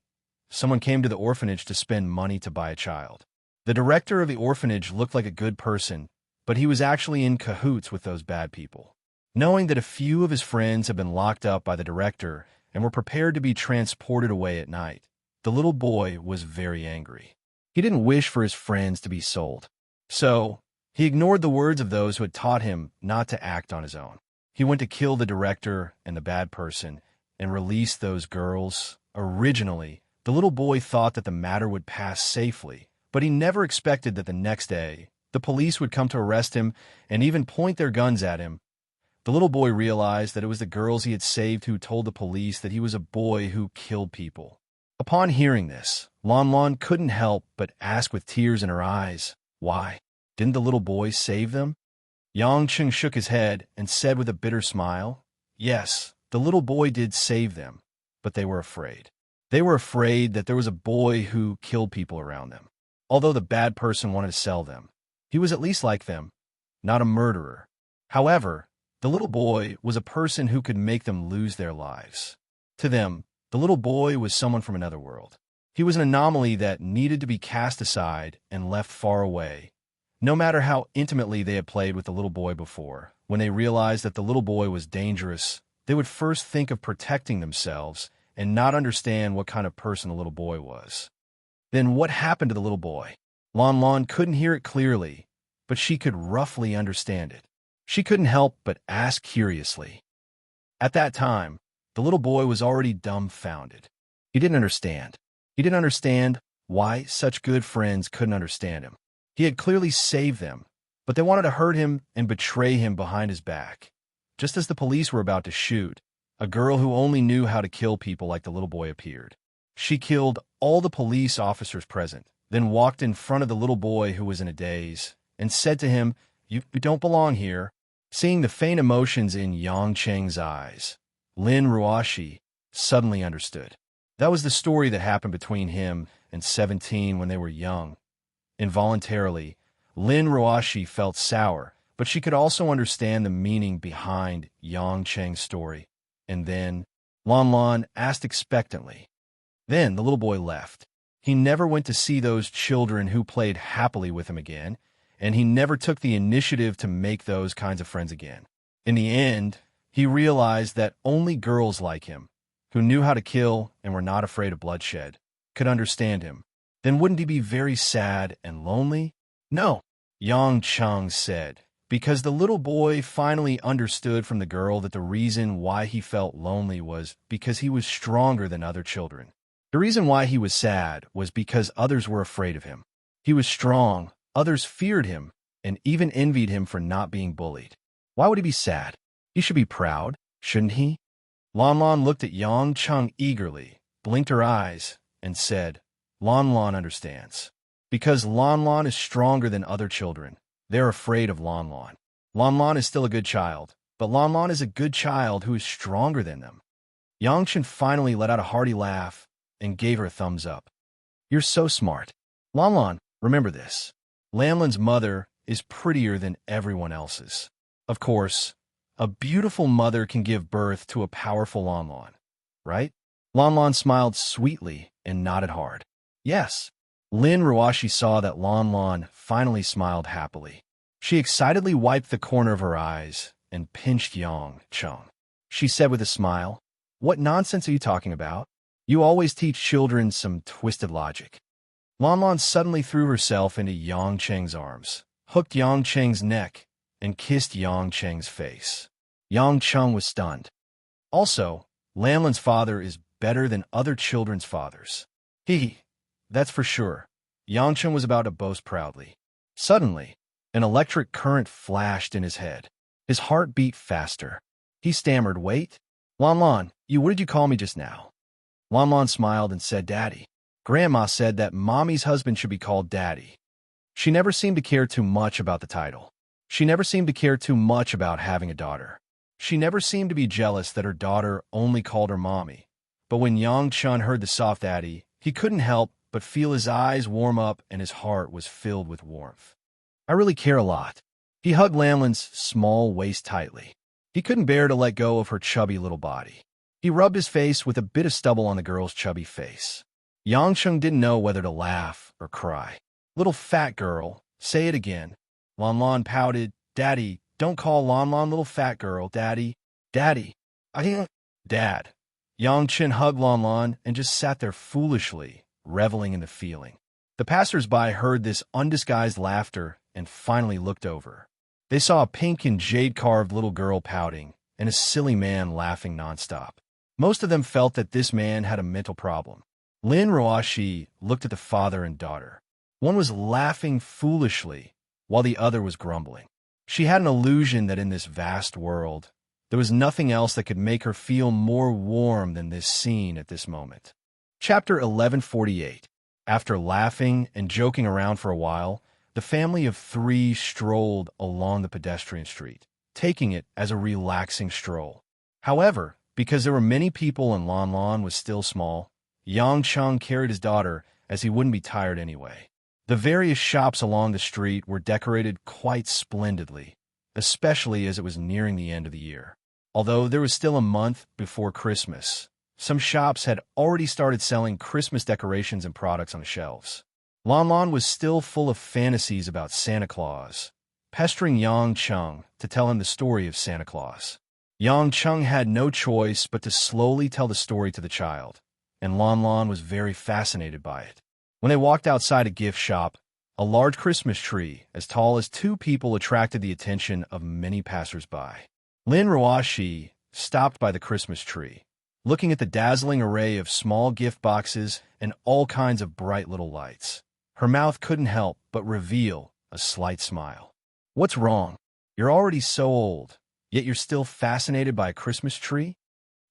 someone came to the orphanage to spend money to buy a child. The director of the orphanage looked like a good person, but he was actually in cahoots with those bad people. Knowing that a few of his friends had been locked up by the director and were prepared to be transported away at night, the little boy was very angry. He didn't wish for his friends to be sold. So, he ignored the words of those who had taught him not to act on his own. He went to kill the director and the bad person and release those girls. Originally, the little boy thought that the matter would pass safely, but he never expected that the next day, the police would come to arrest him and even point their guns at him. The little boy realized that it was the girls he had saved who told the police that he was a boy who killed people. Upon hearing this, Lon Lon couldn't help but ask with tears in her eyes, why? Didn't the little boy save them? Yang Cheng shook his head and said with a bitter smile, yes, the little boy did save them, but they were afraid. They were afraid that there was a boy who killed people around them. Although the bad person wanted to sell them, he was at least like them, not a murderer. However, the little boy was a person who could make them lose their lives. To them, the little boy was someone from another world. He was an anomaly that needed to be cast aside and left far away. No matter how intimately they had played with the little boy before, when they realized that the little boy was dangerous, they would first think of protecting themselves and not understand what kind of person the little boy was. Then what happened to the little boy? Lon Lon couldn't hear it clearly, but she could roughly understand it. She couldn't help but ask curiously. At that time, the little boy was already dumbfounded. He didn't understand. He didn't understand why such good friends couldn't understand him. He had clearly saved them, but they wanted to hurt him and betray him behind his back. Just as the police were about to shoot, a girl who only knew how to kill people like the little boy appeared. She killed all the police officers present, then walked in front of the little boy who was in a daze, and said to him, "You don't belong here." Seeing the faint emotions in Yang Cheng's eyes, Lin Ruoshi suddenly understood. That was the story that happened between him and 17 when they were young. Involuntarily, Lin Ruoshi felt sour, but she could also understand the meaning behind Yang Cheng's story. And then, Lon Lon asked expectantly. Then the little boy left. He never went to see those children who played happily with him again, and he never took the initiative to make those kinds of friends again. In the end, he realized that only girls like him, who knew how to kill and were not afraid of bloodshed, could understand him. Then wouldn't he be very sad and lonely? No, Yang Cheng said, because the little boy finally understood from the girl that the reason why he felt lonely was because he was stronger than other children. The reason why he was sad was because others were afraid of him. He was strong, others feared him, and even envied him for not being bullied. Why would he be sad? He should be proud, shouldn't he? Lon Lon looked at Yang Cheng eagerly, blinked her eyes, and said, Lon Lon understands. Because Lon Lon is stronger than other children, they're afraid of Lon Lon. Lon Lon is still a good child, but Lon Lon is a good child who is stronger than them. Yang Chen finally let out a hearty laugh and gave her a thumbs up. You're so smart. Lon Lon, remember this. Lanlin's mother is prettier than everyone else's. Of course, a beautiful mother can give birth to a powerful Lon Lon, right? Lon Lon smiled sweetly and nodded hard. Yes. Lin Ruoshi saw that Lon Lon finally smiled happily. She excitedly wiped the corner of her eyes and pinched Yang Cheng. She said with a smile, What nonsense are you talking about? You always teach children some twisted logic. Lon Lon suddenly threw herself into Yang Cheng's arms, hooked Yang Cheng's neck, and kissed Yang Cheng's face. Yang Chung was stunned. Also, Lanlin's father is better than other children's fathers. That's for sure. Yang Chung was about to boast proudly. Suddenly, an electric current flashed in his head. His heart beat faster. He stammered, "Wait? Lan, what did you call me just now?" Lan smiled and said, "Daddy." Grandma said that Mommy's husband should be called Daddy. She never seemed to care too much about the title. She never seemed to care too much about having a daughter. She never seemed to be jealous that her daughter only called her Mommy. But when Yang Chun heard the soft Daddy, he couldn't help but feel his eyes warm up and his heart was filled with warmth. "I really care a lot." He hugged Lanlin's small waist tightly. He couldn't bear to let go of her chubby little body. He rubbed his face with a bit of stubble on the girl's chubby face. Yang Chung didn't know whether to laugh or cry. "Little fat girl, say it again." Lan pouted. "Daddy, don't call Lan little fat girl, Daddy. Daddy. I can't." "Dad." Yang Chen hugged Lan and just sat there foolishly, reveling in the feeling. The passers-by heard this undisguised laughter and finally looked over. They saw a pink and jade-carved little girl pouting and a silly man laughing nonstop. Most of them felt that this man had a mental problem. Lin Ruoshi looked at the father and daughter. One was laughing foolishly, while the other was grumbling. She had an illusion that in this vast world, there was nothing else that could make her feel more warm than this scene at this moment. Chapter 1148. After laughing and joking around for a while, the family of three strolled along the pedestrian street, taking it as a relaxing stroll. However, because there were many people and Lan was still small, Yang Chung carried his daughter as he wouldn't be tired anyway. The various shops along the street were decorated quite splendidly, especially as it was nearing the end of the year. Although there was still a month before Christmas, some shops had already started selling Christmas decorations and products on the shelves. Lan was still full of fantasies about Santa Claus, pestering Yang Chung to tell him the story of Santa Claus. Yang Chung had no choice but to slowly tell the story to the child, and Lan was very fascinated by it. When they walked outside a gift shop, a large Christmas tree as tall as two people attracted the attention of many passers-by. Lin Ruoshi stopped by the Christmas tree, looking at the dazzling array of small gift boxes and all kinds of bright little lights. Her mouth couldn't help but reveal a slight smile. "What's wrong? You're already so old, yet you're still fascinated by a Christmas tree?"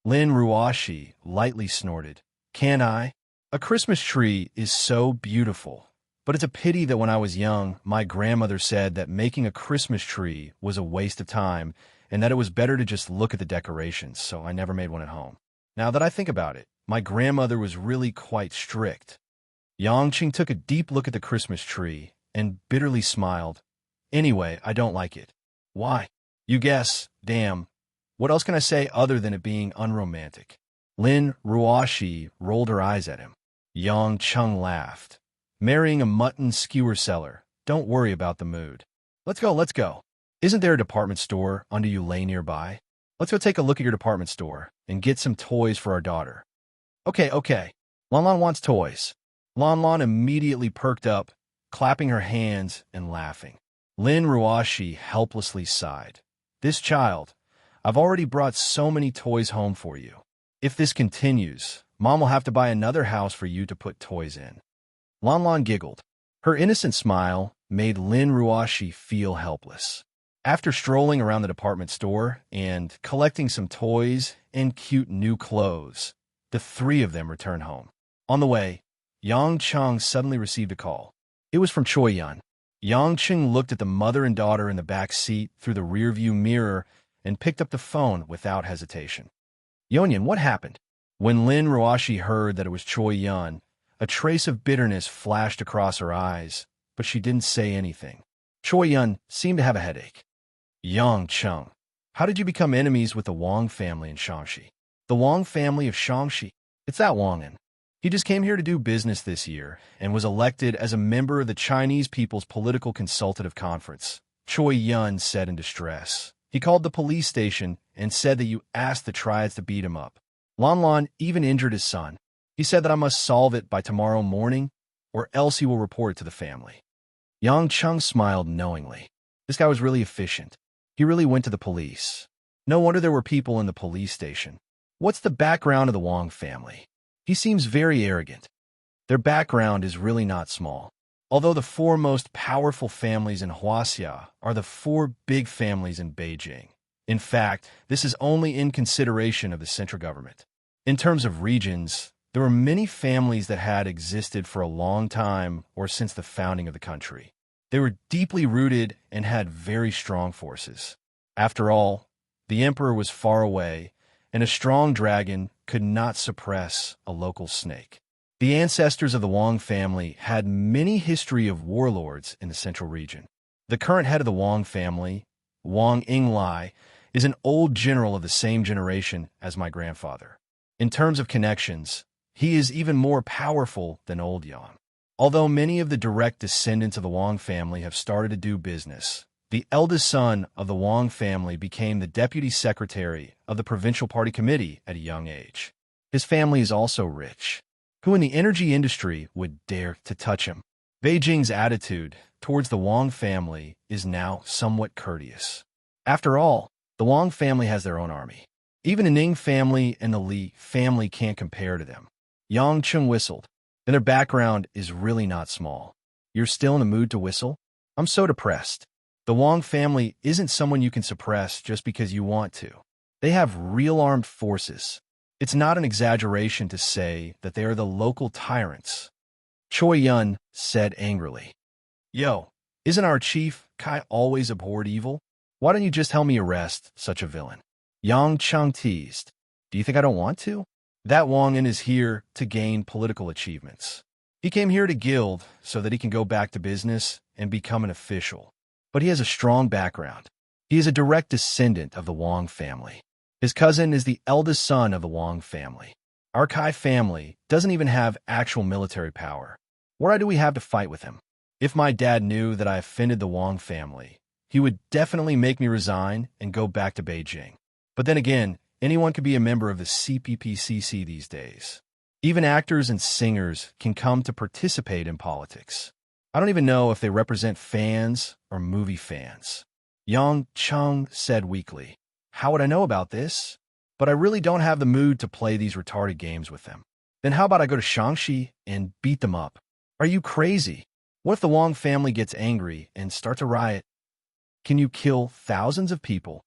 Lin Ruoshi lightly snorted. "Can I? A Christmas tree is so beautiful, but it's a pity that when I was young, my grandmother said that making a Christmas tree was a waste of time and that it was better to just look at the decorations, so I never made one at home. Now that I think about it, my grandmother was really quite strict." Yang Qing took a deep look at the Christmas tree and bitterly smiled. "Anyway, I don't like it." "Why?" "You guess. Damn. What else can I say other than it being unromantic?" Lin Ruoshi rolled her eyes at him. Yang Chung laughed. "Marrying a mutton skewer seller. Don't worry about the mood. Let's go. Isn't there a department store under you lay nearby? Let's go take a look at your department store and get some toys for our daughter." Okay. Lan wants toys." Lan immediately perked up, clapping her hands and laughing. Lin Ruoshi helplessly sighed. "This child, I've already brought so many toys home for you. If this continues, Mom will have to buy another house for you to put toys in." Lan giggled. Her innocent smile made Lin Ruoshi feel helpless. After strolling around the department store and collecting some toys and cute new clothes, the three of them returned home. On the way, Yang Chung suddenly received a call. It was from Choi Yun. Yang Chung looked at the mother and daughter in the back seat through the rearview mirror and picked up the phone without hesitation. "Yonyan, what happened?" When Lin Ruoshi heard that it was Choi Yun, a trace of bitterness flashed across her eyes, but she didn't say anything. Choi Yun seemed to have a headache. "Yang Chung, how did you become enemies with the Wang family in Shaanxi?" "The Wang family of Shaanxi? It's that Wangin. He just came here to do business this year and was elected as a member of the Chinese People's Political Consultative Conference," Choi Yun said in distress. "He called the police station and said that you asked the triads to beat him up. Lan even injured his son. He said that I must solve it by tomorrow morning, or else he will report it to the family." Yang Chung smiled knowingly. This guy was really efficient. He really went to the police. No wonder there were people in the police station. What's the background of the Wang family? He seems very arrogant. Their background is really not small. Although the four most powerful families in Huaxia are the four big families in Beijing. In fact, this is only in consideration of the central government. In terms of regions, there were many families that had existed for a long time or since the founding of the country. They were deeply rooted and had very strong forces. After all, the emperor was far away, and a strong dragon could not suppress a local snake. The ancestors of the Wang family had many history of warlords in the central region. The current head of the Wang family, Wang Yinglai, is an old general of the same generation as my grandfather. In terms of connections, he is even more powerful than old Yang. Although many of the direct descendants of the Wang family have started to do business, the eldest son of the Wang family became the deputy secretary of the provincial party committee at a young age. His family is also rich. Who in the energy industry would dare to touch him? Beijing's attitude towards the Wang family is now somewhat courteous. After all, the Wang family has their own army. Even the Ning family and the Li family can't compare to them. Yang Cheng whistled. And their background is really not small. You're still in the mood to whistle? I'm so depressed. The Wang family isn't someone you can suppress just because you want to. They have real armed forces. It's not an exaggeration to say that they are the local tyrants. Choi Yun said angrily. Yo, isn't our chief, Kai, always abhorred evil? Why don't you just help me arrest such a villain? Yang Cheng teased. Do you think I don't want to? That Wangin is here to gain political achievements. He came here to guild so that he can go back to business and become an official. But he has a strong background. He is a direct descendant of the Wang family. His cousin is the eldest son of the Wang family. Our Kai family doesn't even have actual military power. Why do we have to fight with him? If my dad knew that I offended the Wang family, he would definitely make me resign and go back to Beijing. But then again, anyone could be a member of the CPPCC these days. Even actors and singers can come to participate in politics. I don't even know if they represent fans or movie fans. Yang Cheng said weakly. How would I know about this? But I really don't have the mood to play these retarded games with them. Then how about I go to Shaanxi and beat them up? Are you crazy? What if the Wang family gets angry and starts a riot? Can you kill thousands of people?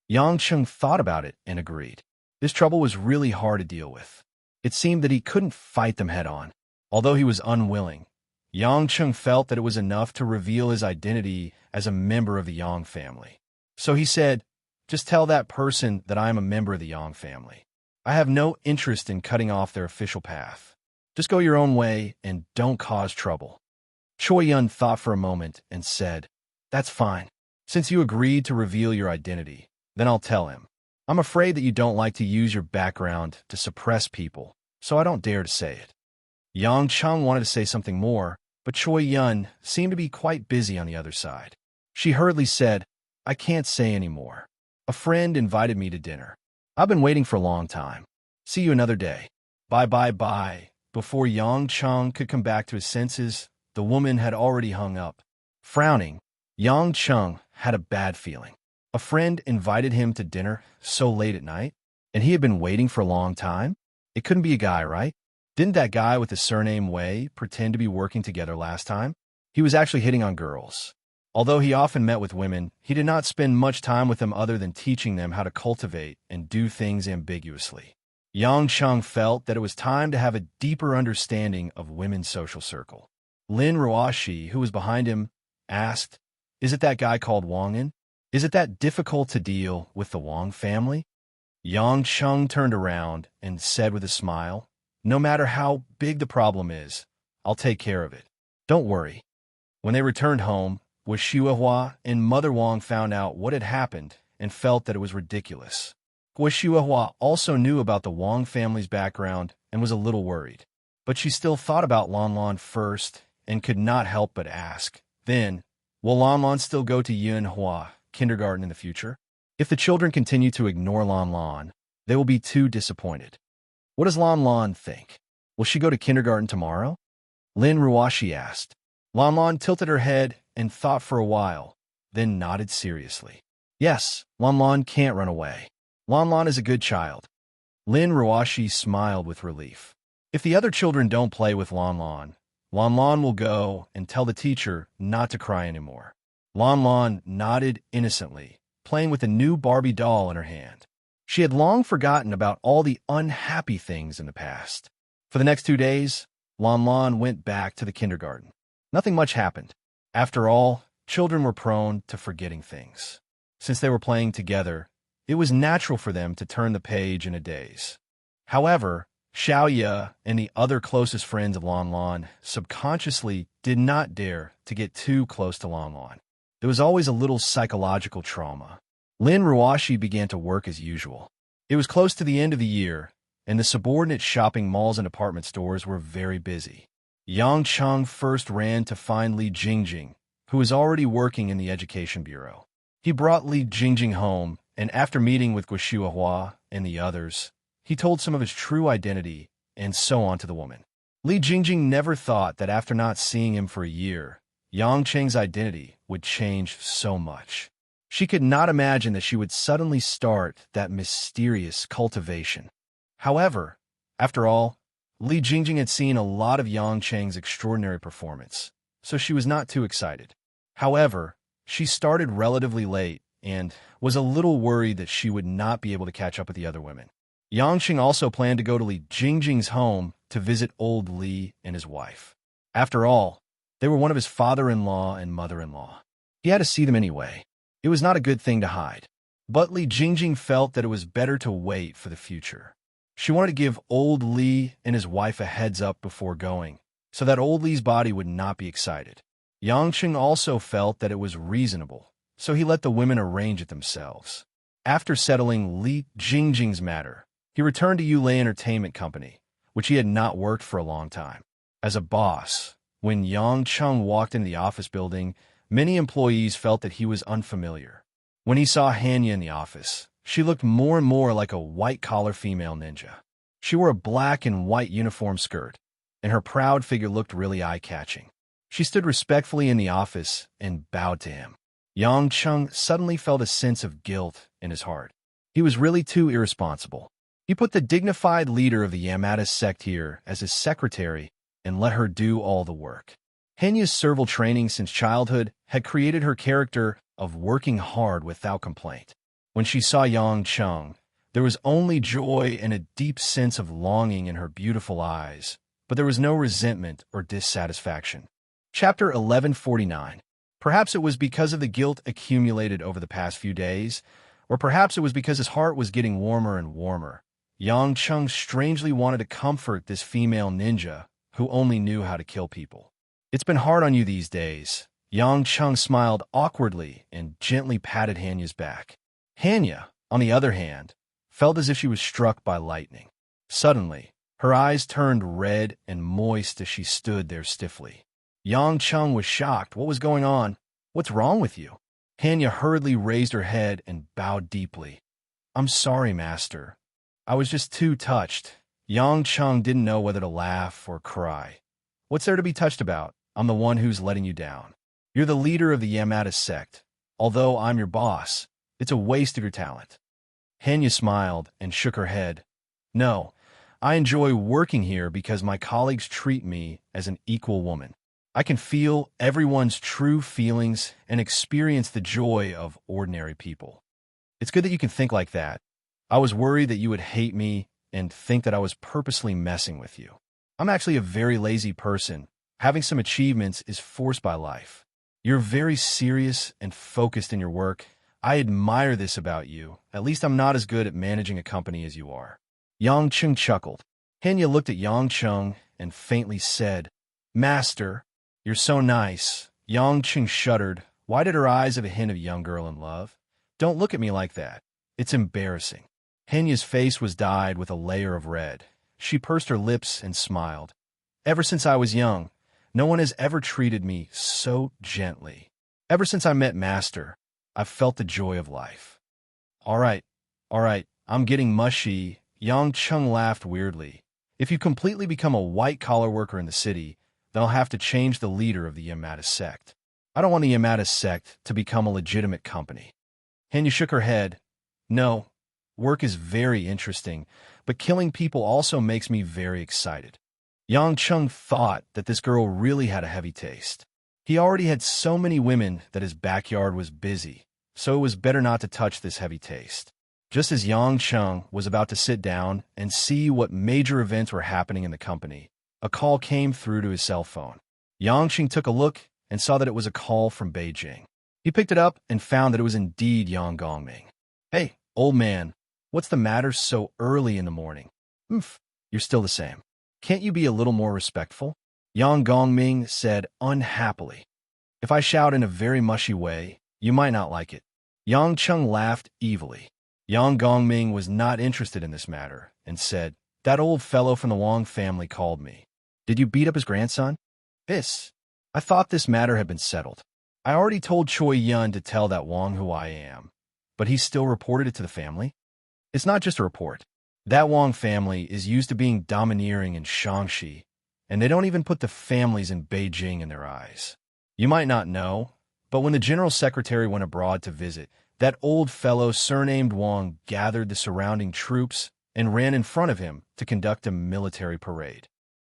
Yang Cheng thought about it and agreed. This trouble was really hard to deal with. It seemed that he couldn't fight them head-on. Although he was unwilling, Yang Cheng felt that it was enough to reveal his identity as a member of the Yang family. So he said, just tell that person that I am a member of the Yang family. I have no interest in cutting off their official path. Just go your own way and don't cause trouble. Choi Yun thought for a moment and said, That's fine. Since you agreed to reveal your identity, then I'll tell him. I'm afraid that you don't like to use your background to suppress people, so I don't dare to say it. Yang Cheng wanted to say something more, but Choi Yun seemed to be quite busy on the other side. She hurriedly said, I can't say any more. A friend invited me to dinner. I've been waiting for a long time. See you another day. Bye. Before Yang Cheng could come back to his senses, the woman had already hung up. Frowning, Yang Cheng had a bad feeling. A friend invited him to dinner so late at night, and he had been waiting for a long time? It couldn't be a guy, right? Didn't that guy with the surname Wei pretend to be working together last time? He was actually hitting on girls. Although he often met with women, he did not spend much time with them other than teaching them how to cultivate and do things ambiguously. Yang Cheng felt that it was time to have a deeper understanding of women's social circle. Lin Ruoshi, who was behind him, asked, Is it that guy called Wangin? Is it that difficult to deal with the Wang family? Yang Cheng turned around and said with a smile, No matter how big the problem is, I'll take care of it. Don't worry. When they returned home, Guo and Mother Wang found out what had happened and felt that it was ridiculous. Guo also knew about the Wang family's background and was a little worried. But she still thought about Lan first and could not help but ask, Then, will Lan still go to Yunhua kindergarten in the future? If the children continue to ignore Lan, they will be too disappointed. What does Lan think? Will she go to kindergarten tomorrow? Lin Ruoshi asked. Lan tilted her head and thought for a while, then nodded seriously. Yes, Lan Lan can't run away. Lan Lan is a good child. Lin Ruashi smiled with relief. If the other children don't play with Lan Lan will go and tell the teacher not to cry anymore. Lan Lan nodded innocently, playing with a new Barbie doll in her hand. She had long forgotten about all the unhappy things in the past. For the next 2 days, Lan Lan went back to the kindergarten. Nothing much happened. After all, children were prone to forgetting things. Since they were playing together, it was natural for them to turn the page in a daze. However, Xiaoya and the other closest friends of Lan Lan subconsciously did not dare to get too close to Lan Lan. There was always a little psychological trauma. Lin Ruashi began to work as usual. It was close to the end of the year, and the subordinate shopping malls and department stores were very busy. Yang Cheng first ran to find Li Jingjing, who was already working in the education bureau. He brought Li Jingjing home, and after meeting with Guo Hua and the others, he told some of his true identity and so on to the woman. Li Jingjing never thought that after not seeing him for a year, Yang Cheng's identity would change so much. She could not imagine that she would suddenly start that mysterious cultivation. However, after all, Li Jingjing had seen a lot of Yang Cheng's extraordinary performance, so she was not too excited. However, she started relatively late and was a little worried that she would not be able to catch up with the other women. Yang Cheng also planned to go to Li Jingjing's home to visit old Li and his wife. After all, they were one of his father-in-law and mother-in-law. He had to see them anyway. It was not a good thing to hide. But Li Jingjing felt that it was better to wait for the future. She wanted to give old Li and his wife a heads up before going, so that old Li's body would not be excited. Yang Cheng also felt that it was reasonable, so he let the women arrange it themselves. After settling Li Jingjing's matter, he returned to Yulei Entertainment Company, which he had not worked for a long time. As a boss, when Yang Cheng walked into the office building, many employees felt that he was unfamiliar. When he saw Hanya in the office, she looked more and more like a white-collar female ninja. She wore a black and white uniform skirt, and her proud figure looked really eye-catching. She stood respectfully in the office and bowed to him. Yang Cheng suddenly felt a sense of guilt in his heart. He was really too irresponsible. He put the dignified leader of the Yamada sect here as his secretary and let her do all the work. Henya's servile training since childhood had created her character of working hard without complaint. When she saw Yang Cheng, there was only joy and a deep sense of longing in her beautiful eyes, but there was no resentment or dissatisfaction. Chapter 1149. Perhaps it was because of the guilt accumulated over the past few days, or perhaps it was because his heart was getting warmer and warmer. Yang Cheng strangely wanted to comfort this female ninja who only knew how to kill people. It's been hard on you these days. Yang Cheng smiled awkwardly and gently patted Hanya's back. Hanya, on the other hand, felt as if she was struck by lightning. Suddenly, her eyes turned red and moist as she stood there stiffly. Yang Cheng was shocked. What was going on? What's wrong with you? Hanya hurriedly raised her head and bowed deeply. I'm sorry, master. I was just too touched. Yang Cheng didn't know whether to laugh or cry. What's there to be touched about? I'm the one who's letting you down. You're the leader of the Yamada sect. Although I'm your boss, it's a waste of your talent. Hanya smiled and shook her head. No, I enjoy working here because my colleagues treat me as an equal woman. I can feel everyone's true feelings and experience the joy of ordinary people. It's good that you can think like that. I was worried that you would hate me and think that I was purposely messing with you. I'm actually a very lazy person. Having some achievements is forced by life. You're very serious and focused in your work. I admire this about you. At least I'm not as good at managing a company as you are. Yang Cheng chuckled. Hanya looked at Yang Cheng and faintly said, Master, you're so nice. Yang Cheng shuddered. Why did her eyes have a hint of young girl in love? Don't look at me like that. It's embarrassing. Hanya's face was dyed with a layer of red. She pursed her lips and smiled. Ever since I was young, no one has ever treated me so gently. Ever since I met Master, I've felt the joy of life. All right, I'm getting mushy. Yang Cheng laughed weirdly. If you completely become a white-collar worker in the city, then I'll have to change the leader of the Yamada sect. I don't want the Yamada sect to become a legitimate company. Hanya shook her head. No, work is very interesting, but killing people also makes me very excited. Yang Chung thought that this girl really had a heavy taste. He already had so many women that his backyard was busy, so it was better not to touch this heavy taste. Just as Yang Chung was about to sit down and see what major events were happening in the company, a call came through to his cell phone. Yang Chung took a look and saw that it was a call from Beijing. He picked it up and found that it was indeed Yang Gongming. Hey, old man, what's the matter so early in the morning? You're still the same. Can't you be a little more respectful? Yang Gongming said unhappily. If I shout in a very mushy way, you might not like it. Yang Chung laughed evilly. Yang Gongming was not interested in this matter and said, That old fellow from the Wang family called me. Did you beat up his grandson? I thought this matter had been settled. I already told Choi Yun to tell that Wang who I am, but he still reported it to the family? It's not just a report. That Wang family is used to being domineering in Shaanxi, and they don't even put the families in Beijing in their eyes. You might not know, but when the general secretary went abroad to visit, that old fellow surnamed Wang gathered the surrounding troops and ran in front of him to conduct a military parade.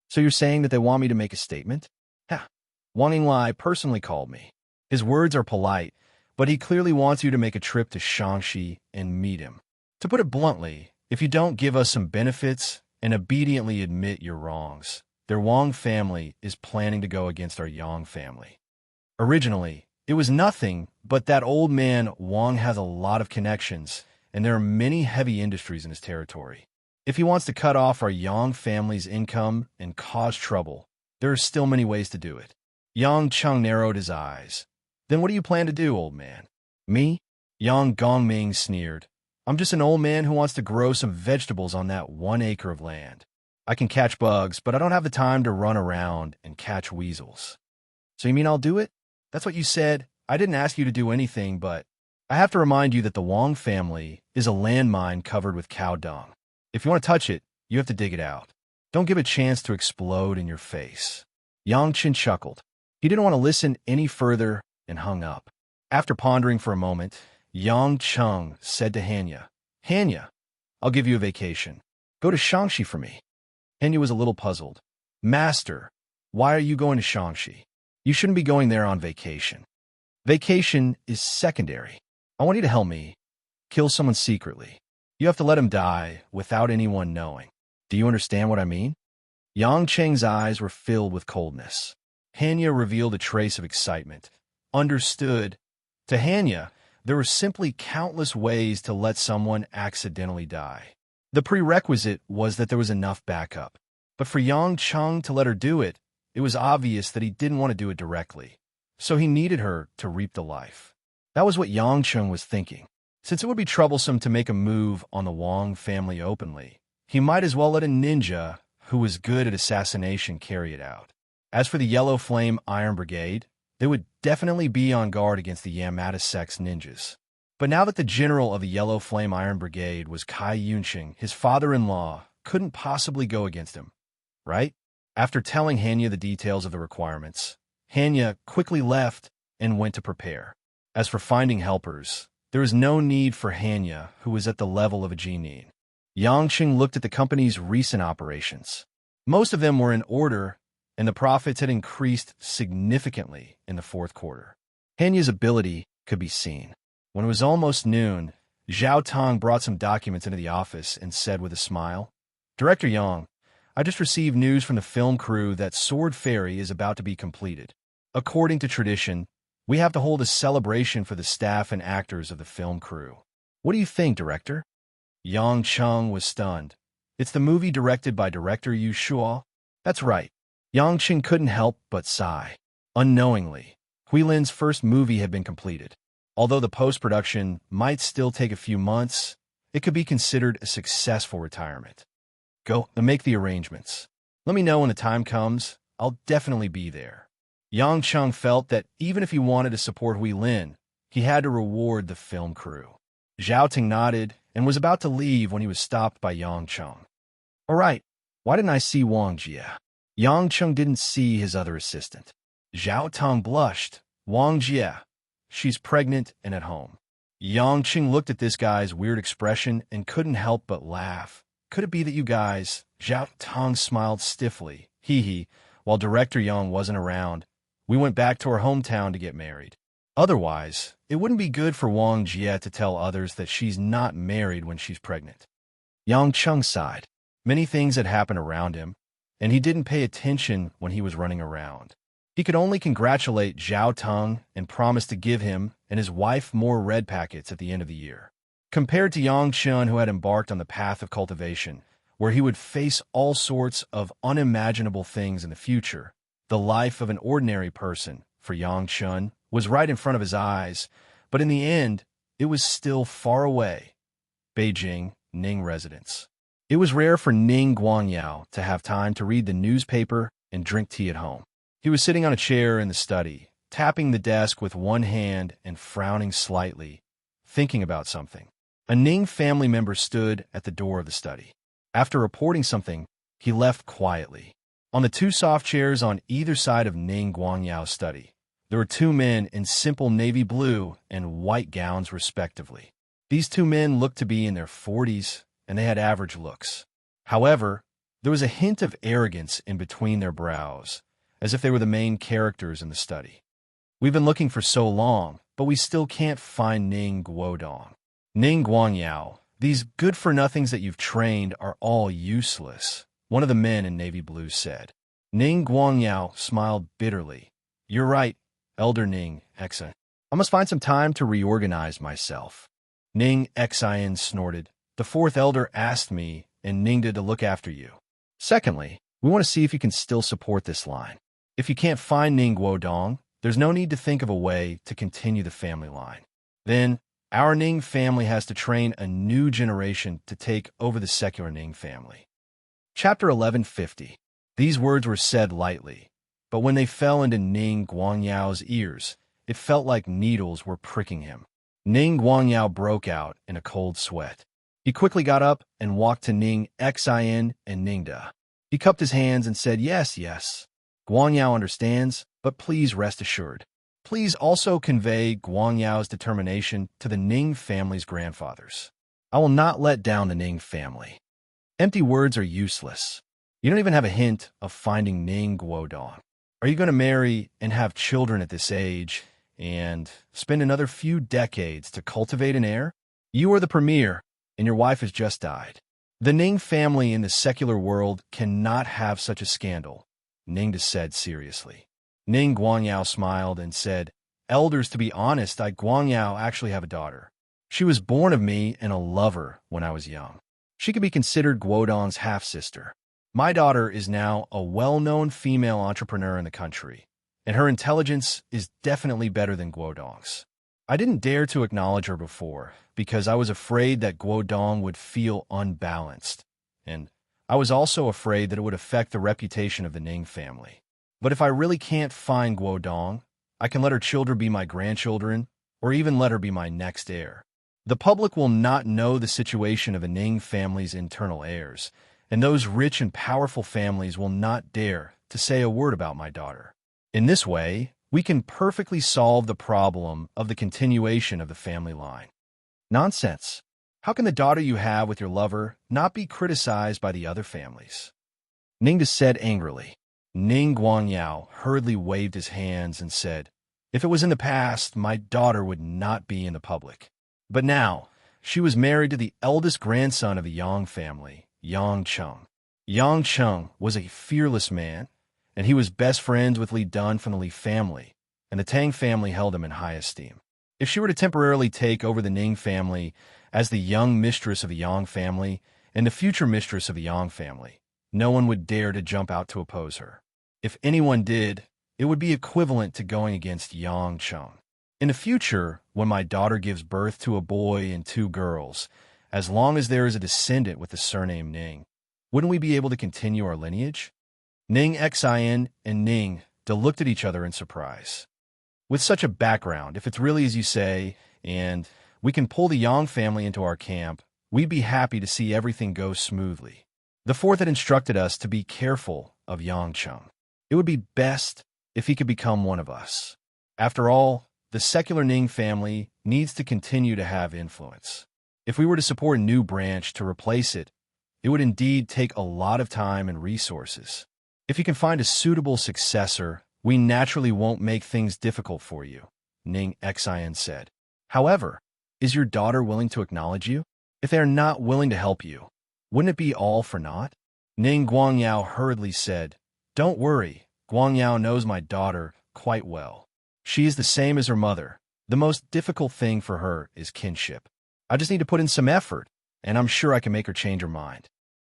So you're saying that they want me to make a statement? Wang Yinglai personally called me. His words are polite, but he clearly wants you to make a trip to Shaanxi and meet him. To put it bluntly, if you don't give us some benefits and obediently admit your wrongs, their Wang family is planning to go against our Yang family. Originally, it was nothing, but that old man Wang has a lot of connections, and there are many heavy industries in his territory. If he wants to cut off our Yang family's income and cause trouble, there are still many ways to do it. Yang Chung narrowed his eyes. Then what do you plan to do, old man? Me? Yang Gongming sneered. I'm just an old man who wants to grow some vegetables on that 1 acre of land. I can catch bugs, but I don't have the time to run around and catch weasels. So you mean I'll do it? That's what you said. I didn't ask you to do anything, but I have to remind you that the Wang family is a landmine covered with cow dung. If you want to touch it, you have to dig it out. Don't give it a chance to explode in your face. Yang Chin chuckled. He didn't want to listen any further and hung up. After pondering for a moment, Yang Chung said to Hanya, Hanya, I'll give you a vacation. Go to Shaanxi for me. Hanya was a little puzzled. Master, why are you going to Shaanxi? You shouldn't be going there on vacation. Vacation is secondary. I want you to help me kill someone secretly. You have to let him die without anyone knowing. Do you understand what I mean? Yang Cheng's eyes were filled with coldness. Hanya revealed a trace of excitement. Understood. To Hanya, there were simply countless ways to let someone accidentally die. The prerequisite was that there was enough backup. But for Yang Chung to let her do it, it was obvious that he didn't want to do it directly. So he needed her to reap the life. That was what Yang Chung was thinking. Since it would be troublesome to make a move on the Wang family openly, he might as well let a ninja who was good at assassination carry it out. As for the Yellow Flame Iron Brigade, they would definitely be on guard against the Yamata Sect's ninjas. But now that the general of the Yellow Flame Iron Brigade was Kai Yunqing, his father-in-law couldn't possibly go against him, right? After telling Hanya the details of the requirements, Hanya quickly left and went to prepare. As for finding helpers, there was no need for Hanya, who was at the level of a genin. Yangqing looked at the company's recent operations. Most of them were in order, and the profits had increased significantly in the fourth quarter. Hanya's ability could be seen. When it was almost noon, Zhao Tong brought some documents into the office and said with a smile, Director Yang, I just received news from the film crew that Sword Fairy is about to be completed. According to tradition, we have to hold a celebration for the staff and actors of the film crew. What do you think, Director? Yang Chung was stunned. It's the movie directed by director Yu Shuo? That's right. Yang Qing couldn't help but sigh. Unknowingly, Huilin's first movie had been completed. Although the post-production might still take a few months, it could be considered a successful retirement. Go and make the arrangements. Let me know when the time comes. I'll definitely be there. Yang Chung felt that even if he wanted to support Huilin, he had to reward the film crew. Zhao Ting nodded and was about to leave when he was stopped by Yang Chung. All right, why didn't I see Wang Jie? Yang Chung didn't see his other assistant. Zhao Tong blushed. Wang Jie. She's pregnant and at home. Yang Qing looked at this guy's weird expression and couldn't help but laugh. Could it be that you guys... Zhao Tong smiled stiffly. Hee, while Director Yang wasn't around, we went back to our hometown to get married. Otherwise, it wouldn't be good for Wang Jie to tell others that she's not married when she's pregnant. Yang Cheng sighed. Many things had happened around him, and he didn't pay attention when he was running around. He could only congratulate Zhao Tong and promise to give him and his wife more red packets at the end of the year. Compared to Yang Chun, who had embarked on the path of cultivation, where he would face all sorts of unimaginable things in the future, the life of an ordinary person, for Yang Chun, was right in front of his eyes, but in the end, it was still far away. Beijing, Ning residence. It was rare for Ning Guangyao to have time to read the newspaper and drink tea at home. He was sitting on a chair in the study, tapping the desk with one hand and frowning slightly, thinking about something. A Ning family member stood at the door of the study. After reporting something, he left quietly. On the two soft chairs on either side of Ning Guangyao's study, there were two men in simple navy blue and white gowns respectively. These two men looked to be in their 40s, and they had average looks. However, there was a hint of arrogance in between their brows, as if they were the main characters in the study. We've been looking for so long, but we still can't find Ning Guodong. Ning Guangyao, these good-for-nothings that you've trained are all useless, one of the men in navy blue said. Ning Guangyao smiled bitterly. You're right, Elder Ning, Exin. I must find some time to reorganize myself. Ning Xin snorted. The fourth elder asked me and Ningda to look after you. Secondly, we want to see if you can still support this line. If you can't find Ning Guodong, there's no need to think of a way to continue the family line. Then, our Ning family has to train a new generation to take over the secular Ning family. Chapter 1150. These words were said lightly, but when they fell into Ning Guangyao's ears, it felt like needles were pricking him. Ning Guangyao broke out in a cold sweat. He quickly got up and walked to Ning Xin and Ningda. He cupped his hands and said, Yes. Guangyao understands, but please rest assured. Please also convey Guangyao's determination to the Ning family's grandfathers. I will not let down the Ning family. Empty words are useless. You don't even have a hint of finding Ning Guodong. Are you going to marry and have children at this age and spend another few decades to cultivate an heir? You are the premier, and your wife has just died. The Ning family in the secular world cannot have such a scandal, Ningda said seriously. Ning Guangyao smiled and said, Elders, to be honest, I Guangyao actually have a daughter. She was born of me and a lover when I was young. She could be considered Guodong's half-sister. My daughter is now a well-known female entrepreneur in the country, and her intelligence is definitely better than Guodong's. I didn't dare to acknowledge her before because I was afraid that Guodong would feel unbalanced, and I was also afraid that it would affect the reputation of the Ning family. But if I really can't find Guodong, I can let her children be my grandchildren, or even let her be my next heir. The public will not know the situation of the Ning family's internal heirs, and those rich and powerful families will not dare to say a word about my daughter. In this way, we can perfectly solve the problem of the continuation of the family line. Nonsense. How can the daughter you have with your lover not be criticized by the other families? Ningda said angrily. Ning Guangyao hurriedly waved his hands and said, If it was in the past, my daughter would not be in the public. But now, she was married to the eldest grandson of the Yang family, Yang Cheng. Yang Cheng was a fearless man, and he was best friends with Li Dun from the Li family, and the Tang family held him in high esteem. If she were to temporarily take over the Ning family as the young mistress of the Yang family and the future mistress of the Yang family, no one would dare to jump out to oppose her. If anyone did, it would be equivalent to going against Yang Cheng. In the future, when my daughter gives birth to a boy and two girls, as long as there is a descendant with the surname Ning, wouldn't we be able to continue our lineage? Ning Xin and Ning looked at each other in surprise. With such a background, if it's really as you say, and we can pull the Yang family into our camp, we'd be happy to see everything go smoothly. The fourth had instructed us to be careful of Yang Cheng. It would be best if he could become one of us. After all, the secular Ning family needs to continue to have influence. If we were to support a new branch to replace it, it would indeed take a lot of time and resources. If you can find a suitable successor, we naturally won't make things difficult for you, Ning Xin said. However, is your daughter willing to acknowledge you? If they are not willing to help you, wouldn't it be all for naught? Ning Guangyao hurriedly said, Don't worry, Guangyao knows my daughter quite well. She is the same as her mother. The most difficult thing for her is kinship. I just need to put in some effort, and I'm sure I can make her change her mind.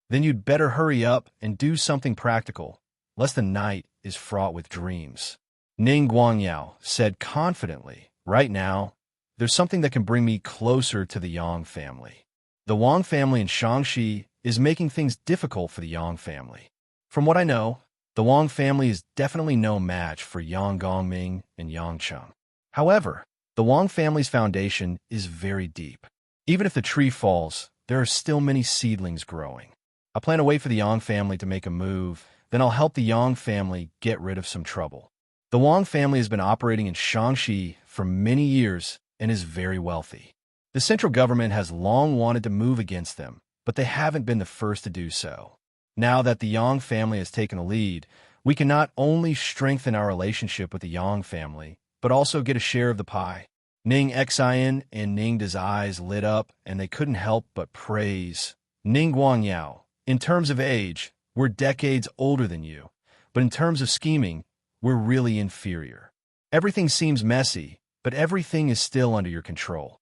Then you'd better hurry up and do something practical, lest the night is fraught with dreams. Ning Guangyao said confidently, Right now, there's something that can bring me closer to the Yang family. The Wang family in Shaanxi is making things difficult for the Yang family. From what I know, the Wang family is definitely no match for Yang Gongming and Yang Cheng. However, the Wang family's foundation is very deep. Even if the tree falls, there are still many seedlings growing. I plan to wait for the Yang family to make a move, then I'll help the Yang family get rid of some trouble. The Wang family has been operating in Shaanxi for many years and is very wealthy. The central government has long wanted to move against them, but they haven't been the first to do so. Now that the Yang family has taken the lead, we can not only strengthen our relationship with the Yang family, but also get a share of the pie. Ning Xin and Ning's eyes lit up, and they couldn't help but praise Ning Guangyao. In terms of age, we're decades older than you, but in terms of scheming, we're really inferior. Everything seems messy, but everything is still under your control.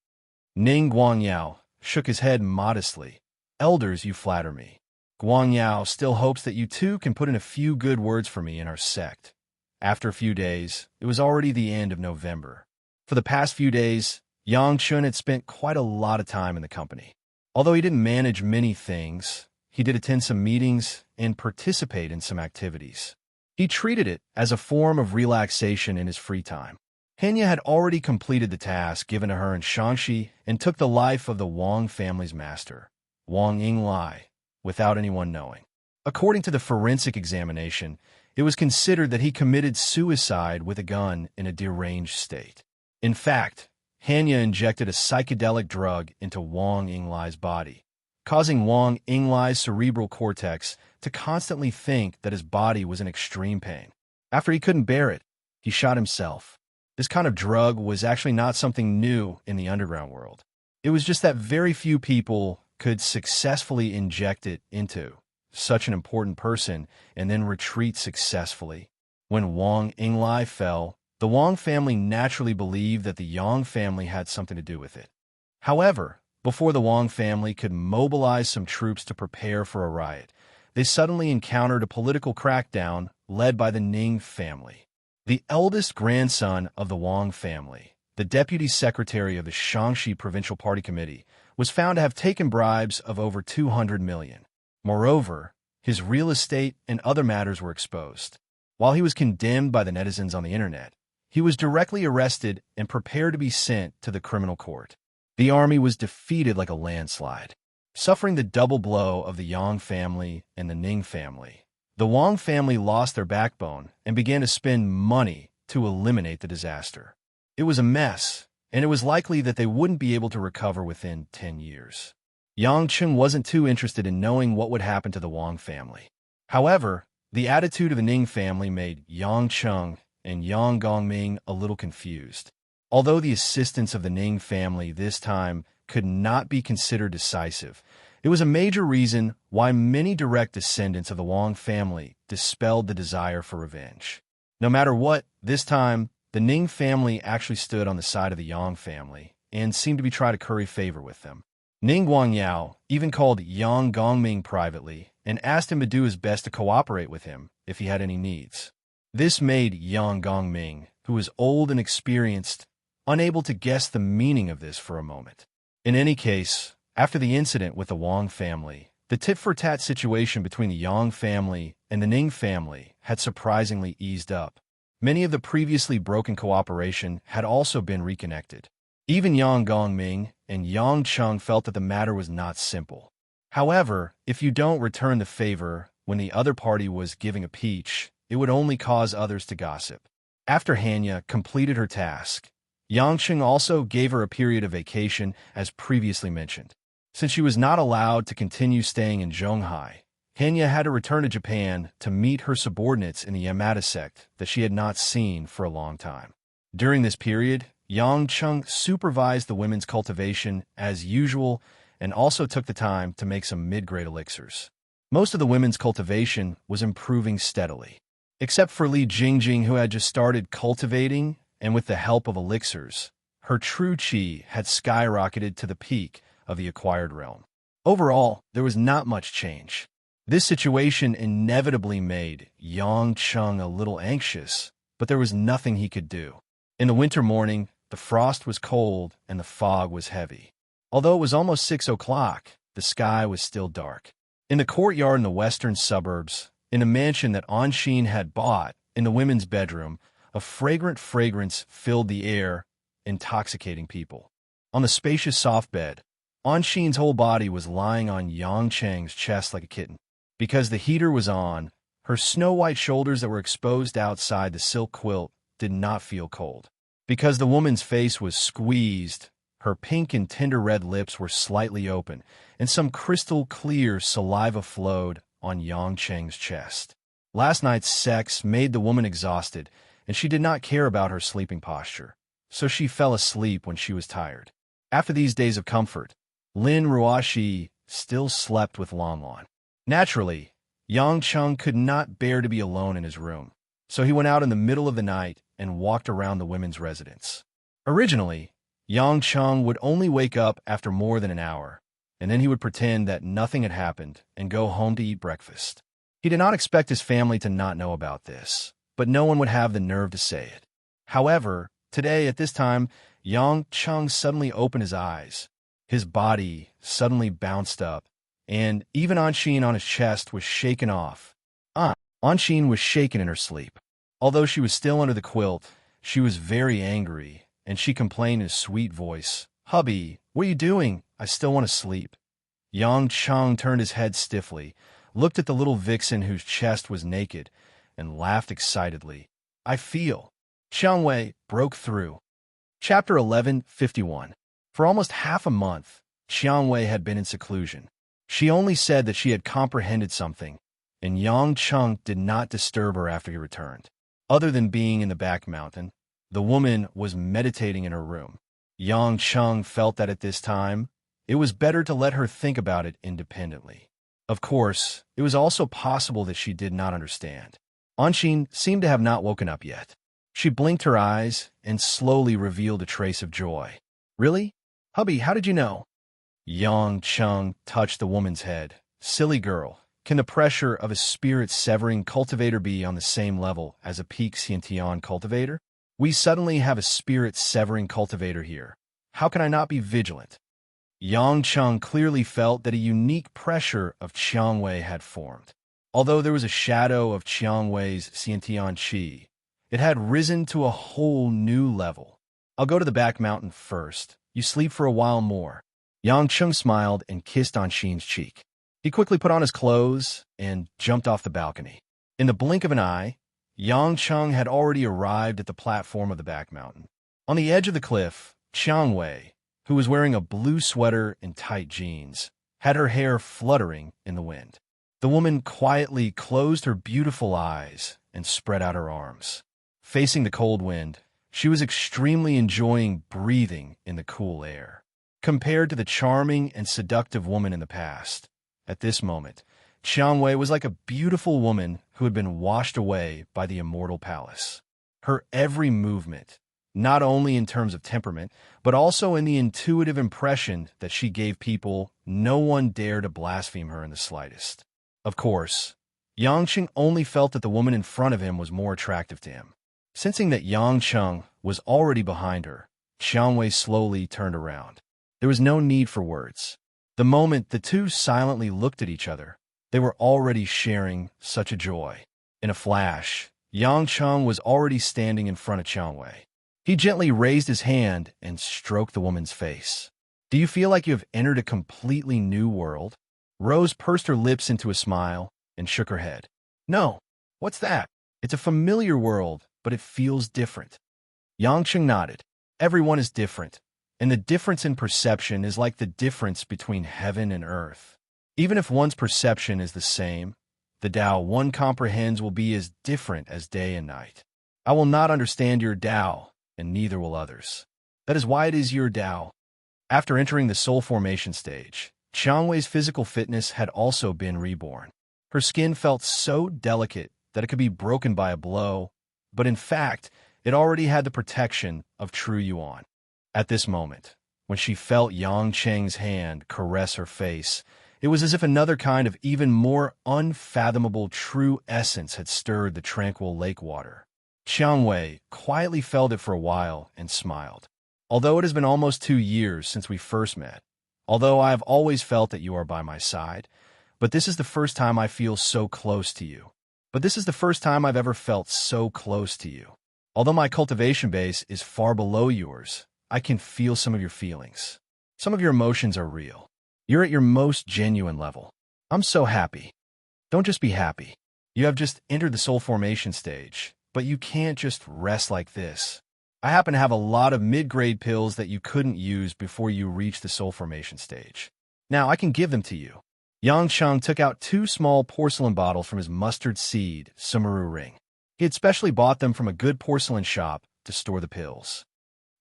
Ning Guangyao shook his head modestly. Elders, you flatter me. Guangyao still hopes that you two can put in a few good words for me in our sect. After a few days, it was already the end of November. For the past few days, Yang Chun had spent quite a lot of time in the company. Although he didn't manage many things, he did attend some meetings and participate in some activities. He treated it as a form of relaxation in his free time. Henya had already completed the task given to her in Shaanxi and took the life of the Wang family's master, Wang Yinglai, without anyone knowing. According to the forensic examination, it was considered that he committed suicide with a gun in a deranged state. In fact, Hanya injected a psychedelic drug into Wang Yinglai's body, causing Wang Yinglai's cerebral cortex to constantly think that his body was in extreme pain. After he couldn't bear it, he shot himself. This kind of drug was actually not something new in the underground world. It was just that very few people could successfully inject it into such an important person and then retreat successfully. When Wang Yinglai fell, the Wang family naturally believed that the Yang family had something to do with it. However, before the Wang family could mobilize some troops to prepare for a riot, they suddenly encountered a political crackdown led by the Ning family. The eldest grandson of the Wang family, the deputy secretary of the Shaanxi Provincial Party Committee, was found to have taken bribes of over 200 million. Moreover, his real estate and other matters were exposed. While he was condemned by the netizens on the internet, he was directly arrested and prepared to be sent to the criminal court. The army was defeated like a landslide. Suffering the double blow of the Yang family and the Ning family, the Wang family lost their backbone and began to spend money to eliminate the disaster. It was a mess, and it was likely that they wouldn't be able to recover within 10 years. Yang Cheng wasn't too interested in knowing what would happen to the Wang family. However, the attitude of the Ning family made Yang Cheng and Yang Gongming a little confused. Although the assistance of the Ning family this time could not be considered decisive, it was a major reason why many direct descendants of the Wang family dispelled the desire for revenge. No matter what, this time, the Ning family actually stood on the side of the Yang family and seemed to be trying to curry favor with them. Ning Guangyao even called Yang Gongming privately and asked him to do his best to cooperate with him if he had any needs. This made Yang Gongming, who was old and experienced, unable to guess the meaning of this for a moment. In any case, after the incident with the Wang family, the tit-for-tat situation between the Yang family and the Ning family had surprisingly eased up. Many of the previously broken cooperation had also been reconnected. Even Yang Gongming and Yang Cheng felt that the matter was not simple. However, if you don't return the favor when the other party was giving a peach, it would only cause others to gossip. After Hanya completed her task, Yangcheng also gave her a period of vacation, as previously mentioned. Since she was not allowed to continue staying in Zhonghai, Henya had to return to Japan to meet her subordinates in the Yamada sect that she had not seen for a long time. During this period, Yangcheng supervised the women's cultivation as usual and also took the time to make some mid-grade elixirs. Most of the women's cultivation was improving steadily, except for Li Jingjing, who had just started cultivating, and with the help of elixirs, her true qi had skyrocketed to the peak of the acquired realm. Overall, there was not much change. This situation inevitably made Yangcheng a little anxious, but there was nothing he could do. In the winter morning, the frost was cold and the fog was heavy. Although it was almost 6 o'clock, the sky was still dark. In the courtyard in the western suburbs, in a mansion that Anshin had bought, in the women's bedroom, a fragrant fragrance filled the air, intoxicating people. On the spacious soft bed, Anshin's whole body was lying on Yangcheng's chest like a kitten. Because the heater was on, her snow-white shoulders that were exposed outside the silk quilt did not feel cold. Because the woman's face was squeezed, her pink and tender red lips were slightly open, and some crystal-clear saliva flowed on Yangcheng's chest. Last night's sex made the woman exhausted, and she did not care about her sleeping posture, so she fell asleep when she was tired. After these days of comfort, Lin Ruoshi still slept with Lan Lan. Naturally, Yangcheng could not bear to be alone in his room, so he went out in the middle of the night and walked around the women's residence. Originally, Yangcheng would only wake up after more than an hour, and then he would pretend that nothing had happened and go home to eat breakfast. He did not expect his family to not know about this, but no one would have the nerve to say it. However, today at this time, Yangcheng suddenly opened his eyes. His body suddenly bounced up, and even Anshin on his chest was shaken off. Anshin was shaken in her sleep. Although she was still under the quilt, she was very angry, and she complained in a sweet voice, "Hubby, what are you doing? I still want to sleep." Yangcheng turned his head stiffly, looked at the little vixen whose chest was naked, and laughed excitedly. "I feel." Xiang Wei broke through. Chapter 11:51. For almost half a month, Xiang Wei had been in seclusion. She only said that she had comprehended something, and Yangcheng did not disturb her after he returned. Other than being in the back mountain, the woman was meditating in her room. Yangcheng felt that at this time, it was better to let her think about it independently. Of course, it was also possible that she did not understand. Anshin seemed to have not woken up yet. She blinked her eyes and slowly revealed a trace of joy. "Really? Hubby, how did you know?" Yangcheng touched the woman's head. "Silly girl, can the pressure of a spirit-severing cultivator be on the same level as a peak Xiantian cultivator? We suddenly have a spirit-severing cultivator here. How can I not be vigilant?" Yangcheng clearly felt that a unique pressure of Qiang Wei had formed. Although there was a shadow of Qiang Wei's Xiantian qi, it had risen to a whole new level. "I'll go to the back mountain first. You sleep for a while more." Yangcheng smiled and kissed Anshin's cheek. He quickly put on his clothes and jumped off the balcony. In the blink of an eye, Yangcheng had already arrived at the platform of the back mountain. On the edge of the cliff, Qiang Wei, who was wearing a blue sweater and tight jeans, had her hair fluttering in the wind. The woman quietly closed her beautiful eyes and spread out her arms. Facing the cold wind, she was extremely enjoying breathing in the cool air. Compared to the charming and seductive woman in the past, at this moment, Qiang Wei was like a beautiful woman who had been washed away by the immortal palace. Her every movement, not only in terms of temperament, but also in the intuitive impression that she gave people, no one dared to blaspheme her in the slightest. Of course, Yangcheng only felt that the woman in front of him was more attractive to him. Sensing that Yangcheng was already behind her, Qiang Wei slowly turned around. There was no need for words. The moment the two silently looked at each other, they were already sharing such a joy. In a flash, Yangcheng was already standing in front of Qiang Wei. He gently raised his hand and stroked the woman's face. "Do you feel like you have entered a completely new world?" Rose pursed her lips into a smile and shook her head. "No. What's that?" "It's a familiar world, but it feels different." Yangcheng nodded. Everyone is different, and the difference in perception is like the difference between heaven and earth. Even if one's perception is the same, the Tao one comprehends will be as different as day and night. I will not understand your Tao, and neither will others. That is why it is your Tao. After entering the soul formation stage, Qiangwei's physical fitness had also been reborn. Her skin felt so delicate that it could be broken by a blow, but in fact, it already had the protection of true Yuan. At this moment, when she felt Yang Cheng's hand caress her face, it was as if another kind of even more unfathomable true essence had stirred the tranquil lake water. Qiangwei quietly felt it for a while and smiled. Although it has been almost 2 years since we first met, although I have always felt that you are by my side, but this is the first time I feel so close to you. But this is the first time I've ever felt so close to you. Although my cultivation base is far below yours, I can feel some of your feelings. Some of your emotions are real. You're at your most genuine level. I'm so happy. Don't just be happy. You have just entered the soul formation stage, but you can't just rest like this. I happen to have a lot of mid-grade pills that you couldn't use before you reach the soul formation stage. Now, I can give them to you. Yang Cheng took out 2 small porcelain bottles from his mustard seed Sumeru ring. He had specially bought them from a good porcelain shop to store the pills.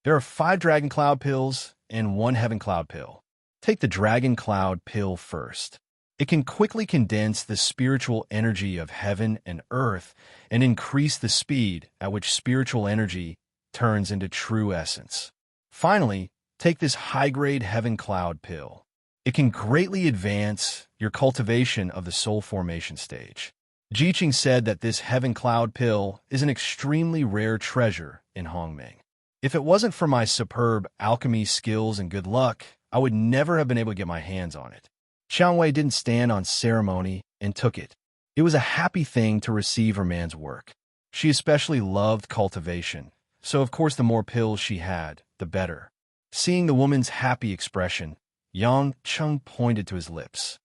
There are 5 Dragon Cloud pills and 1 Heaven Cloud pill. Take the Dragon Cloud pill first. It can quickly condense the spiritual energy of heaven and earth and increase the speed at which spiritual energy turns into true essence. Finally, take this high-grade Heaven Cloud pill. It can greatly advance your cultivation of the soul formation stage. Jiqing said that this Heaven Cloud pill is an extremely rare treasure in Hongming. If it wasn't for my superb alchemy skills and good luck, I would never have been able to get my hands on it. Qiangwei didn't stand on ceremony and took it. It was a happy thing to receive her man's work. She especially loved cultivation, so of course the more pills she had, the better. Seeing the woman's happy expression, Yang Cheng pointed to his lips.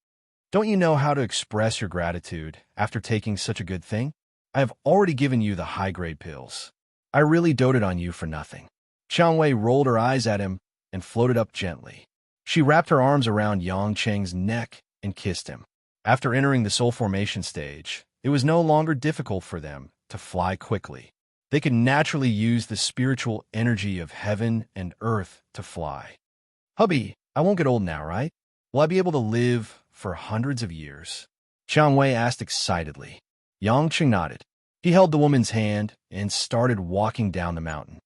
Don't you know how to express your gratitude after taking such a good thing? I have already given you the high-grade pills. I really doted on you for nothing. Qiangwei rolled her eyes at him and floated up gently. She wrapped her arms around Yang Cheng's neck and kissed him. After entering the soul formation stage, it was no longer difficult for them to fly quickly. They could naturally use the spiritual energy of heaven and earth to fly. Hubby, I won't get old now, right? Will I be able to live for hundreds of years? Qiangwei asked excitedly. Yang Cheng nodded. He held the woman's hand and started walking down the mountain.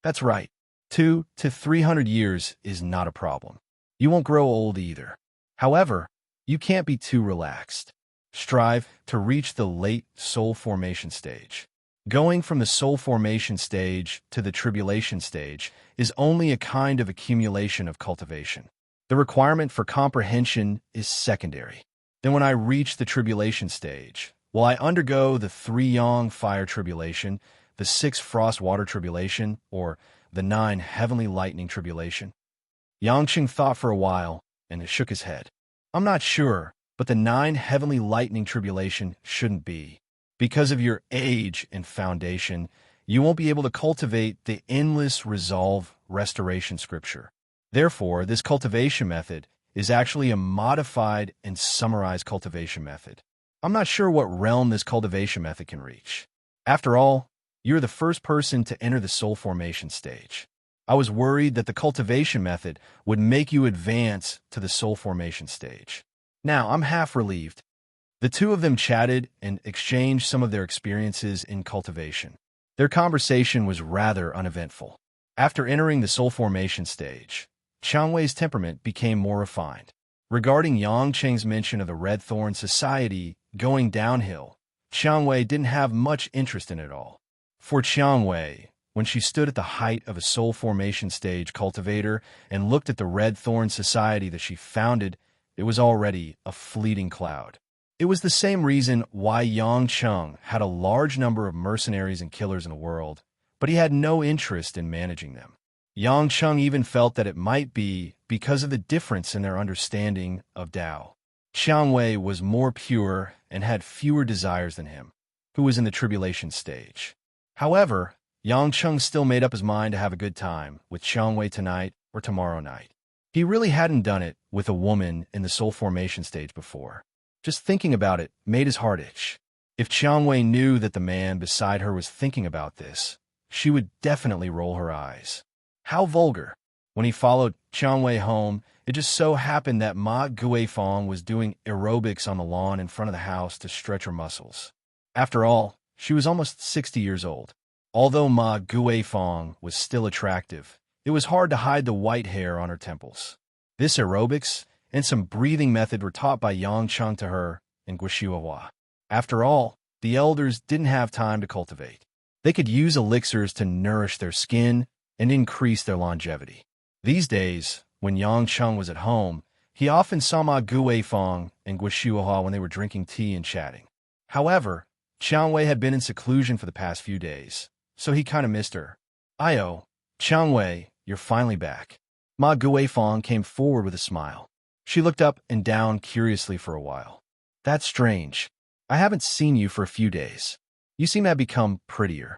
That's right. 200 to 300 years is not a problem. You won't grow old either. However, you can't be too relaxed. Strive to reach the late soul formation stage. Going from the soul formation stage to the tribulation stage is only a kind of accumulation of cultivation. The requirement for comprehension is secondary. Then when I reach the tribulation stage, will I undergo the 3 Yang fire tribulation, the 6 frost water tribulation, or the 9 heavenly lightning tribulation? Yang Cheng thought for a while and shook his head. I'm not sure, but the 9 heavenly lightning tribulation shouldn't be. Because of your age and foundation, you won't be able to cultivate the endless resolve restoration scripture. Therefore, this cultivation method is actually a modified and summarized cultivation method. I'm not sure what realm this cultivation method can reach. After all, you're the first person to enter the soul formation stage. I was worried that the cultivation method would make you advance to the soul formation stage. Now, I'm half relieved. The two of them chatted and exchanged some of their experiences in cultivation. Their conversation was rather uneventful. After entering the soul formation stage, Qiangwei's temperament became more refined. Regarding Yang Cheng's mention of the Red Thorn Society going downhill, Qiangwei didn't have much interest in it all. For Qiangwei, when she stood at the height of a soul formation stage cultivator and looked at the Red Thorn Society that she founded, it was already a fleeting cloud. It was the same reason why Yang Cheng had a large number of mercenaries and killers in the world, but he had no interest in managing them. Yang Cheng even felt that it might be because of the difference in their understanding of Tao. Qiangwei was more pure and had fewer desires than him, who was in the tribulation stage. However, Yang Chung still made up his mind to have a good time with Xiang Wei tonight or tomorrow night. He really hadn't done it with a woman in the soul formation stage before. Just thinking about it made his heart itch. If Xiang Wei knew that the man beside her was thinking about this, she would definitely roll her eyes. How vulgar. When he followed Xiang Wei home, it just so happened that Ma Guifeng was doing aerobics on the lawn in front of the house to stretch her muscles. After all, she was almost 60 years old. Although Ma Guifeng was still attractive, it was hard to hide the white hair on her temples. This aerobics and some breathing method were taught by Yang Chung to her and Guishuahua. After all, the elders didn't have time to cultivate. They could use elixirs to nourish their skin and increase their longevity. These days, when Yang Chung was at home, he often saw Ma Guifeng and Guishuahua when they were drinking tea and chatting. However, Xiang Wei had been in seclusion for the past few days, so he kind of missed her. "Io, Xiang Wei, you're finally back." Ma Guifeng came forward with a smile. She looked up and down curiously for a while. "That's strange. I haven't seen you for a few days. You seem to have become prettier."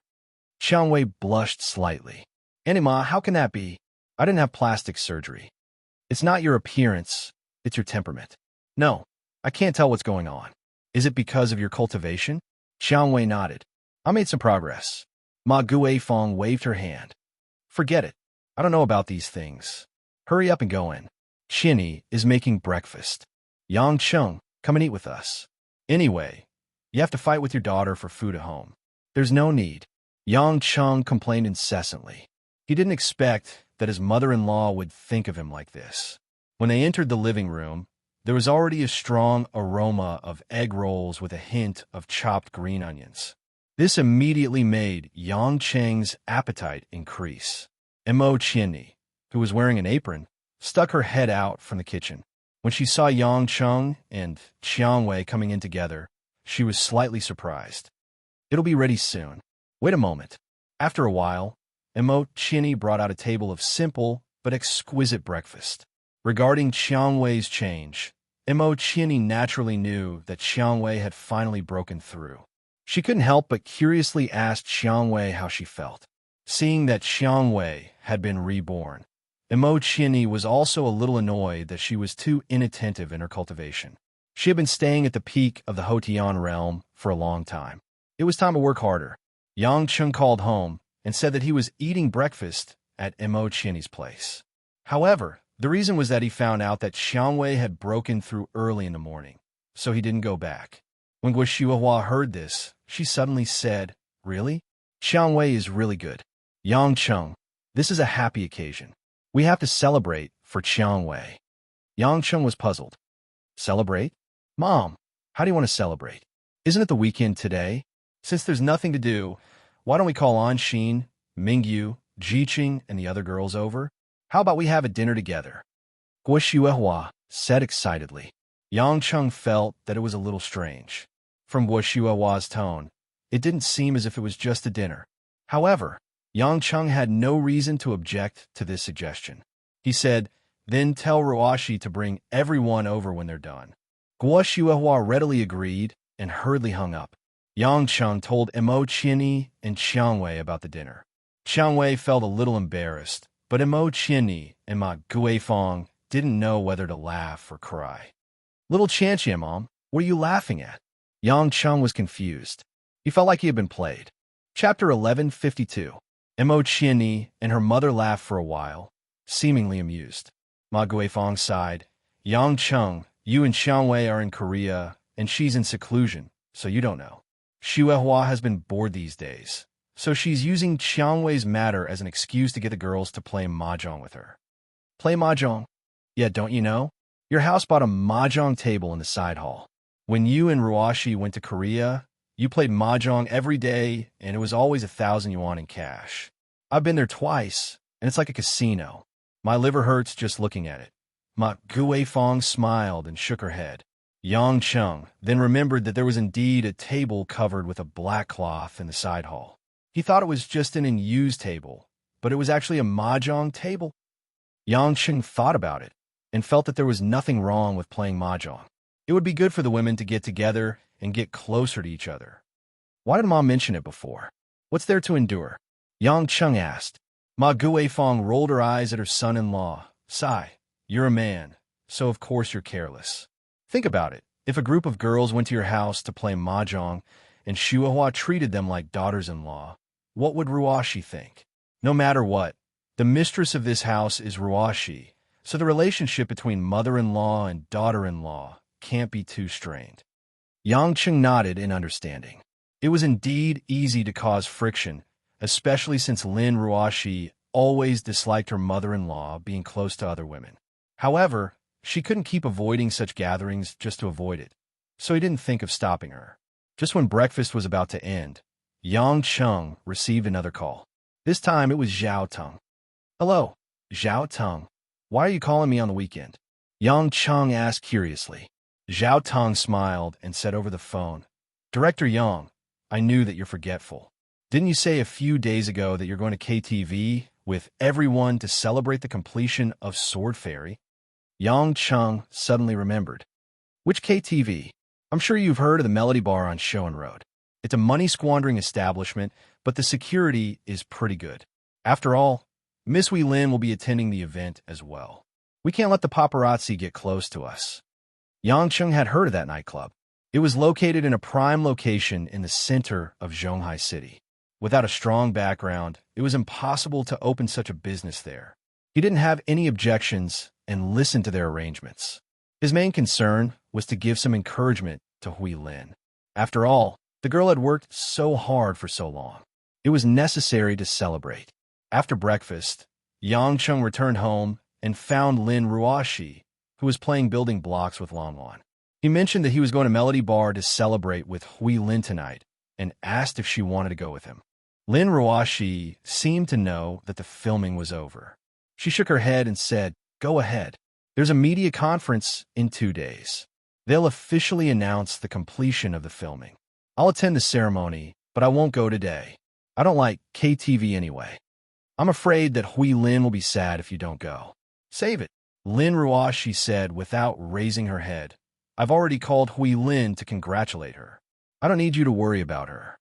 Xiang Wei blushed slightly. "Anima, how can that be? I didn't have plastic surgery." "It's not your appearance, it's your temperament." "No, I can't tell what's going on." "Is it because of your cultivation?" Xiang Wei nodded. "I made some progress." Ma Guifeng waved her hand. "Forget it. I don't know about these things. Hurry up and go in. Chinny is making breakfast. Yang Chung, come and eat with us. Anyway, you have to fight with your daughter for food at home." "There's no need." Yang Chung complained incessantly. He didn't expect that his mother-in-law would think of him like this. When they entered the living room, there was already a strong aroma of egg rolls with a hint of chopped green onions. This immediately made Yang Cheng's appetite increase. Mo Chinny, who was wearing an apron, stuck her head out from the kitchen. When she saw Yang Chung and Xiang Wei coming in together, she was slightly surprised. "It'll be ready soon. Wait a moment." After a while, Mo Chinny brought out a table of simple but exquisite breakfast. Regarding Xiang Wei's change, Mo Chinny naturally knew that Xiang Wei had finally broken through. She couldn't help but curiously ask Xiang Wei how she felt. Seeing that Xiang Wei had been reborn, Mo Chinny was also a little annoyed that she was too inattentive in her cultivation. She had been staying at the peak of the Hotian realm for a long time. It was time to work harder. Yang Chung called home and said that he was eating breakfast at Mo Chinny's place. However, the reason was that he found out that Xiang Wei had broken through early in the morning, so he didn't go back. When Guishuahua heard this, she suddenly said, "Really? Xiang Wei is really good. Yang Chung, this is a happy occasion. We have to celebrate for Xiang Wei." Yang Chung was puzzled. "Celebrate? Mom, how do you want to celebrate? Isn't it the weekend today? Since there's nothing to do, why don't we call Anxin, Mingyu, Jiqing, and the other girls over? How about we have a dinner together?" Guishuahua said excitedly. Yang Chung felt that it was a little strange. From Guishuahua's tone, it didn't seem as if it was just a dinner. However, Yang Chung had no reason to object to this suggestion. He said, "Then tell Ruashi to bring everyone over when they're done." Guishuahua readily agreed and hurriedly hung up. Yang Chung told Mo Chinny and Xiang Wei about the dinner. Xiang Wei felt a little embarrassed, but Mo Chinny and Ma Guifeng didn't know whether to laugh or cry. "Little Chanchia, Mom, what are you laughing at?" Yang Chung was confused. He felt like he had been played. Chapter 1152. Mo Chinny and her mother laughed for a while, seemingly amused. Ma Guifeng sighed. "Yang Chung, you and Xiang Wei are in Korea, and she's in seclusion, so you don't know. Shuehua has been bored these days, so she's using Xiang Wei's matter as an excuse to get the girls to play mahjong with her." "Play mahjong?" "Yeah, don't you know? Your house bought a mahjong table in the side hall. When you and Ruashi went to Korea, you played mahjong every day, and it was always 1,000 yuan in cash. I've been there twice, and it's like a casino. My liver hurts just looking at it." Ma Guifeng smiled and shook her head. Yang Chung then remembered that there was indeed a table covered with a black cloth in the side hall. He thought it was just an unused table, but it was actually a mahjong table. Yang Chung thought about it and felt that there was nothing wrong with playing mahjong. It would be good for the women to get together and get closer to each other. Why did Mom mention it before? What's there to endure? Yang Chung asked. Ma Guifeng rolled her eyes at her son-in-law. Sigh, you're a man, so of course you're careless. Think about it. If a group of girls went to your house to play mahjong and Shuahua treated them like daughters-in-law, what would Ruashi think? No matter what, the mistress of this house is Ruashi, so the relationship between mother-in-law and daughter-in-law can't be too strained. Yang Chung nodded in understanding. It was indeed easy to cause friction, especially since Lin Ruashi always disliked her mother-in-law being close to other women. However, she couldn't keep avoiding such gatherings just to avoid it, so he didn't think of stopping her. Just when breakfast was about to end, Yang Chung received another call. This time it was Zhao Teng. Hello, Zhao Teng. Why are you calling me on the weekend? Yang Chung asked curiously. Zhao Teng smiled and said over the phone, Director Yang, I knew that you're forgetful. Didn't you say a few days ago that you're going to KTV with everyone to celebrate the completion of Sword Fairy? Yang Chung suddenly remembered. Which KTV? I'm sure you've heard of the Melody Bar on Showen Road. It's a money-squandering establishment, but the security is pretty good. After all, Miss Wei Lin will be attending the event as well. We can't let the paparazzi get close to us. Yang Chung had heard of that nightclub. It was located in a prime location in the center of Zhonghai City. Without a strong background, it was impossible to open such a business there. He didn't have any objections and listened to their arrangements. His main concern was to give some encouragement to Hui Lin. After all, the girl had worked so hard for so long. It was necessary to celebrate. After breakfast, Yang Chung returned home and found Lin Ruashi, who was playing building blocks with Lan Lan. He mentioned that he was going to Melody Bar to celebrate with Hui Lin tonight and asked if she wanted to go with him. Lin Ruashi seemed to know that the filming was over. She shook her head and said, Go ahead. There's a media conference in 2 days. They'll officially announce the completion of the filming. I'll attend the ceremony, but I won't go today. I don't like KTV anyway. I'm afraid that Hui Lin will be sad if you don't go. Save it. Lin Ruashi said without raising her head. I've already called Hui Lin to congratulate her. I don't need you to worry about her.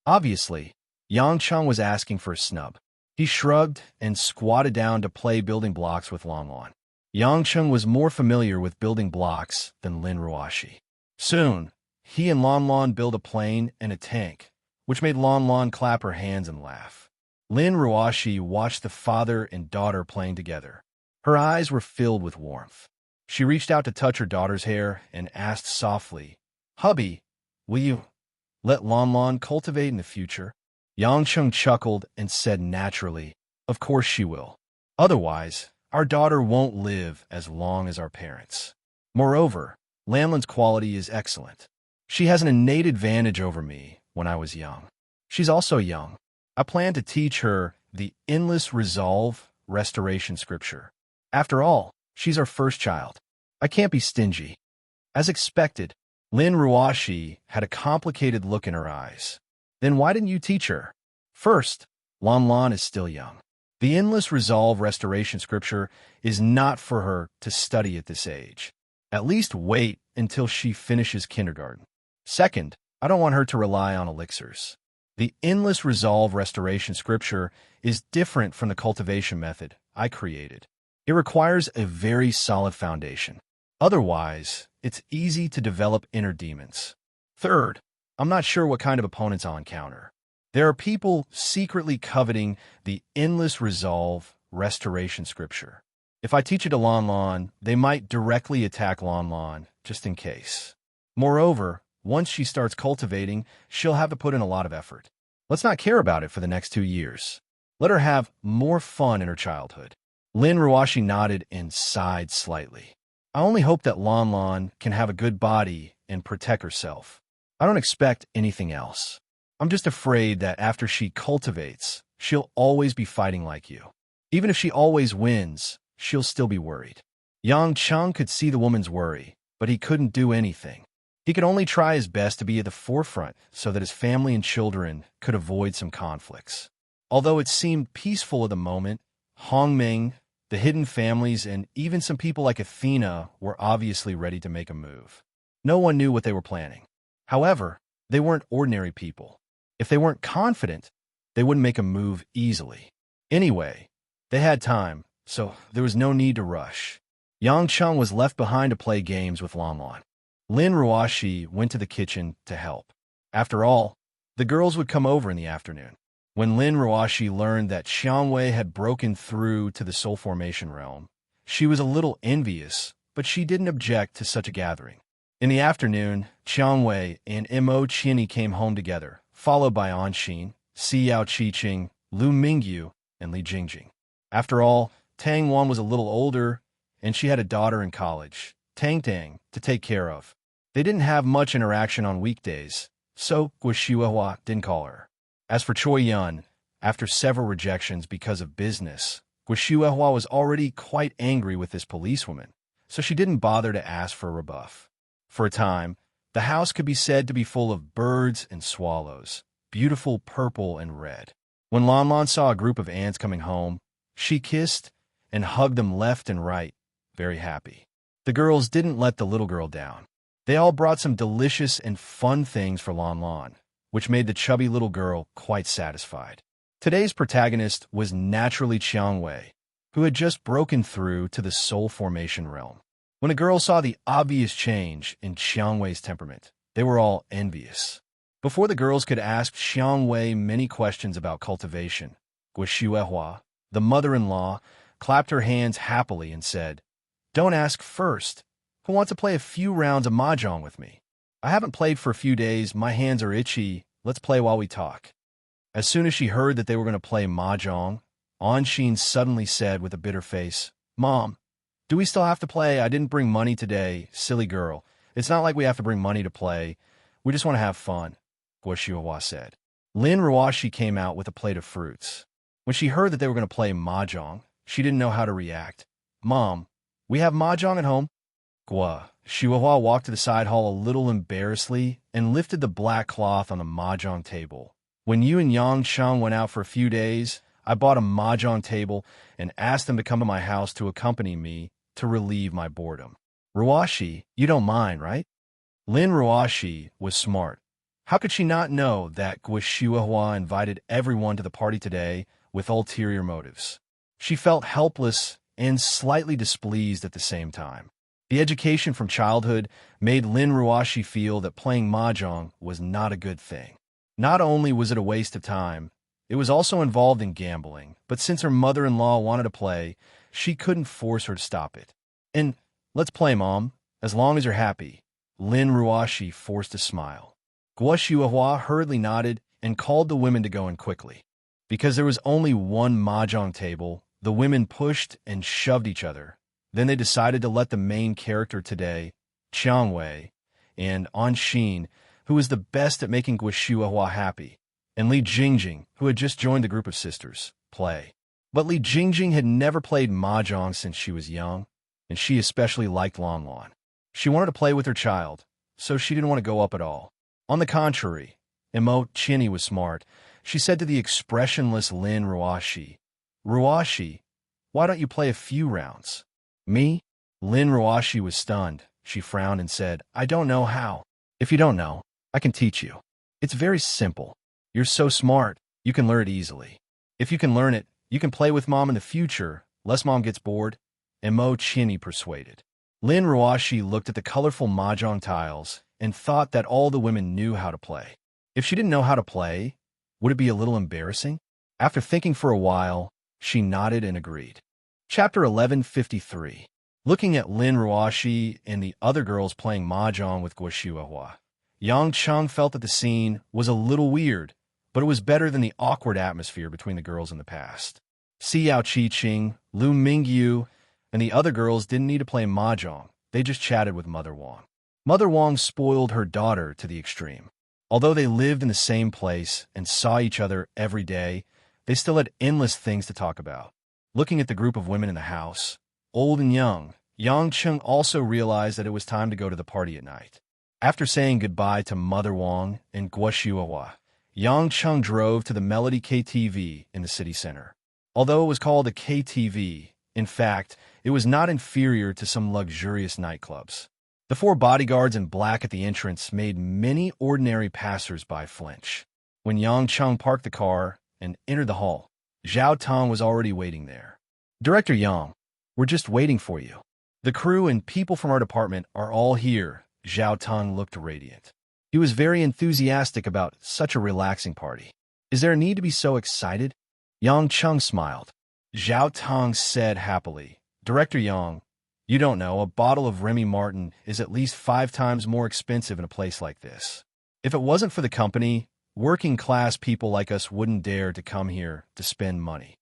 Obviously, Yang Chung was asking for a snub. He shrugged and squatted down to play building blocks with Lan Lan. Yang Chung was more familiar with building blocks than Lin Ruashi. Soon, he and Lan Lan built a plane and a tank, which made Lan Lan clap her hands and laugh. Lin Ruashi watched the father and daughter playing together. Her eyes were filled with warmth. She reached out to touch her daughter's hair and asked softly, Hubby, will you let Lan Lan cultivate in the future? Yang Chung chuckled and said naturally, Of course she will. Otherwise, our daughter won't live as long as our parents. Moreover, Lan Lan's quality is excellent. She has an innate advantage over me when I was young. She's also young. I plan to teach her the endless resolve restoration scripture. After all, she's our first child. I can't be stingy. As expected, Lin Ruashi had a complicated look in her eyes. Then why didn't you teach her? First, Lan Lan is still young. The endless resolve restoration scripture is not for her to study at this age. At least wait until she finishes kindergarten. Second, I don't want her to rely on elixirs. The endless resolve restoration scripture is different from the cultivation method I created. It requires a very solid foundation. Otherwise, it's easy to develop inner demons. Third, I'm not sure what kind of opponents I'll encounter. There are people secretly coveting the endless resolve restoration scripture. If I teach it to Lan Lan, they might directly attack Lan Lan, just in case. Moreover, once she starts cultivating, she'll have to put in a lot of effort. Let's not care about it for the next 2 years. Let her have more fun in her childhood. Lin Ruashi nodded and sighed slightly. I only hope that Lan Lan can have a good body and protect herself. I don't expect anything else. I'm just afraid that after she cultivates, she'll always be fighting like you. Even if she always wins, she'll still be worried. Yang Chung could see the woman's worry, but he couldn't do anything. He could only try his best to be at the forefront so that his family and children could avoid some conflicts. Although it seemed peaceful at the moment, Hongming, the hidden families, and even some people like Athena were obviously ready to make a move. No one knew what they were planning. However, they weren't ordinary people. If they weren't confident, they wouldn't make a move easily. Anyway, they had time, so there was no need to rush. Yang Chung was left behind to play games with Lan Lan. Lin Ruoxi went to the kitchen to help. After all, the girls would come over in the afternoon. When Lin Ruoxi learned that Xiang Wei had broken through to the soul formation realm, she was a little envious, but she didn't object to such a gathering. In the afternoon, Xiang Wei and Mo Qianni came home together, followed by Anxin, Si Yao Qiqing, Lu Mingyu, and Li Jingjing. After all, Tang Wan was a little older, and she had a daughter in college, Tang Tang, to take care of. They didn't have much interaction on weekdays, so Guo didn't call her. As for Choi Yun, after several rejections because of business, Guo was already quite angry with this policewoman, so she didn't bother to ask for a rebuff. For a time, the house could be said to be full of birds and swallows, beautiful purple and red. When Lan Lan saw a group of ants coming home, she kissed and hugged them left and right, very happy. The girls didn't let the little girl down. They all brought some delicious and fun things for Lan Lan, which made the chubby little girl quite satisfied. Today's protagonist was naturally Xiang Wei, who had just broken through to the soul formation realm. When the girls saw the obvious change in Xiang Wei's temperament, they were all envious. Before the girls could ask Xiang Wei many questions about cultivation, Guo, the mother-in-law, clapped her hands happily and said, "Don't ask first. Who wants to play a few rounds of mahjong with me? I haven't played for a few days, my hands are itchy, let's play while we talk." As soon as she heard that they were going to play mahjong, Anxin suddenly said with a bitter face, "Mom, do we still have to play? I didn't bring money today, silly girl. It's not like we have to bring money to play. We just want to have fun," Guo said. Lin Ruoxi came out with a plate of fruits. When she heard that they were going to play mahjong, she didn't know how to react. "Mom, we have mahjong at home?" Guo walked to the side hall a little embarrassedly and lifted the black cloth on the mahjong table. "When you and Yang Cheng went out for a few days, I bought a mahjong table and asked them to come to my house to accompany me to relieve my boredom. Ruoxi, you don't mind, right?" Lin Ruoxi was smart. How could she not know that Guo invited everyone to the party today with ulterior motives? She felt helpless and slightly displeased at the same time. The education from childhood made Lin Ruoxi feel that playing mahjong was not a good thing. Not only was it a waste of time, it was also involved in gambling, but since her mother-in-law wanted to play, she couldn't force her to stop it. "And let's play, Mom, as long as you're happy." Lin Ruoxi forced a smile. Guo hurriedly nodded and called the women to go in quickly. Because there was only one mahjong table, the women pushed and shoved each other. Then they decided to let the main character today, Xiang Wei, and Anxin, who was the best at making Guo happy, and Li Jingjing, who had just joined the group of sisters, play. But Li Jingjing had never played mahjong since she was young, and she especially liked Lan Lan. She wanted to play with her child, so she didn't want to go up at all. On the contrary, Mo Qianni was smart. She said to the expressionless Lin Ruoxi, "Ruoxi, why don't you play a few rounds?" "Me?" Lin Ruoxi was stunned. She frowned and said, "I don't know how." "If you don't know, I can teach you. It's very simple. You're so smart, you can learn it easily. If you can learn it, you can play with Mom in the future, lest Mom gets bored," Mo Qianni persuaded. Lin Ruoxi looked at the colorful mahjong tiles and thought that all the women knew how to play. If she didn't know how to play, would it be a little embarrassing? After thinking for a while, she nodded and agreed. Chapter 1153. Looking at Lin Ruoxi and the other girls playing mahjong with Guo, Yang Cheng felt that the scene was a little weird, but it was better than the awkward atmosphere between the girls in the past. Si Yao Qiqing, Lu Mingyu, and the other girls didn't need to play mahjong. They just chatted with Mother Wang. Mother Wang spoiled her daughter to the extreme. Although they lived in the same place and saw each other every day, they still had endless things to talk about. Looking at the group of women in the house, old and young, Yang Cheng also realized that it was time to go to the party at night. After saying goodbye to Mother Wang and Guo, Yang Cheng drove to the Melody KTV in the city center. Although it was called a KTV, in fact, it was not inferior to some luxurious nightclubs. The 4 bodyguards in black at the entrance made many ordinary passers-by flinch. When Yang Cheng parked the car, and entered the hall. Zhao Tong was already waiting there. "Director Yang, we're just waiting for you. The crew and people from our department are all here." Zhao Tong looked radiant. He was very enthusiastic about such a relaxing party. "Is there a need to be so excited?" Yang Chung smiled. Zhao Tong said happily, "Director Yang, you don't know, a bottle of Remy Martin is at least 5 times more expensive in a place like this. If it wasn't for the company, working-class people like us wouldn't dare to come here to spend money."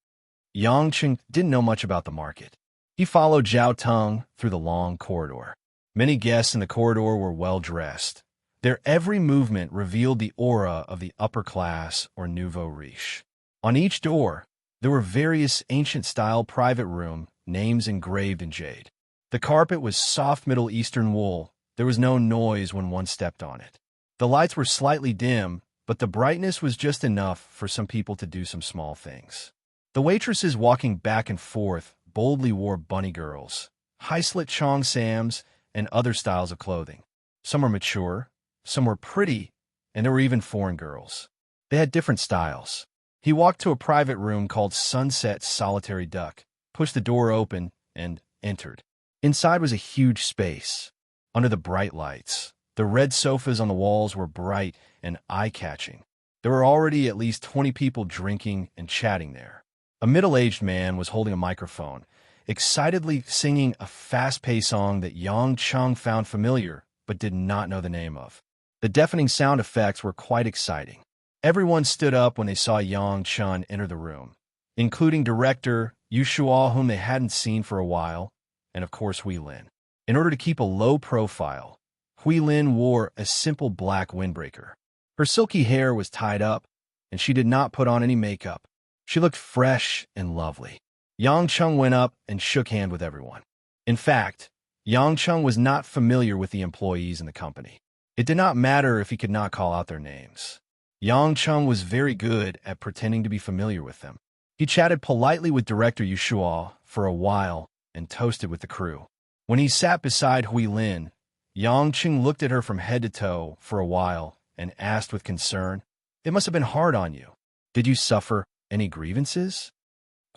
Yang Chung didn't know much about the market. He followed Zhao Tong through the long corridor. Many guests in the corridor were well-dressed. Their every movement revealed the aura of the upper class or nouveau riche. On each door, there were various ancient-style private room names engraved in jade. The carpet was soft Middle Eastern wool. There was no noise when one stepped on it. The lights were slightly dim, but the brightness was just enough for some people to do some small things. The waitresses walking back and forth boldly wore bunny girls, high-slit chong sams, and other styles of clothing. Some were mature, some were pretty, and there were even foreign girls. They had different styles. He walked to a private room called Sunset Solitary Duck, pushed the door open, and entered. Inside was a huge space. Under the bright lights, the red sofas on the walls were bright and eye-catching. There were already at least 20 people drinking and chatting there. A middle-aged man was holding a microphone, excitedly singing a fast-paced song that Yang Chung found familiar but did not know the name of. The deafening sound effects were quite exciting. Everyone stood up when they saw Yang Chun enter the room, including director Yu Shuo, whom they hadn't seen for a while, and of course Hui Lin. In order to keep a low profile, Hui Lin wore a simple black windbreaker. Her silky hair was tied up, and she did not put on any makeup. She looked fresh and lovely. Yang Chung went up and shook hands with everyone. In fact, Yang Chung was not familiar with the employees in the company. It did not matter if he could not call out their names. Yang Chung was very good at pretending to be familiar with them. He chatted politely with director Yu Shuo for a while and toasted with the crew. When he sat beside Hui Lin, Yang Chung looked at her from head to toe for a while and asked with concern, "It must have been hard on you. Did you suffer any grievances?"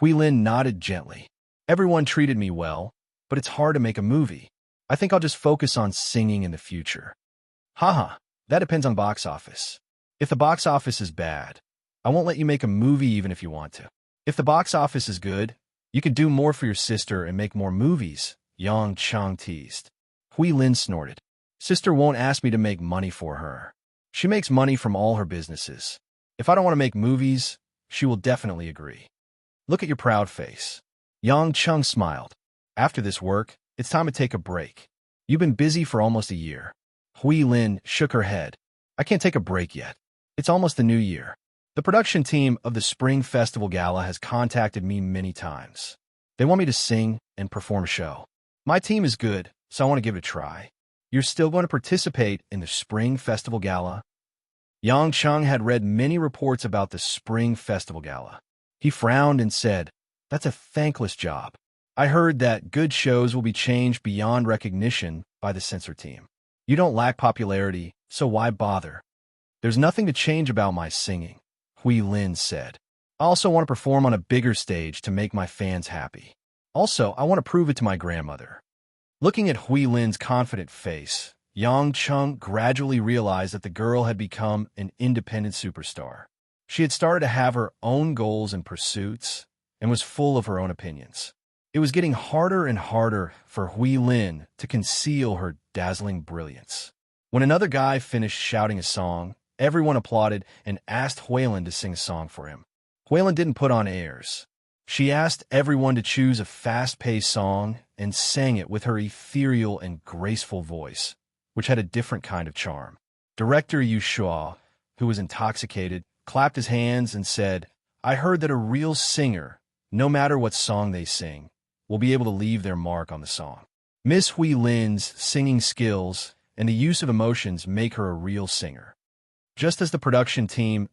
Hui Lin nodded gently. "Everyone treated me well, but it's hard to make a movie. I think I'll just focus on singing in the future." "Haha, that depends on box office. If the box office is bad, I won't let you make a movie even if you want to. If the box office is good, you can do more for your sister and make more movies," Yang Chung teased. Hui Lin snorted. "Sister won't ask me to make money for her. She makes money from all her businesses. If I don't want to make movies, she will definitely agree." "Look at your proud face." Yang Chung smiled. "After this work, it's time to take a break. You've been busy for almost a year." Hui Lin shook her head. "I can't take a break yet. It's almost the new year. The production team of the Spring Festival Gala has contacted me many times. They want me to sing and perform a show. My team is good, so I want to give it a try." "You're still going to participate in the Spring Festival Gala?" Yang Chung had read many reports about the Spring Festival Gala. He frowned and said, "That's a thankless job. I heard that good shows will be changed beyond recognition by the censor team. You don't lack popularity, so why bother?" "There's nothing to change about my singing," Hui Lin said. "I also want to perform on a bigger stage to make my fans happy. Also, I want to prove it to my grandmother." Looking at Hui Lin's confident face, Yang Chung gradually realized that the girl had become an independent superstar. She had started to have her own goals and pursuits, and was full of her own opinions. It was getting harder and harder for Hui Lin to conceal her dazzling brilliance. When another guy finished shouting a song, everyone applauded and asked Huilin to sing a song for him. Huilin didn't put on airs. She asked everyone to choose a fast-paced song and sang it with her ethereal and graceful voice, which had a different kind of charm. Director Yu Shuo, who was intoxicated, clapped his hands and said, "I heard that a real singer, no matter what song they sing, will be able to leave their mark on the song. Miss Hui Lin's singing skills and the use of emotions make her a real singer." Just as the production team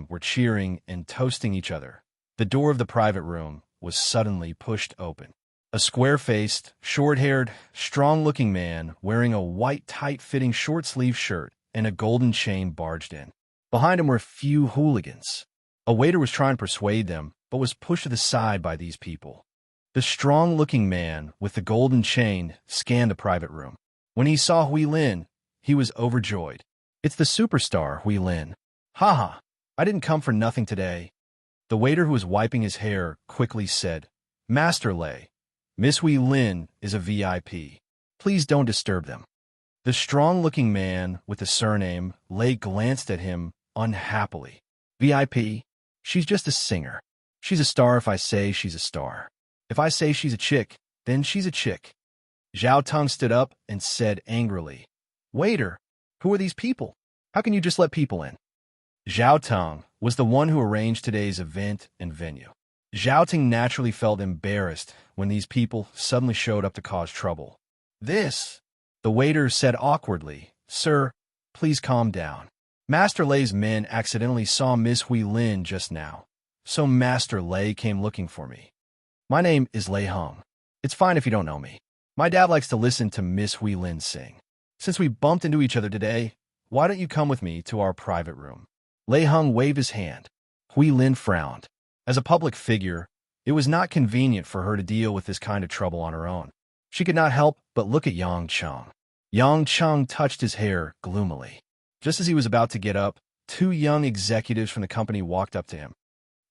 were cheering and toasting each other, the door of the private room was suddenly pushed open. A square-faced, short-haired, strong-looking man wearing a white tight-fitting short-sleeve shirt and a golden chain barged in. Behind him were a few hooligans. A waiter was trying to persuade them, but was pushed to the side by these people. The strong-looking man with the golden chain scanned the private room. When he saw Hui Lin, he was overjoyed. "It's the superstar, Hui Lin. Haha, I didn't come for nothing today." The waiter who was wiping his hair quickly said, "Master Lei, Miss Hui Lin is a VIP. Please don't disturb them." The strong-looking man with the surname Lei glanced at him unhappily. "VIP? She's just a singer. She's a star if I say she's a star. If I say she's a chick, then she's a chick." Zhao Tong stood up and said angrily, "Waiter, who are these people? How can you just let people in?" Zhao Tong was the one who arranged today's event and venue. Zhao Ting naturally felt embarrassed when these people suddenly showed up to cause trouble. The waiter said awkwardly, "Sir, please calm down. Master Lei's men accidentally saw Miss Hui Lin just now, so Master Lei came looking for me. My name is Lei Hung. It's fine if you don't know me. My dad likes to listen to Miss Hui Lin sing. Since we bumped into each other today, why don't you come with me to our private room?" Lei Hung waved his hand. Hui Lin frowned. As a public figure, it was not convenient for her to deal with this kind of trouble on her own. She could not help but look at Yang Cheng. Yang Cheng touched his hair gloomily. Just as he was about to get up, two young executives from the company walked up to him.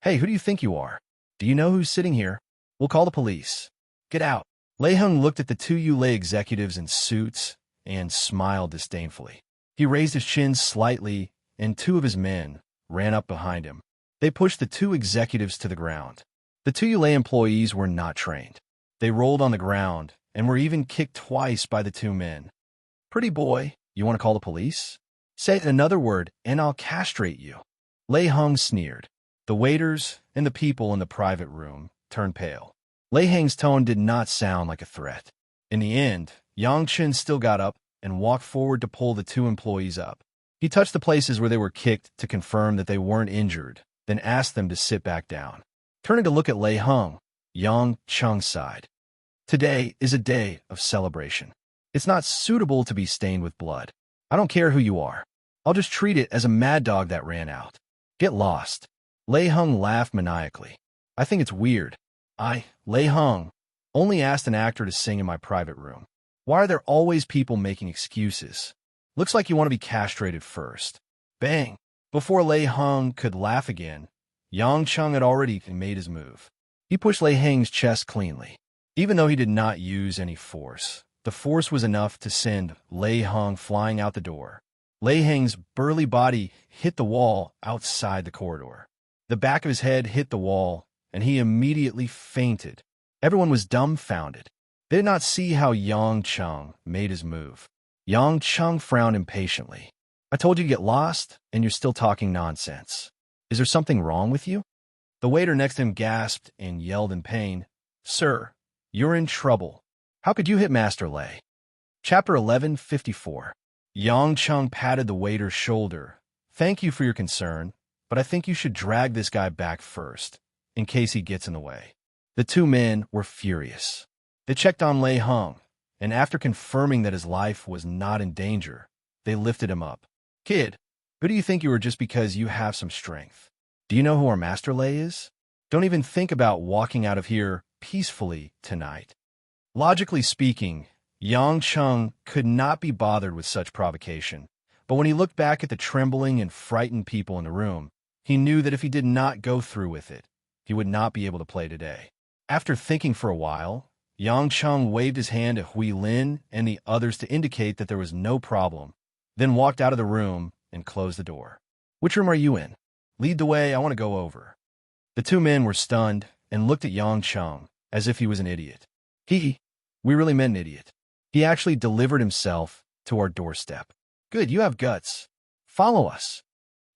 "Hey, who do you think you are? Do you know who's sitting here? We'll call the police. Get out." Lei Hung looked at the two Yulei executives in suits and smiled disdainfully. He raised his chin slightly, and two of his men ran up behind him. They pushed the two executives to the ground. The two Yulei employees were not trained. They rolled on the ground and were even kicked twice by the two men. "Pretty boy, you want to call the police? Say another word and I'll castrate you." Lei Hung sneered. The waiters and the people in the private room turned pale. Lei Hung's tone did not sound like a threat. In the end, Yang Chen still got up and walked forward to pull the two employees up. He touched the places where they were kicked to confirm that they weren't injured, then asked them to sit back down. Turning to look at Lei Hung, Yang Cheng sighed. "Today is a day of celebration. It's not suitable to be stained with blood. I don't care who you are. I'll just treat it as a mad dog that ran out. Get lost." Lei Hung laughed maniacally. "I think it's weird. Lei Hung, only asked an actor to sing in my private room. Why are there always people making excuses? Looks like you want to be castrated first." Bang! Before Lei Hung could laugh again, Yang Cheng had already made his move. He pushed Lei Hung's chest cleanly. Even though he did not use any force, the force was enough to send Lei Hung flying out the door. Lei Hung's burly body hit the wall outside the corridor. The back of his head hit the wall, and he immediately fainted. Everyone was dumbfounded. They did not see how Yang Cheng made his move. Yang Cheng frowned impatiently. "I told you to get lost, and you're still talking nonsense. Is there something wrong with you?" The waiter next to him gasped and yelled in pain, "Sir, you're in trouble. How could you hit Master Lei?" Chapter 1154. Yang Cheng patted the waiter's shoulder. "Thank you for your concern, but I think you should drag this guy back first, in case he gets in the way." The two men were furious. They checked on Lei Hung, and after confirming that his life was not in danger, they lifted him up. "Kid, who do you think you are just because you have some strength? Do you know who our Master Lei is? Don't even think about walking out of here peacefully tonight." Logically speaking, Yang Cheng could not be bothered with such provocation, but when he looked back at the trembling and frightened people in the room, he knew that if he did not go through with it, he would not be able to play today. After thinking for a while, Yang Cheng waved his hand at Hui Lin and the others to indicate that there was no problem, then walked out of the room and closed the door. "Which room are you in? Lead the way, I want to go over." The two men were stunned and looked at Yang Cheng as if he was an idiot. We really meant an idiot. He actually delivered himself to our doorstep. "Good, you have guts. Follow us."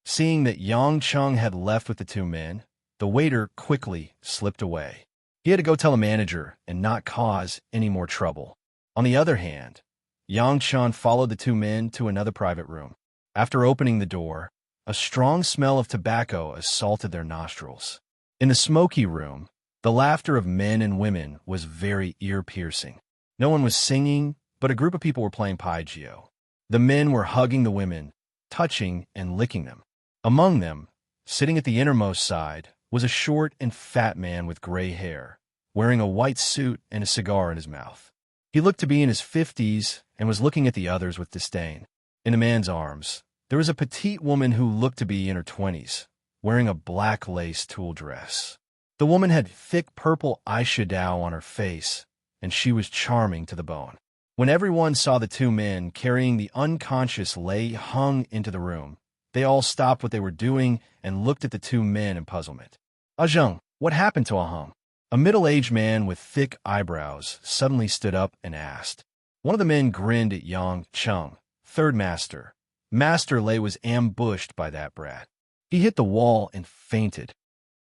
Seeing that Yang Cheng had left with the two men, the waiter quickly slipped away. He had to go tell the manager and not cause any more trouble. On the other hand, Yang Cheng followed the two men to another private room. After opening the door, a strong smell of tobacco assaulted their nostrils. In the smoky room, the laughter of men and women was very ear-piercing. No one was singing, but a group of people were playing Paigio. The men were hugging the women, touching and licking them. Among them, Sitting at the innermost side was a short and fat man with gray hair, wearing a white suit and a cigar in his mouth. He looked to be in his 50s and was looking at the others with disdain. In the man's arms, there was a petite woman who looked to be in her 20s, wearing a black lace tulle dress. The woman had thick purple eyeshadow on her face, and she was charming to the bone. When everyone saw the two men carrying the unconscious Lei Hung into the room, they all stopped what they were doing and looked at the two men in puzzlement. Ajeng, what happened to Ahung? A middle-aged man with thick eyebrows suddenly stood up and asked. One of the men grinned at Yang Chung, third master. Master Lei was ambushed by that brat. He hit the wall and fainted.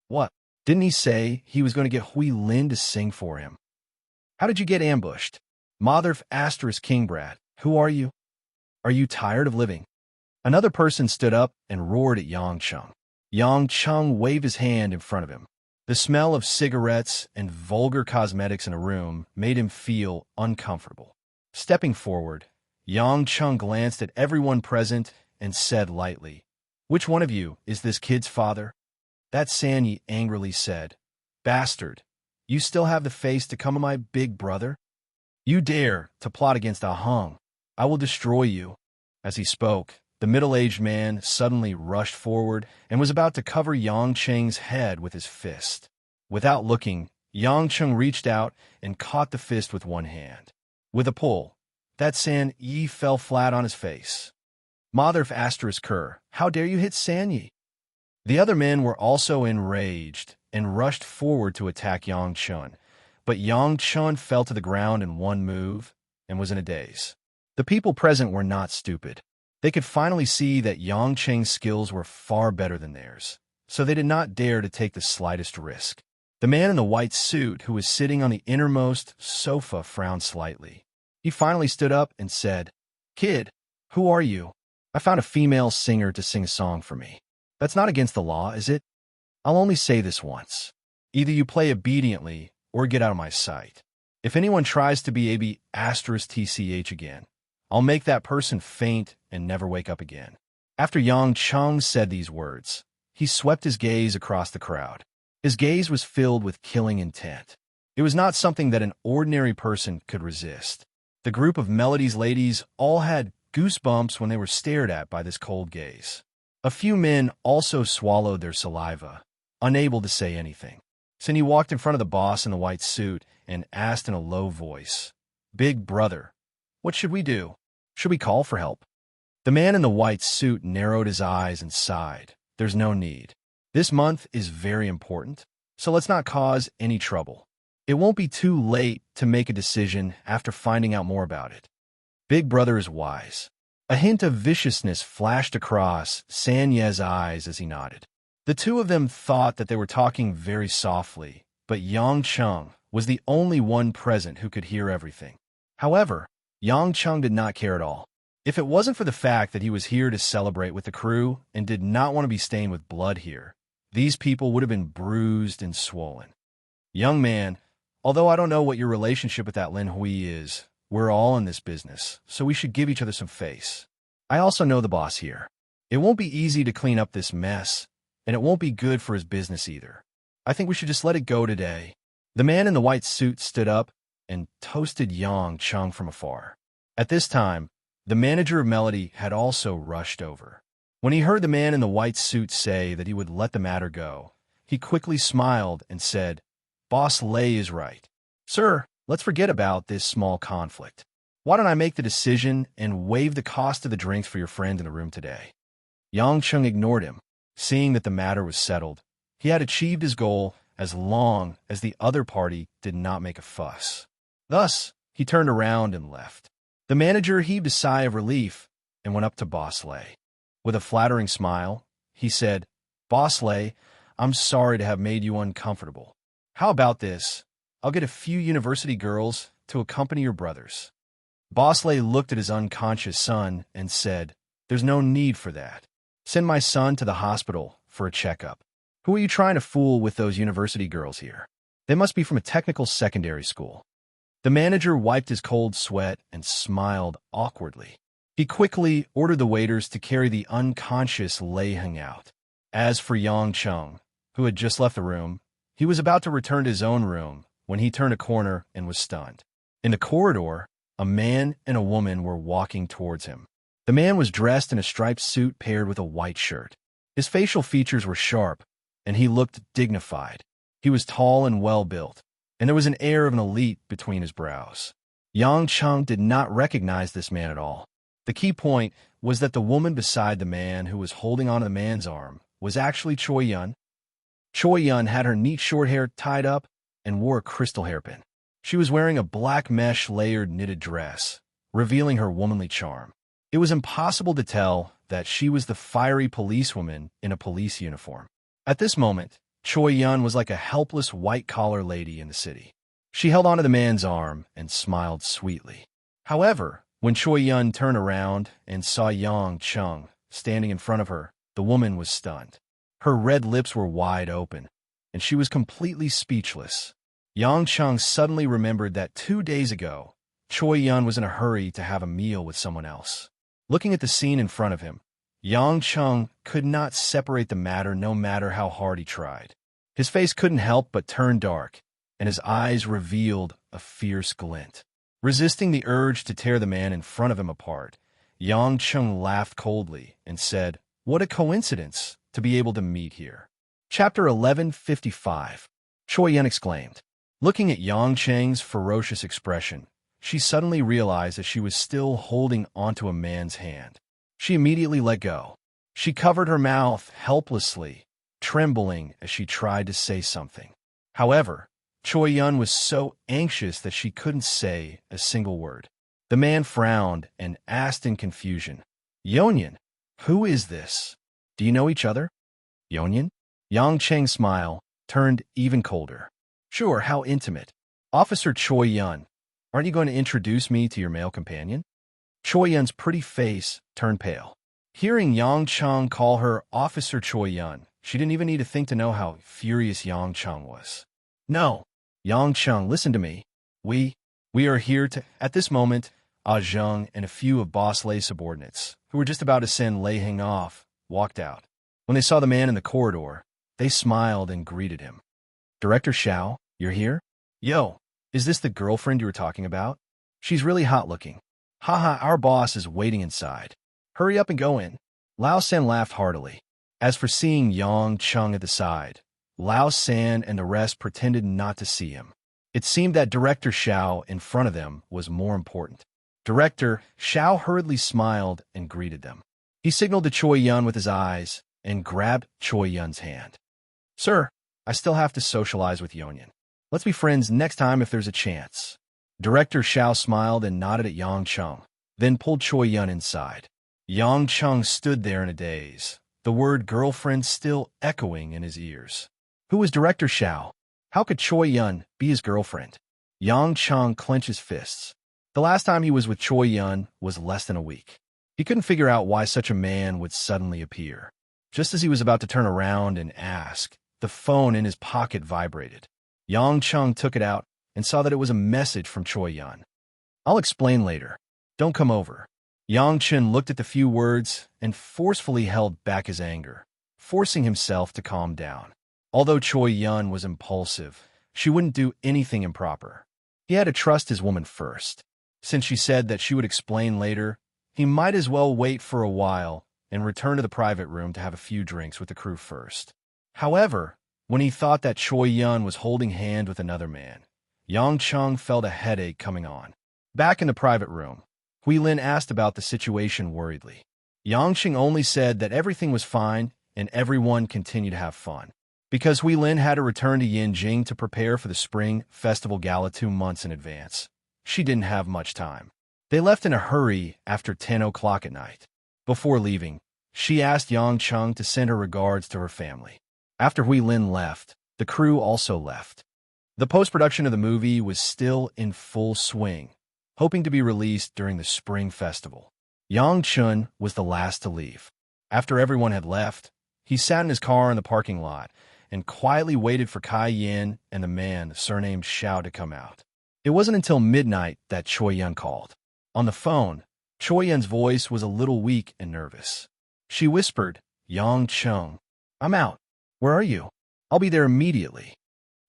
What? Didn't he say he was going to get Hui Lin to sing for him? How did you get ambushed? Motherf asterisk king brat, who are you? Are you tired of living? Another person stood up and roared at Yang Chung. Yang Chung waved his hand in front of him. The smell of cigarettes and vulgar cosmetics in a room made him feel uncomfortable. Stepping forward, Yang Chung glanced at everyone present and said lightly, "Which one of you is this kid's father?" That Sanyi angrily said, "Bastard, you still have the face to come to my big brother? You dare to plot against Ahung. I will destroy you." As he spoke, the middle-aged man suddenly rushed forward and was about to cover Yang Cheng's head with his fist. Without looking, Yang Cheng reached out and caught the fist with one hand. With a pull, that San Yi fell flat on his face. Motherf asterisk Kerr, how dare you hit San Yi? The other men were also enraged and rushed forward to attack Yang Chun, but Yang Chun fell to the ground in one move and was in a daze. The people present were not stupid. They could finally see that Yang Cheng's skills were far better than theirs, so they did not dare to take the slightest risk. The man in the white suit who was sitting on the innermost sofa frowned slightly. He finally stood up and said, "Kid, who are you? I found a female singer to sing a song for me. That's not against the law, is it? I'll only say this once. Either you play obediently or get out of my sight. If anyone tries to be AB asterisk TCH again, I'll make that person faint and never wake up again." After Yang Chung said these words, he swept his gaze across the crowd. His gaze was filled with killing intent. It was not something that an ordinary person could resist. The group of Melody's ladies all had goosebumps when they were stared at by this cold gaze. A few men also swallowed their saliva, unable to say anything. Then he walked in front of the boss in the white suit and asked in a low voice, "Big brother, what should we do? Should we call for help?" The man in the white suit narrowed his eyes and sighed. "There's no need. This month is very important, so let's not cause any trouble. It won't be too late to make a decision after finding out more about it." Big brother is wise. A hint of viciousness flashed across Sanye's eyes as he nodded. The two of them thought that they were talking very softly, but Yang Chung was the only one present who could hear everything. However, Yang Chung did not care at all. If it wasn't for the fact that he was here to celebrate with the crew and did not want to be stained with blood here, these people would have been bruised and swollen. "Young man, although I don't know what your relationship with that Lin Hui is, we're all in this business, so we should give each other some face. I also know the boss here. It won't be easy to clean up this mess, and it won't be good for his business either. I think we should just let it go today." The man in the white suit stood up and toasted Yang Chung from afar. At this time, the manager of Melody had also rushed over. When he heard the man in the white suit say that he would let the matter go, he quickly smiled and said, "Boss Lei is right. Sir, let's forget about this small conflict. Why don't I make the decision and waive the cost of the drinks for your friend in the room today?" Yang Chung ignored him. Seeing that the matter was settled, he had achieved his goal as long as the other party did not make a fuss. Thus, he turned around and left. The manager heaved a sigh of relief and went up to Boss Lei. With a flattering smile, he said, "Boss Lei, I'm sorry to have made you uncomfortable. How about this? I'll get a few university girls to accompany your brothers." Boss Lei looked at his unconscious son and said, "There's no need for that. Send my son to the hospital for a checkup. Who are you trying to fool with those university girls here? They must be from a technical secondary school." The manager wiped his cold sweat and smiled awkwardly. He quickly ordered the waiters to carry the unconscious Lei Heng out. As for Yang Chung, who had just left the room, he was about to return to his own room when he turned a corner and was stunned. In the corridor, a man and a woman were walking towards him. The man was dressed in a striped suit paired with a white shirt. His facial features were sharp, and he looked dignified. He was tall and well-built, and there was an air of an elite between his brows. Yang Chung did not recognize this man at all. The key point was that the woman beside the man who was holding onto the man's arm was actually Choi Yun. Choi Yun had her neat short hair tied up and wore a crystal hairpin. She was wearing a black mesh layered knitted dress, revealing her womanly charm. It was impossible to tell that she was the fiery policewoman in a police uniform. At this moment, Choi Yun was like a helpless white-collar lady in the city. She held onto the man's arm and smiled sweetly. However, when Choi Yun turned around and saw Yang Chung standing in front of her, the woman was stunned. Her red lips were wide open, and she was completely speechless. Yang Chung suddenly remembered that 2 days ago, Choi Yun was in a hurry to have a meal with someone else. Looking at the scene in front of him, Yang Chung could not separate the matter no matter how hard he tried. His face couldn't help but turn dark, and his eyes revealed a fierce glint. Resisting the urge to tear the man in front of him apart, Yang Chung laughed coldly and said, "What a coincidence to be able to meet here." Chapter 1155. Choi Yun exclaimed. Looking at Yang Cheng's ferocious expression, she suddenly realized that she was still holding onto a man's hand. She immediately let go. She covered her mouth helplessly, trembling as she tried to say something. However, Choi Yun was so anxious that she couldn't say a single word. The man frowned and asked in confusion, "Yonyan, who is this? Do you know each other?" "Yonyan?" Yang Cheng's smile turned even colder. "Sure, how intimate. Officer Choi Yun, aren't you going to introduce me to your male companion?" Choi Yun's pretty face turned pale. Hearing Yang Chung call her Officer Choi Yun, she didn't even need to think to know how furious Yang Chung was. "No, Yang Chung, listen to me. We are here to—" At this moment, Ah Zheng and a few of Boss Lei's subordinates, who were just about to send Lei Hing off, walked out. When they saw the man in the corridor, they smiled and greeted him. "Director Xiao, you're here? Yo, is this the girlfriend you were talking about? She's really hot looking. Haha, our boss is waiting inside. Hurry up and go in." Lao San laughed heartily. As for seeing Yang Chung at the side, Lao San and the rest pretended not to see him. It seemed that Director Xiao in front of them was more important. Director Xiao hurriedly smiled and greeted them. He signaled to Choi Yun with his eyes and grabbed Choi Yun's hand. "Sir, I still have to socialize with Yonyan. Let's be friends next time if there's a chance." Director Xiao smiled and nodded at Yang Chung, then pulled Choi Yun inside. Yang Chung stood there in a daze, the word girlfriend still echoing in his ears. Who was Director Xiao? How could Choi Yun be his girlfriend? Yang Chung clenched his fists. The last time he was with Choi Yun was less than a week. He couldn't figure out why such a man would suddenly appear. Just as he was about to turn around and ask, the phone in his pocket vibrated. Yang Chung took it out and saw that it was a message from Choi Yun. "I'll explain later. Don't come over." Yang Chen looked at the few words and forcefully held back his anger, forcing himself to calm down. Although Choi Yun was impulsive, she wouldn't do anything improper. He had to trust his woman first. Since she said that she would explain later, he might as well wait for a while and return to the private room to have a few drinks with the crew first. However, when he thought that Choi Yun was holding hand with another man, Yang Chung felt a headache coming on. Back in the private room, Hui Lin asked about the situation worriedly. Yang Chung only said that everything was fine and everyone continued to have fun. Because Hui Lin had to return to Yinjing to prepare for the Spring Festival Gala 2 months in advance, she didn't have much time. They left in a hurry after 10 o'clock at night. Before leaving, she asked Yang Chung to send her regards to her family. After Hui Lin left, the crew also left. The post-production of the movie was still in full swing, hoping to be released during the Spring Festival. Yang Chun was the last to leave. After everyone had left, he sat in his car in the parking lot and quietly waited for Kai Yin and the man surnamed Xiao to come out. It wasn't until midnight that Choi Yun called. On the phone, Choi Yun's voice was a little weak and nervous. She whispered, "Yang Chung, I'm out. Where are you? I'll be there immediately.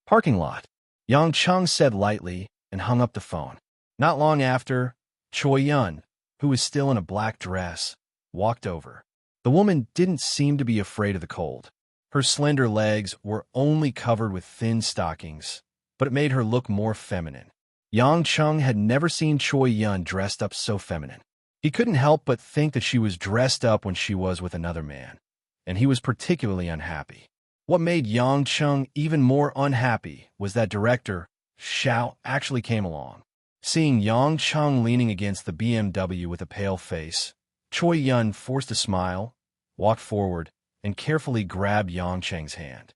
Parking lot. Yang Chung said lightly and hung up the phone. Not long after, Choi Yun, who was still in a black dress, walked over. The woman didn't seem to be afraid of the cold. Her slender legs were only covered with thin stockings, but it made her look more feminine. Yang Chung had never seen Choi Yun dressed up so feminine. He couldn't help but think that she was dressed up when she was with another man, and he was particularly unhappy. What made Yang Chung even more unhappy was that director Xiao actually came along. Seeing Yang Chung leaning against the BMW with a pale face, Choi Yun forced a smile, walked forward, and carefully grabbed Yang Cheng's hand.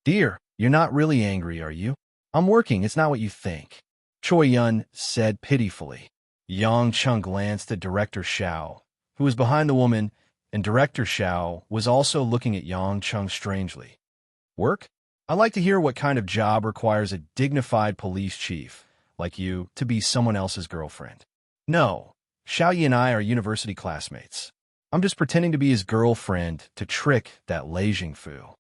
Dear, you're not really angry, are you? I'm working, it's not what you think. Choi Yun said pitifully. Yang Chung glanced at Director Xiao, who was behind the woman, and Director Xiao was also looking at Yang Chung strangely. Work? I like to hear what kind of job requires a dignified police chief, like you, to be someone else's girlfriend. No, Xiaoyi and I are university classmates. I'm just pretending to be his girlfriend to trick that Lei Jingfu.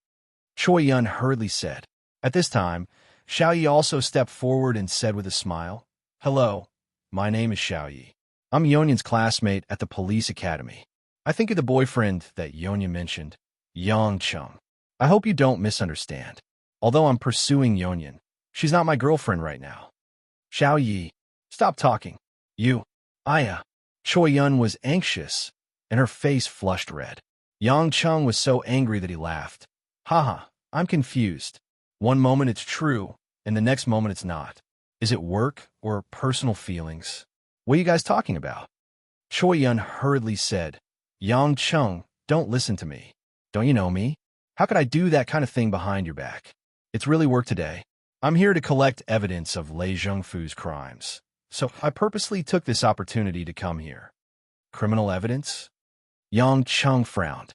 Choi Yun hurriedly said. At this time, Xiaoyi also stepped forward and said with a smile, Hello, my name is Xiaoyi. I'm Yonyan's classmate at the police academy. I think of the boyfriend that Yonya mentioned, Yang Chung. I hope you don't misunderstand. Although I'm pursuing Yonyan, she's not my girlfriend right now. Xiaoyi, stop talking. You, Aya. Choi Yun was anxious, and her face flushed red. Yang Chung was so angry that he laughed. Haha, I'm confused. One moment it's true, and the next moment it's not. Is it work or personal feelings? What are you guys talking about? Choi Yun hurriedly said, Yang Chung, don't listen to me. Don't you know me? How could I do that kind of thing behind your back? It's really work today. I'm here to collect evidence of Lei Zhengfu's crimes. So I purposely took this opportunity to come here. Criminal evidence? Yang Chung frowned.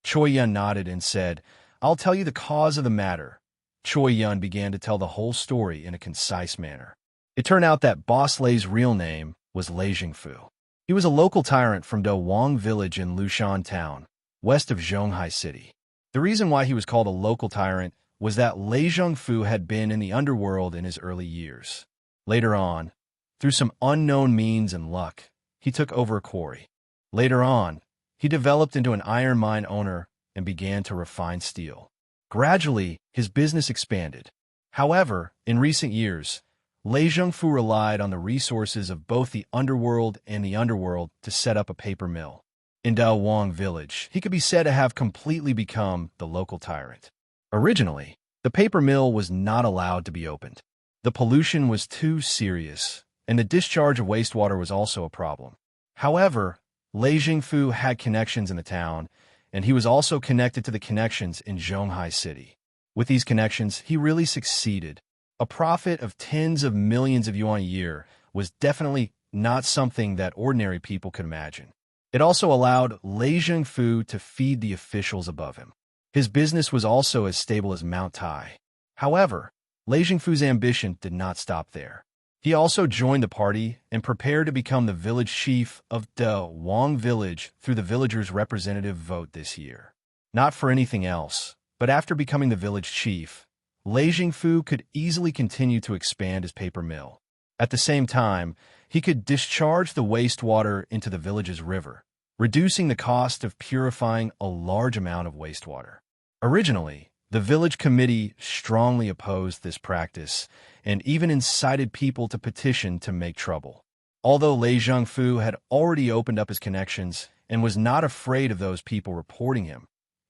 Choi Yun nodded and said, I'll tell you the cause of the matter. Choi Yun began to tell the whole story in a concise manner. It turned out that Boss Lei's real name was Lei Jingfu. He was a local tyrant from Do Wang village in Lushan town, west of Zhonghai city. The reason why he was called a local tyrant was that Lei Zhengfu had been in the underworld in his early years. Later on, through some unknown means and luck, he took over a quarry. Later on, he developed into an iron mine owner and began to refine steel. Gradually, his business expanded. However, in recent years, Lei Zhengfu relied on the resources of both the underworld and the underworld to set up a paper mill. In Dao Wang village, he could be said to have completely become the local tyrant. Originally, the paper mill was not allowed to be opened. The pollution was too serious, and the discharge of wastewater was also a problem. However, Lei Jingfu had connections in the town, and he was also connected to the connections in Zhonghai city. With these connections, he really succeeded. A profit of tens of millions of yuan a year was definitely not something that ordinary people could imagine. It also allowed Lei Jingfu to feed the officials above him. His business was also as stable as Mount Tai. However, Lei Jingfu's ambition did not stop there. He also joined the party and prepared to become the village chief of Do Wang village through the villagers' representative vote this year. Not for anything else, but after becoming the village chief, Lei Jingfu could easily continue to expand his paper mill. At the same time, he could discharge the wastewater into the village's river, reducing the cost of purifying a large amount of wastewater. Originally, the village committee strongly opposed this practice and even incited people to petition to make trouble. Although Lei Zhengfu had already opened up his connections and was not afraid of those people reporting him,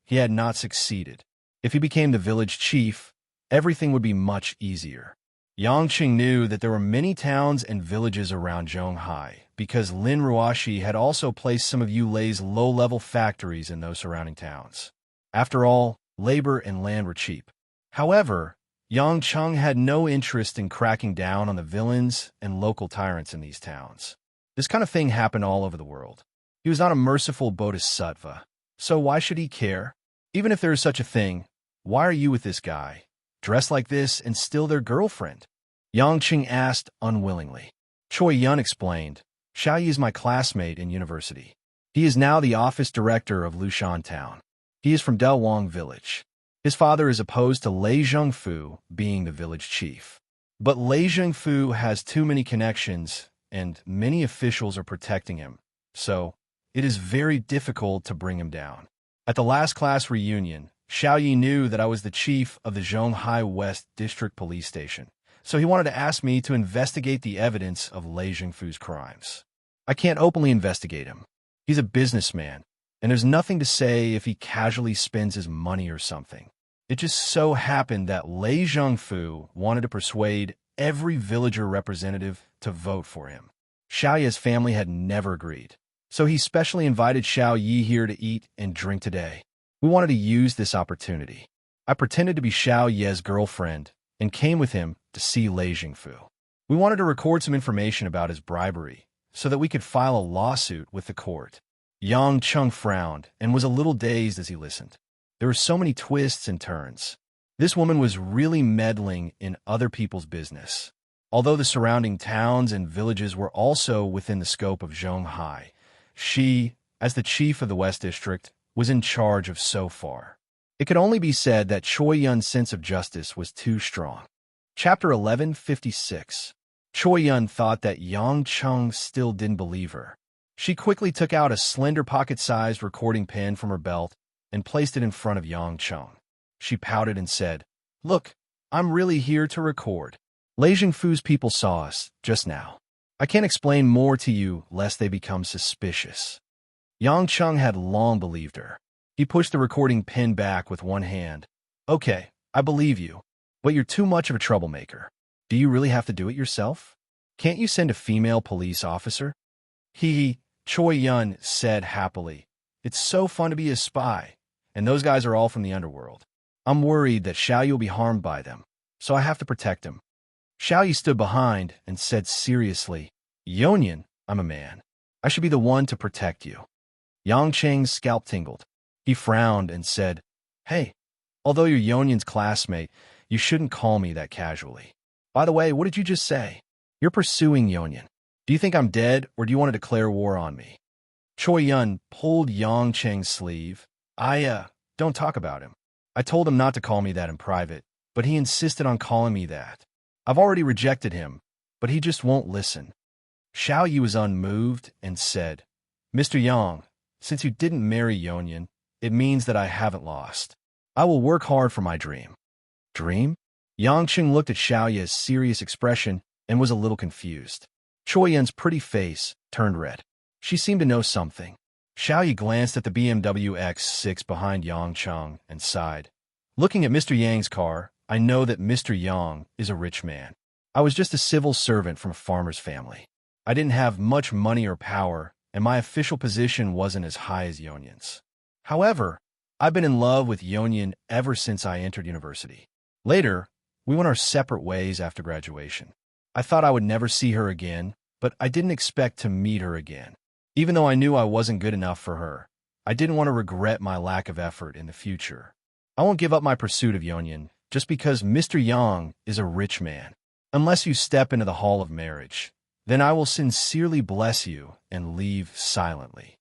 he had not succeeded. If he became the village chief, everything would be much easier. Yang Qing knew that there were many towns and villages around Zhonghai because Lin Ruoshi had also placed some of Yu Lei's low-level factories in those surrounding towns. After all, labor and land were cheap. However, Yang Chung had no interest in cracking down on the villains and local tyrants in these towns. This kind of thing happened all over the world. He was not a merciful bodhisattva, so why should he care? Even if there is such a thing, why are you with this guy, dressed like this and still their girlfriend? Yang Qing asked unwillingly. Choi Yun explained, Xiaoyi is my classmate in university. He is now the office director of Lushan town. He is from Delwang village. His father is opposed to Lei Zhengfu being the village chief. But Lei Zhengfu has too many connections, and many officials are protecting him, so it is very difficult to bring him down. At the last class reunion, Xiao Yi knew that I was the chief of the Zhonghai West District Police Station, so he wanted to ask me to investigate the evidence of Lei Zhengfu's crimes. I can't openly investigate him. He's a businessman, and there's nothing to say if he casually spends his money or something. It just so happened that Lei Zhengfu wanted to persuade every villager representative to vote for him. Xiao Yi's family had never agreed, so he specially invited Xiao Yi here to eat and drink today. We wanted to use this opportunity. I pretended to be Xiao Yi's girlfriend and came with him to see Lei Zhengfu. We wanted to record some information about his bribery so that we could file a lawsuit with the court. Yang Cheng frowned and was a little dazed as he listened. There were so many twists and turns. This woman was really meddling in other people's business. Although the surrounding towns and villages were also within the scope of Zhonghai, she, as the chief of the West District, was in charge of so far. It could only be said that Choi Yun's sense of justice was too strong. Chapter 1156. Choi Yun thought that Yang Cheng still didn't believe her. She quickly took out a slender pocket-sized recording pen from her belt and placed it in front of Yang Cheng. She pouted and said, "Look, I'm really here to record. Lei Zhengfu's people saw us just now. I can't explain more to you lest they become suspicious." Yang Cheng had long believed her. He pushed the recording pen back with one hand. "Okay, I believe you, but you're too much of a troublemaker. Do you really have to do it yourself? Can't you send a female police officer?" He, Choi Yun said happily. "It's so fun to be a spy, and those guys are all from the underworld. I'm worried that Xiao Yi will be harmed by them, so I have to protect him." Xiao Yi stood behind and said seriously, "Yonian, I'm a man. I should be the one to protect you." Yang Cheng's scalp tingled. He frowned and said, "Hey, although you're Yonian's classmate, you shouldn't call me that casually. By the way, what did you just say? You're pursuing Yonian. Do you think I'm dead, or do you want to declare war on me?" Choi Yun pulled Yang Cheng's sleeve. Don't talk about him. I told him not to call me that in private, but he insisted on calling me that. I've already rejected him, but he just won't listen." Xiao Yi was unmoved and said, "Mr. Yang, since you didn't marry Yonian, it means that I haven't lost. I will work hard for my dream." Dream? Yang Cheng looked at Xiao Yi's serious expression and was a little confused. Choi Yun's pretty face turned red. She seemed to know something. Xiao Yi glanced at the BMW X6 behind Yang Cheng and sighed. "Looking at Mr. Yang's car, I know that Mr. Yang is a rich man. I was just a civil servant from a farmer's family. I didn't have much money or power, and my official position wasn't as high as Yonian's. However, I've been in love with Yonian ever since I entered university. Later, we went our separate ways after graduation. I thought I would never see her again, but I didn't expect to meet her again. Even though I knew I wasn't good enough for her, I didn't want to regret my lack of effort in the future. I won't give up my pursuit of Yonian just because Mr. Yang is a rich man. Unless you step into the hall of marriage, then I will sincerely bless you and leave silently."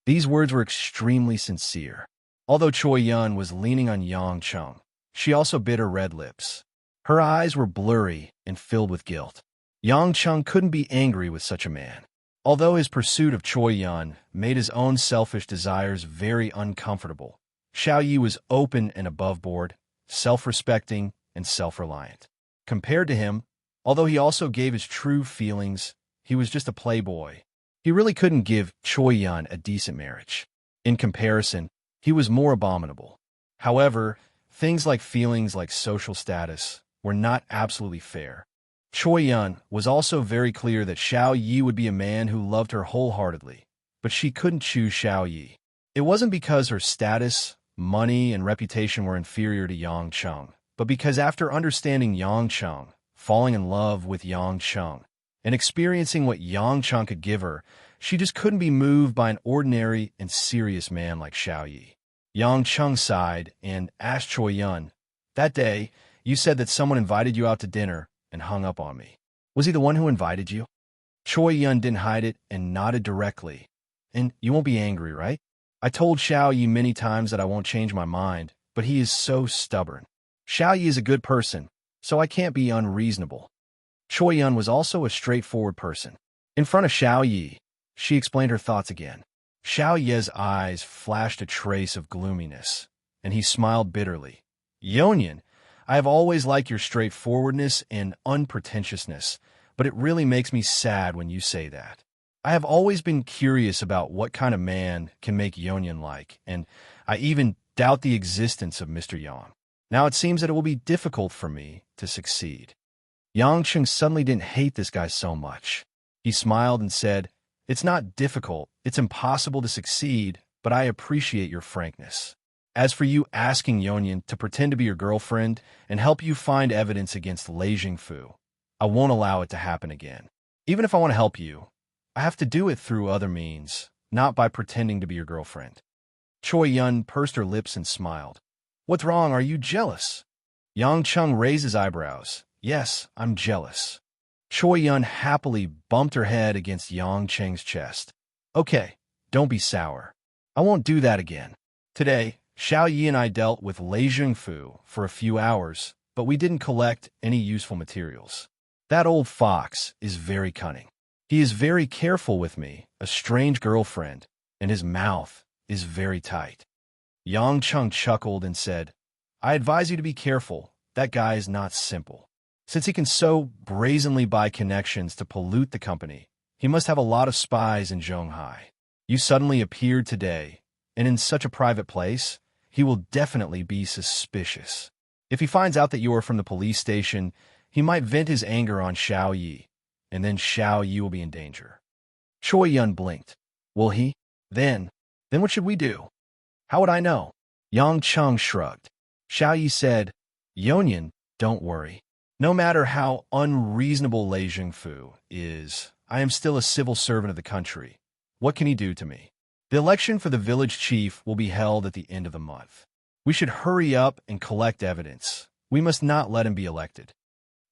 These words were extremely sincere. Although Choi Yun was leaning on Yang Cheng, she also bit her red lips. Her eyes were blurry and filled with guilt. Yang Cheng couldn't be angry with such a man. Although his pursuit of Choi Yun made his own selfish desires very uncomfortable, Xiao Yi was open and above board, self-respecting and self-reliant. Compared to him, although he also gave his true feelings, he was just a playboy. He really couldn't give Choi Yun a decent marriage. In comparison, he was more abominable. However, things like feelings like social status were not absolutely fair. Choi Yun was also very clear that Xiao Yi would be a man who loved her wholeheartedly, but she couldn't choose Xiao Yi. It wasn't because her status, money, and reputation were inferior to Yang Cheng, but because after understanding Yang Cheng, falling in love with Yang Cheng, and experiencing what Yang Cheng could give her, she just couldn't be moved by an ordinary and serious man like Xiao Yi. Yang Cheng sighed and asked Choi Yun, "That day, you said that someone invited you out to dinner and hung up on me. Was he the one who invited you?" Choi Yun didn't hide it and nodded directly. "And you won't be angry, right? I told Xiao Yi many times that I won't change my mind, but he is so stubborn. Xiao Yi is a good person, so I can't be unreasonable. Choi Yun was also a straightforward person. In front of Xiao Yi, she explained her thoughts again. Xiao Ye's eyes flashed a trace of gloominess, and he smiled bitterly. Yonyan, I have always liked your straightforwardness and unpretentiousness, but it really makes me sad when you say that. I have always been curious about what kind of man can make Yonyan like, and I even doubt the existence of Mr. Yang. Now it seems that it will be difficult for me to succeed. Yang Cheng suddenly didn't hate this guy so much. He smiled and said, "It's not difficult, it's impossible to succeed, but I appreciate your frankness. As for you asking Yonyan to pretend to be your girlfriend and help you find evidence against Lei Jingfu, I won't allow it to happen again. Even if I want to help you, I have to do it through other means, not by pretending to be your girlfriend." Choi Yun pursed her lips and smiled. "What's wrong? Are you jealous?" Yang Chung raised his eyebrows. "Yes, I'm jealous." Choi Yun happily bumped her head against Yang Cheng's chest. "Okay, don't be sour. I won't do that again. Today, Xiao Yi and I dealt with Lei Jingfu for a few hours, but we didn't collect any useful materials. That old fox is very cunning. He is very careful with me, a strange girlfriend, and his mouth is very tight." Yang Chung chuckled and said, "I advise you to be careful. That guy is not simple. Since he can so brazenly buy connections to pollute the company, he must have a lot of spies in Zhonghai. You suddenly appeared today, and in such a private place, he will definitely be suspicious. If he finds out that you are from the police station, he might vent his anger on Xiao Yi, and then Xiao Yi will be in danger." Choi Yun blinked. "Will he? Then what should we do?" "How would I know?" Yang Chung shrugged. Xiao Yi said, "Yonyan, don't worry. No matter how unreasonable Lei Jingfu is, I am still a civil servant of the country. What can he do to me? The election for the village chief will be held at the end of the month. We should hurry up and collect evidence. We must not let him be elected."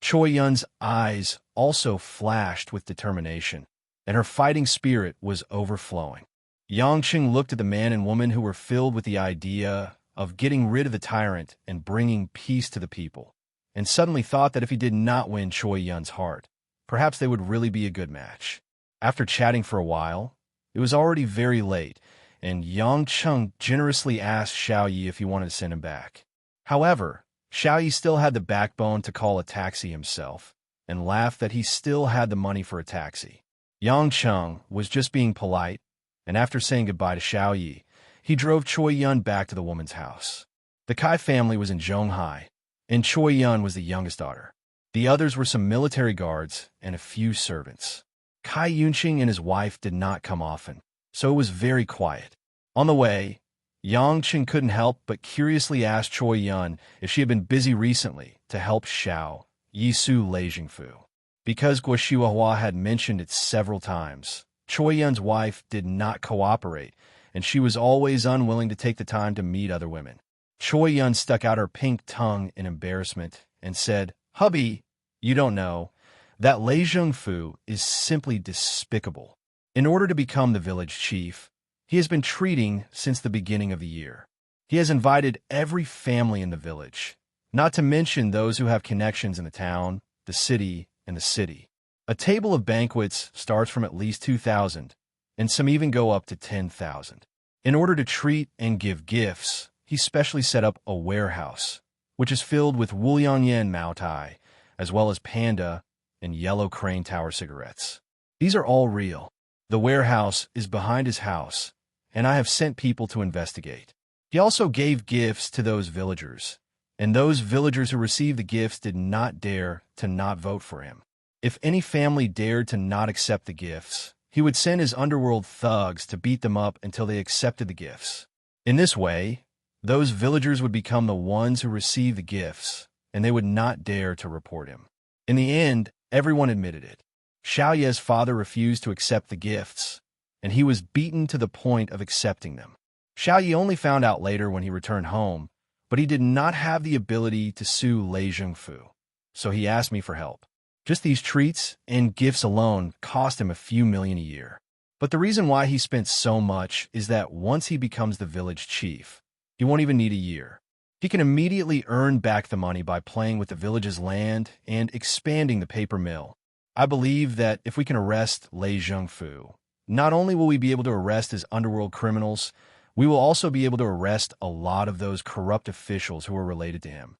Choi Yun's eyes also flashed with determination, and her fighting spirit was overflowing. Yang Qing looked at the man and woman who were filled with the idea of getting rid of the tyrant and bringing peace to the people, and suddenly thought that if he did not win Choi Yun's heart, perhaps they would really be a good match. After chatting for a while, it was already very late, and Yang Chung generously asked Xiao Yi if he wanted to send him back. However, Xiao Yi still had the backbone to call a taxi himself, and laughed that he still had the money for a taxi. Yang Chung was just being polite, and after saying goodbye to Xiao Yi, he drove Choi Yun back to the woman's house. The Kai family was in Zhonghai, and Choi Yun was the youngest daughter. The others were some military guards and a few servants. Kai Yunqing and his wife did not come often, so it was very quiet. On the way, Yang Qing couldn't help but curiously ask Choi Yun if she had been busy recently to help Xiao Yisu Lei Jingfu. Because Guo Shihuahua had mentioned it several times, Choi Yun's wife did not cooperate, and she was always unwilling to take the time to meet other women. Choi Yun stuck out her pink tongue in embarrassment and said, "Hubby, you don't know. That Lei Jingfu is simply despicable. In order to become the village chief, he has been treating since the beginning of the year. He has invited every family in the village, not to mention those who have connections in the town, the city, and the city. A table of banquets starts from at least 2,000, and some even go up to 10,000. In order to treat and give gifts, he specially set up a warehouse, which is filled with Wuliangyan Maotai, as well as Panda and Yellow Crane Tower cigarettes. These are all real. The warehouse is behind his house, and I have sent people to investigate. He also gave gifts to those villagers, and those villagers who received the gifts did not dare to not vote for him. If any family dared to not accept the gifts, he would send his underworld thugs to beat them up until they accepted the gifts. In this way, those villagers would become the ones who received the gifts, and they would not dare to report him. In the end, everyone admitted it. Xiao Ye's father refused to accept the gifts, and he was beaten to the point of accepting them. Xiao Yi only found out later when he returned home, but he did not have the ability to sue Lei Jingfu, so he asked me for help. Just these treats and gifts alone cost him a few million a year. But the reason why he spent so much is that once he becomes the village chief, he won't even need a year. He can immediately earn back the money by playing with the village's land and expanding the paper mill. I believe that if we can arrest Lei Zhengfu, not only will we be able to arrest his underworld criminals, we will also be able to arrest a lot of those corrupt officials who are related to him.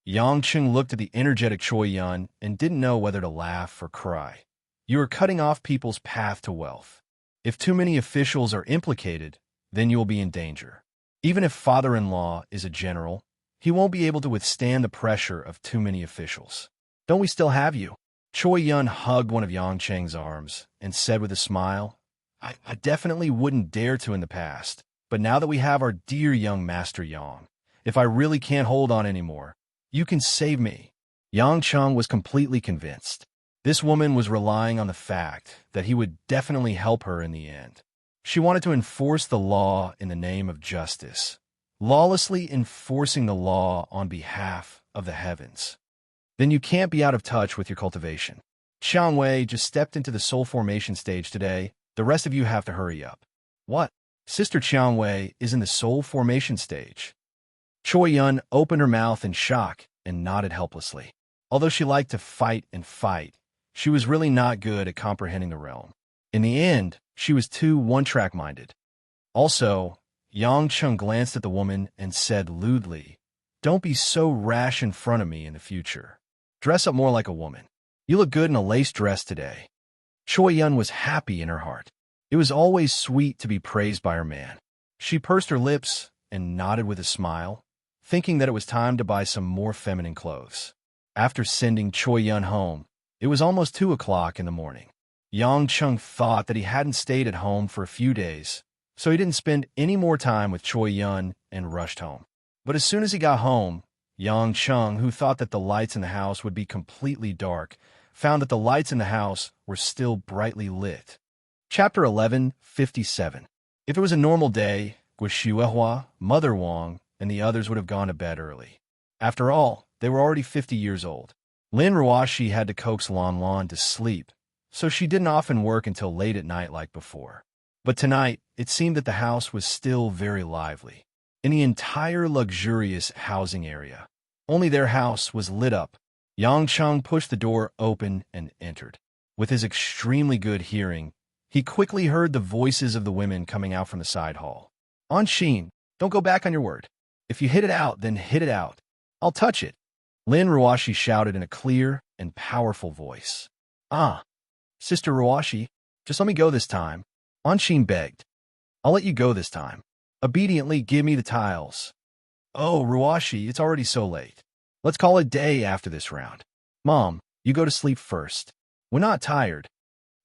Yang Cheng looked at the energetic Choi Yun and didn't know whether to laugh or cry. You are cutting off people's path to wealth. If too many officials are implicated, then you will be in danger. Even if father-in-law is a general, he won't be able to withstand the pressure of too many officials. Don't we still have you? Choi Yun hugged one of Yang Cheng's arms and said with a smile, I definitely wouldn't dare to in the past, but now that we have our dear young Master Yang, if I really can't hold on anymore, you can save me. Yang Cheng was completely convinced. This woman was relying on the fact that he would definitely help her in the end. She wanted to enforce the law in the name of justice, lawlessly enforcing the law on behalf of the heavens. Then you can't be out of touch with your cultivation. Xiang Wei just stepped into the soul formation stage today. The rest of you have to hurry up. What? Sister Xiang Wei is in the soul formation stage. Choi Yun opened her mouth in shock and nodded helplessly. Although she liked to fight and fight, she was really not good at comprehending the realm. In the end, she was too one-track-minded. Also, Yang Cheng glanced at the woman and said lewdly, Don't be so rash in front of me in the future. Dress up more like a woman. You look good in a lace dress today. Choi Yun was happy in her heart. It was always sweet to be praised by her man. She pursed her lips and nodded with a smile, thinking that it was time to buy some more feminine clothes. After sending Choi Yun home, it was almost 2 o'clock in the morning. Yang Cheng thought that he hadn't stayed at home for a few days, so he didn't spend any more time with Choi Yun and rushed home. But as soon as he got home, Yang Cheng, who thought that the lights in the house would be completely dark, found that the lights in the house were still brightly lit. Chapter 11:57. If it was a normal day, Guo Mother Wang, and the others would have gone to bed early. After all, they were already 50 years old. Lin Ruoshi had to coax Lan Lan to sleep, so she didn't often work until late at night like before. But tonight, it seemed that the house was still very lively. In the entire luxurious housing area, only their house was lit up. Yang Cheng pushed the door open and entered. With his extremely good hearing, he quickly heard the voices of the women coming out from the side hall. Anshin, don't go back on your word. If you hit it out, then hit it out. I'll touch it. Lin Ruoshi shouted in a clear and powerful voice. Sister Ruoshi, just let me go this time. Anshin begged. I'll let you go this time. Obediently give me the tiles. Oh, Ruoshi, it's already so late. Let's call it day after this round. Mom, you go to sleep first. We're not tired.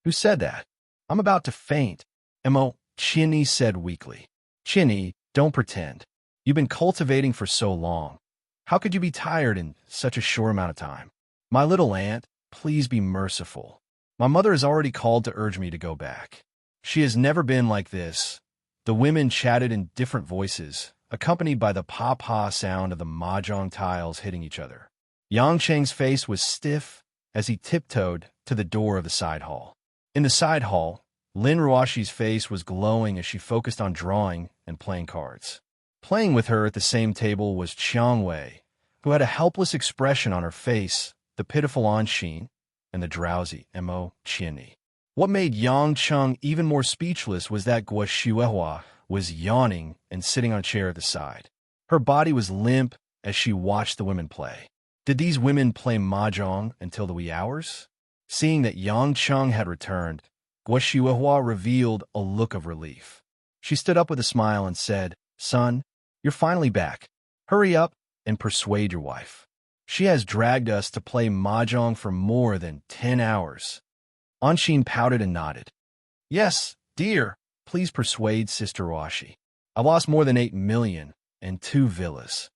Who said that? I'm about to faint. Mo, Chinny said weakly. Chinny, don't pretend. You've been cultivating for so long. How could you be tired in such a short amount of time? My little aunt, please be merciful. My mother has already called to urge me to go back. She has never been like this. The women chatted in different voices, accompanied by the pa-pa sound of the mahjong tiles hitting each other. Yang Cheng's face was stiff as he tiptoed to the door of the side hall. In the side hall, Lin Ruoshi's face was glowing as she focused on drawing and playing cards. Playing with her at the same table was Xiang Wei, who had a helpless expression on her face, the pitiful Anshin, and the drowsy Mo Chinny. What made Yang Cheng even more speechless was that Guo Shuehua was yawning and sitting on a chair at the side. Her body was limp as she watched the women play. Did these women play mahjong until the wee hours? Seeing that Yang Cheng had returned, Guo Shuehua revealed a look of relief. She stood up with a smile and said, Son, you're finally back. Hurry up and persuade your wife. She has dragged us to play mahjong for more than 10 hours. Anshin pouted and nodded. Yes, dear, please persuade Sister Ruoshi. I've lost more than 8 million and 2 villas.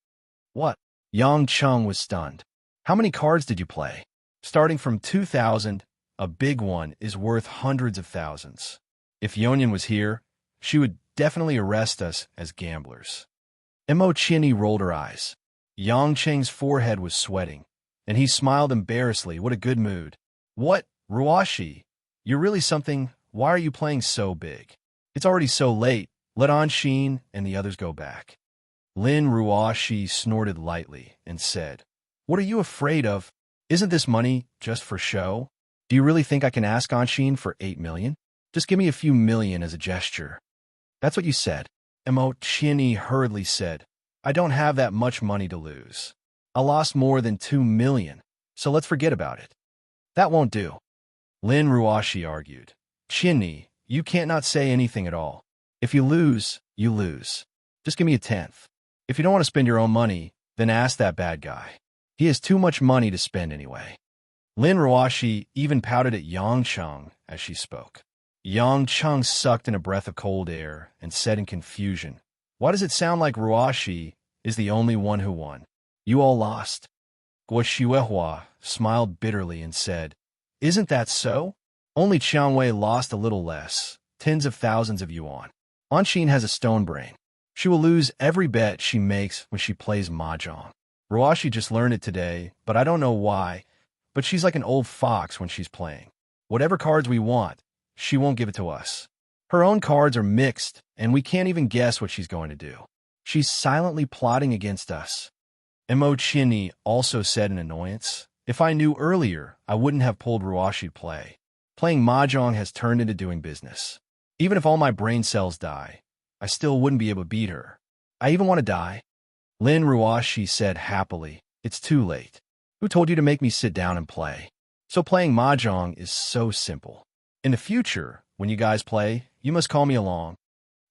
What? Yang Cheng was stunned. How many cards did you play? Starting from 2,000, a big one is worth hundreds of thousands. If Yonyan was here, she would definitely arrest us as gamblers. Mo Chinny rolled her eyes. Yang Cheng's forehead was sweating, and he smiled embarrassedly. What a good mood. What, Ruoshi? You're really something. why are you playing so big? It's already so late. Let Anshin and the others go back. Lin Ruoshi snorted lightly and said, What are you afraid of? Isn't this money just for show? Do you really think I can ask Anshin for 8 million? Just give me a few million as a gesture. That's what you said. Emo Chini hurriedly said, I don't have that much money to lose. I lost more than 2 million, so let's forget about it. That won't do. Lin Ruoshi argued. Chini, you can't not say anything at all. If you lose, you lose. Just give me a tenth. If you don't want to spend your own money, then ask that bad guy. He has too much money to spend anyway. Lin Ruoshi even pouted at Yang Cheng as she spoke. Yang Cheng sucked in a breath of cold air and said in confusion, Why does it sound like Ruoshi is the only one who won? You all lost. Guo Xuehua smiled bitterly and said, Isn't that so? Only Qiangwei lost a little less, tens of thousands of yuan. Anshin has a stone brain. She will lose every bet she makes when she plays mahjong. Ruoshi just learned it today, but I don't know why, but she's like an old fox when she's playing. Whatever cards we want, she won't give it to us. Her own cards are mixed, and we can't even guess what she's going to do. She's silently plotting against us. Mo Chini also said in annoyance, If I knew earlier, I wouldn't have pulled Ruoshi to play. Playing mahjong has turned into doing business. Even if all my brain cells die, I still wouldn't be able to beat her. I even want to die. Lin Ruoshi said happily, It's too late. Who told you to make me sit down and play? So playing mahjong is so simple. In the future, when you guys play, you must call me along.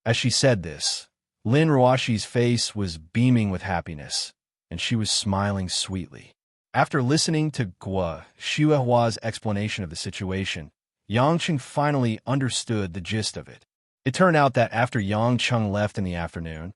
As she said this, Lin Ruoshi's face was beaming with happiness, and she was smiling sweetly. After listening to Guo Xuehua's explanation of the situation, Yang Cheng finally understood the gist of it. It turned out that after Yang Cheng left in the afternoon,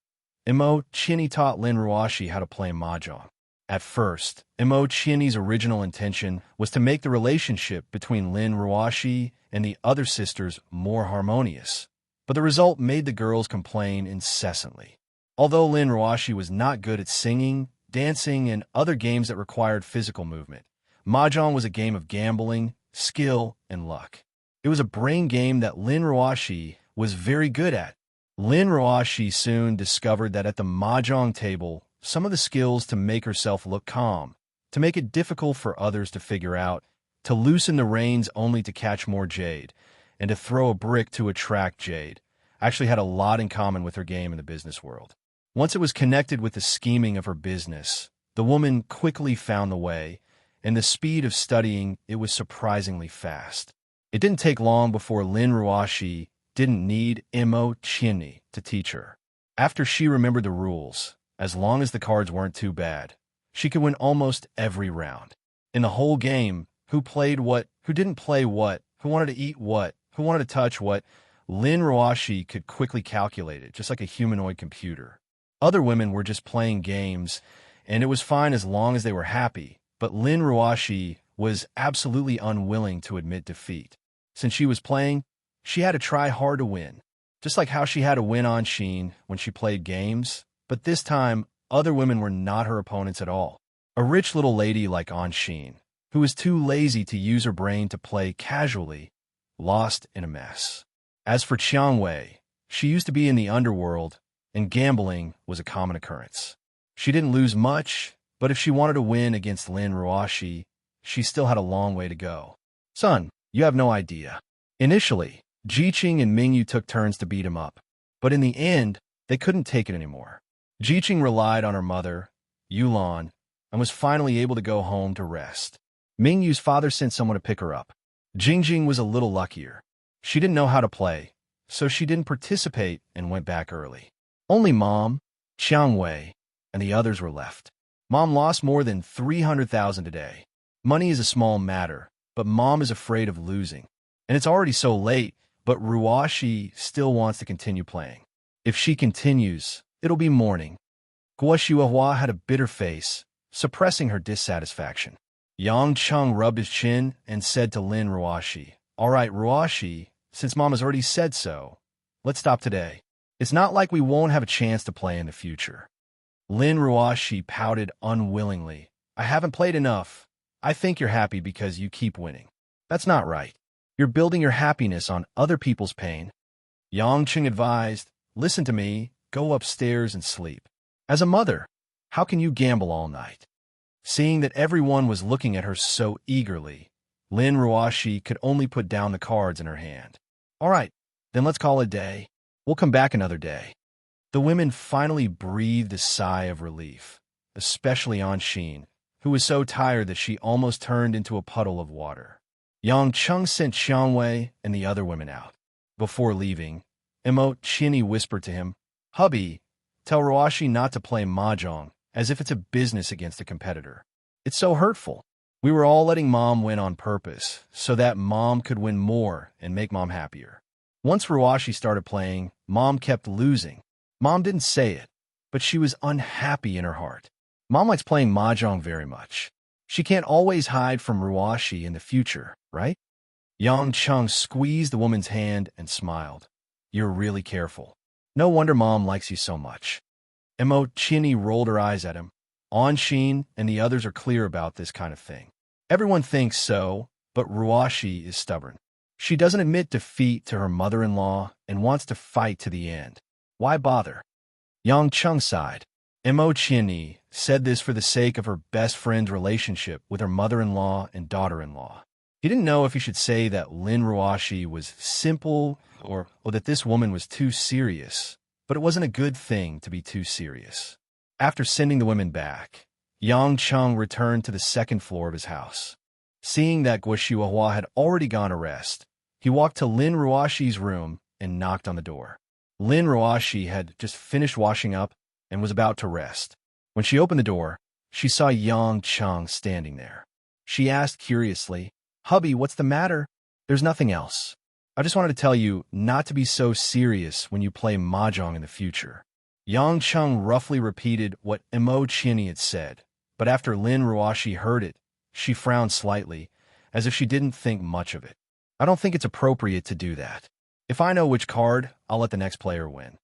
Mo Chini taught Lin Ruoshi how to play mahjong. At first, Mo Chini's original intention was to make the relationship between Lin Ruoshi and the other sisters more harmonious, but the result made the girls complain incessantly. Although Lin Ruoshi was not good at singing, dancing, and other games that required physical movement, mahjong was a game of gambling, skill, and luck. It was a brain game that Lin Ruoshi was very good at. Lin Ruoshi soon discovered that at the mahjong table, some of the skills to make herself look calm, to make it difficult for others to figure out, to loosen the reins only to catch more jade, and to throw a brick to attract jade, actually had a lot in common with her game in the business world. Once it was connected with the scheming of her business, the woman quickly found the way, and the speed of studying it was surprisingly fast. It didn't take long before Lin Ruoshi didn't need Mo Chini to teach her. After she remembered the rules, as long as the cards weren't too bad, she could win almost every round. In the whole game, who played what, who didn't play what, who wanted to eat what, who wanted to touch what, Lin Ruoshi could quickly calculate it, just like a humanoid computer. Other women were just playing games, and it was fine as long as they were happy, but Lin Ruoshi was absolutely unwilling to admit defeat. Since she was playing, she had to try hard to win, just like how she had to win Anshin when she played games, but this time, other women were not her opponents at all. A rich little lady like Anshin, who was too lazy to use her brain to play casually, lost in a mess. As for Qiangwei, she used to be in the underworld, and gambling was a common occurrence. She didn't lose much, but if she wanted to win against Lin Ruoshi, she still had a long way to go. Son, you have no idea. Initially, Jiqing and Mingyu took turns to beat him up, but in the end, they couldn't take it anymore. Jiqing relied on her mother, Yulan, and was finally able to go home to rest. Mingyu's father sent someone to pick her up. Jingjing was a little luckier. She didn't know how to play, so she didn't participate and went back early. Only Mom, Qiangwei, and the others were left. Mom lost more than 300,000 today. Money is a small matter, but Mom is afraid of losing. And it's already so late, but Ruoshi still wants to continue playing. If she continues, it'll be morning. Guo Xuehua had a bitter face, suppressing her dissatisfaction. Yang Cheng rubbed his chin and said to Lin Ruoshi, All right, Ruoshi, since Mom has already said so, let's stop today. It's not like we won't have a chance to play in the future. Lin Ruoshi pouted unwillingly. I haven't played enough. I think you're happy because you keep winning. That's not right. You're building your happiness on other people's pain. Yang Qing advised, listen to me, go upstairs and sleep. As a mother, how can you gamble all night? Seeing that everyone was looking at her so eagerly, Lin Ruoshi could only put down the cards in her hand. All right, then let's call it a day. We'll come back another day. The women finally breathed a sigh of relief, especially Anshin, who was so tired that she almost turned into a puddle of water. Yang Chung sent Xiangwei and the other women out. Before leaving, Emo Chini whispered to him, Hubby, tell Ruoshi not to play mahjong, as if it's a business against a competitor. It's so hurtful. We were all letting Mom win on purpose, so that Mom could win more and make Mom happier. Once Ruoshi started playing, Mom kept losing. Mom didn't say it, but she was unhappy in her heart. Mom likes playing mahjong very much. She can't always hide from Ruoshi in the future, right? Yang Chung squeezed the woman's hand and smiled. You're really careful. No wonder Mom likes you so much. Emo Chini rolled her eyes at him. Anshin and the others are clear about this kind of thing. Everyone thinks so, but Ruoshi is stubborn. She doesn't admit defeat to her mother-in-law and wants to fight to the end. Why bother? Yang Chung sighed. Emo Chini said this for the sake of her best friend's relationship with her mother-in-law and daughter-in-law. He didn't know if he should say that Lin Ruoshi was simple or that this woman was too serious, but it wasn't a good thing to be too serious. After sending the women back, Yang Chung returned to the second floor of his house. Seeing that Guo Shuahua had already gone to rest, he walked to Lin Ruoshi's room and knocked on the door. Lin Ruoshi had just finished washing up and was about to rest. When she opened the door, she saw Yang Chung standing there. She asked curiously, Hubby, what's the matter? There's nothing else. I just wanted to tell you not to be so serious when you play mahjong in the future. Yang Chung roughly repeated what Emo Chini had said, but after Lin Ruoshi heard it, she frowned slightly, as if she didn't think much of it. I don't think it's appropriate to do that. If I know which card, I'll let the next player win.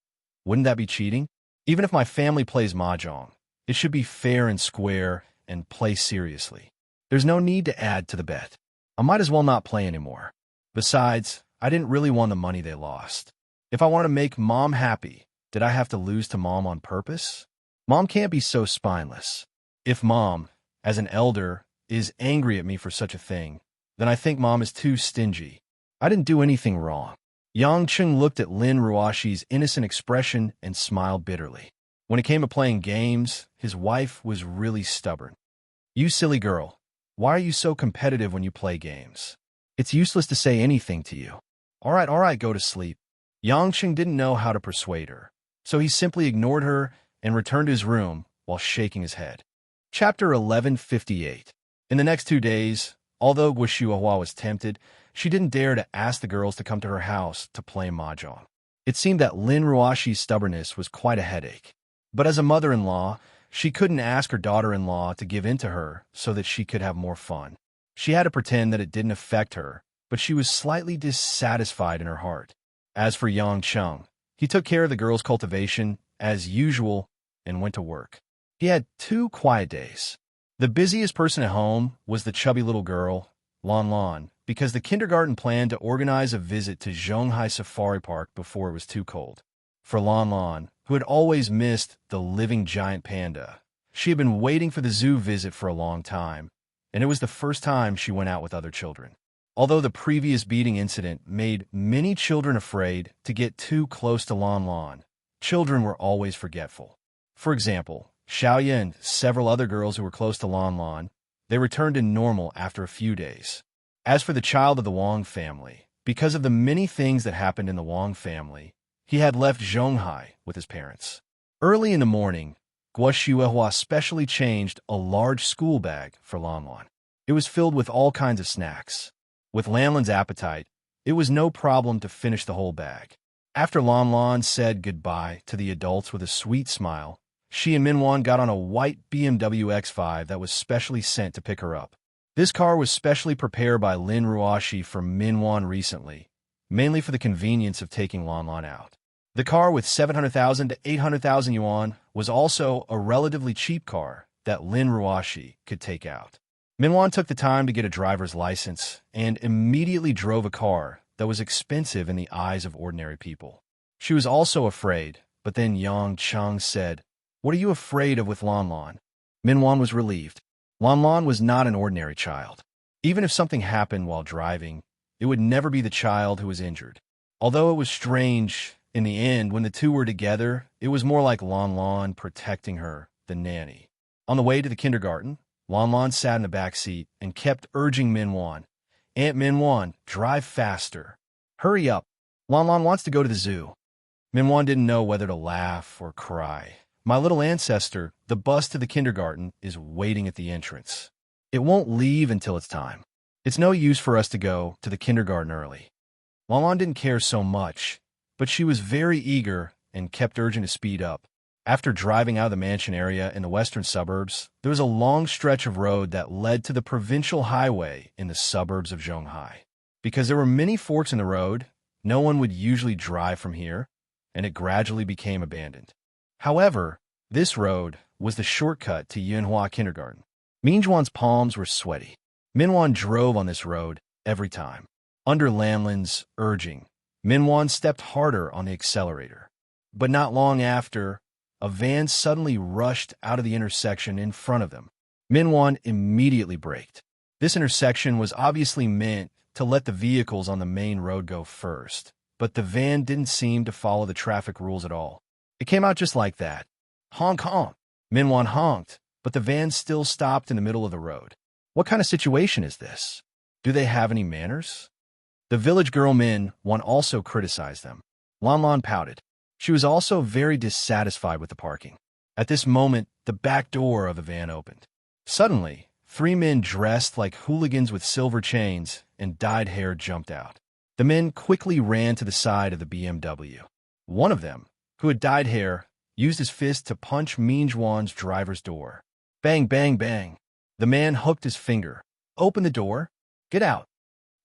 Wouldn't that be cheating? Even if my family plays mahjong, it should be fair and square and play seriously. There's no need to add to the bet. I might as well not play anymore. Besides, I didn't really want the money they lost. If I wanted to make Mom happy, did I have to lose to Mom on purpose? Mom can't be so spineless. If Mom, as an elder, is angry at me for such a thing, then I think Mom is too stingy. I didn't do anything wrong. Yang Chung looked at Lin Ruoshi's innocent expression and smiled bitterly. When it came to playing games, his wife was really stubborn. You silly girl, why are you so competitive when you play games? It's useless to say anything to you. All right, go to sleep. Yang Chung didn't know how to persuade her, so he simply ignored her and returned to his room while shaking his head. Chapter 1158. In the next 2 days, although Guo Shuahua was tempted, she didn't dare to ask the girls to come to her house to play mahjong. It seemed that Lin Ruoshi's stubbornness was quite a headache. But as a mother-in-law, she couldn't ask her daughter-in-law to give in to her so that she could have more fun. She had to pretend that it didn't affect her, but she was slightly dissatisfied in her heart. As for Yang Chung, he took care of the girls' cultivation, as usual, and went to work. He had 2 quiet days. The busiest person at home was the chubby little girl, Lan Lan, because the kindergarten planned to organize a visit to Zhonghai Safari Park before it was too cold. For Lan Lan, who had always missed the living giant panda, she had been waiting for the zoo visit for a long time, and it was the first time she went out with other children. Although the previous beating incident made many children afraid to get too close to Lan Lan, children were always forgetful. For example, Xiaoya and several other girls who were close to Lan Lan, they returned to normal after a few days. As for the child of the Wang family, because of the many things that happened in the Wang family, he had left Zhonghai with his parents. Early in the morning, Guo Shuehua specially changed a large school bag for Lan Lan. It was filled with all kinds of snacks. With Lan Lan's appetite, it was no problem to finish the whole bag. After Lan Lan said goodbye to the adults with a sweet smile, she and Minwan got on a white BMW X5 that was specially sent to pick her up. This car was specially prepared by Lin Ruoshi for Minwan recently, mainly for the convenience of taking Lan Lan out. The car with 700,000 to 800,000 yuan was also a relatively cheap car that Lin Ruoshi could take out. Minwan took the time to get a driver's license and immediately drove a car that was expensive in the eyes of ordinary people. She was also afraid, but then Yang Chung said, "What are you afraid of with Lan Lan?" Minwan was relieved. Lan Lan was not an ordinary child. Even if something happened while driving, it would never be the child who was injured. Although it was strange, in the end, when the two were together, it was more like Lan Lan protecting her than Nanny. On the way to the kindergarten, Lan Lan sat in the back seat and kept urging Minwan, "Aunt Minwan, drive faster. Hurry up. Lan Lan wants to go to the zoo." Minwan didn't know whether to laugh or cry. "My little ancestor, the bus to the kindergarten, is waiting at the entrance. It won't leave until it's time. It's no use for us to go to the kindergarten early." Lan Lan didn't care so much, but she was very eager and kept urging to speed up. After driving out of the mansion area in the western suburbs, there was a long stretch of road that led to the provincial highway in the suburbs of Zhonghai. Because there were many forks in the road, no one would usually drive from here, and it gradually became abandoned. However, this road was the shortcut to Yunhua Kindergarten. Minjuan's palms were sweaty. Minwan drove on this road every time. Under Lanlin's urging, Minwan stepped harder on the accelerator. But not long after, a van suddenly rushed out of the intersection in front of them. Minwan immediately braked. This intersection was obviously meant to let the vehicles on the main road go first, but the van didn't seem to follow the traffic rules at all. It came out just like that. Honk honk. Minwan honked, but the van still stopped in the middle of the road. What kind of situation is this? Do they have any manners? The village girl Minwan also criticized them. Lan Lan pouted. She was also very dissatisfied with the parking. At this moment, the back door of the van opened. Suddenly, 3 men dressed like hooligans with silver chains and dyed hair jumped out. The men quickly ran to the side of the BMW. One of them, who had dyed hair, used his fist to punch Minjuan's driver's door. Bang, bang, bang. The man hooked his finger. "Open the door. Get out."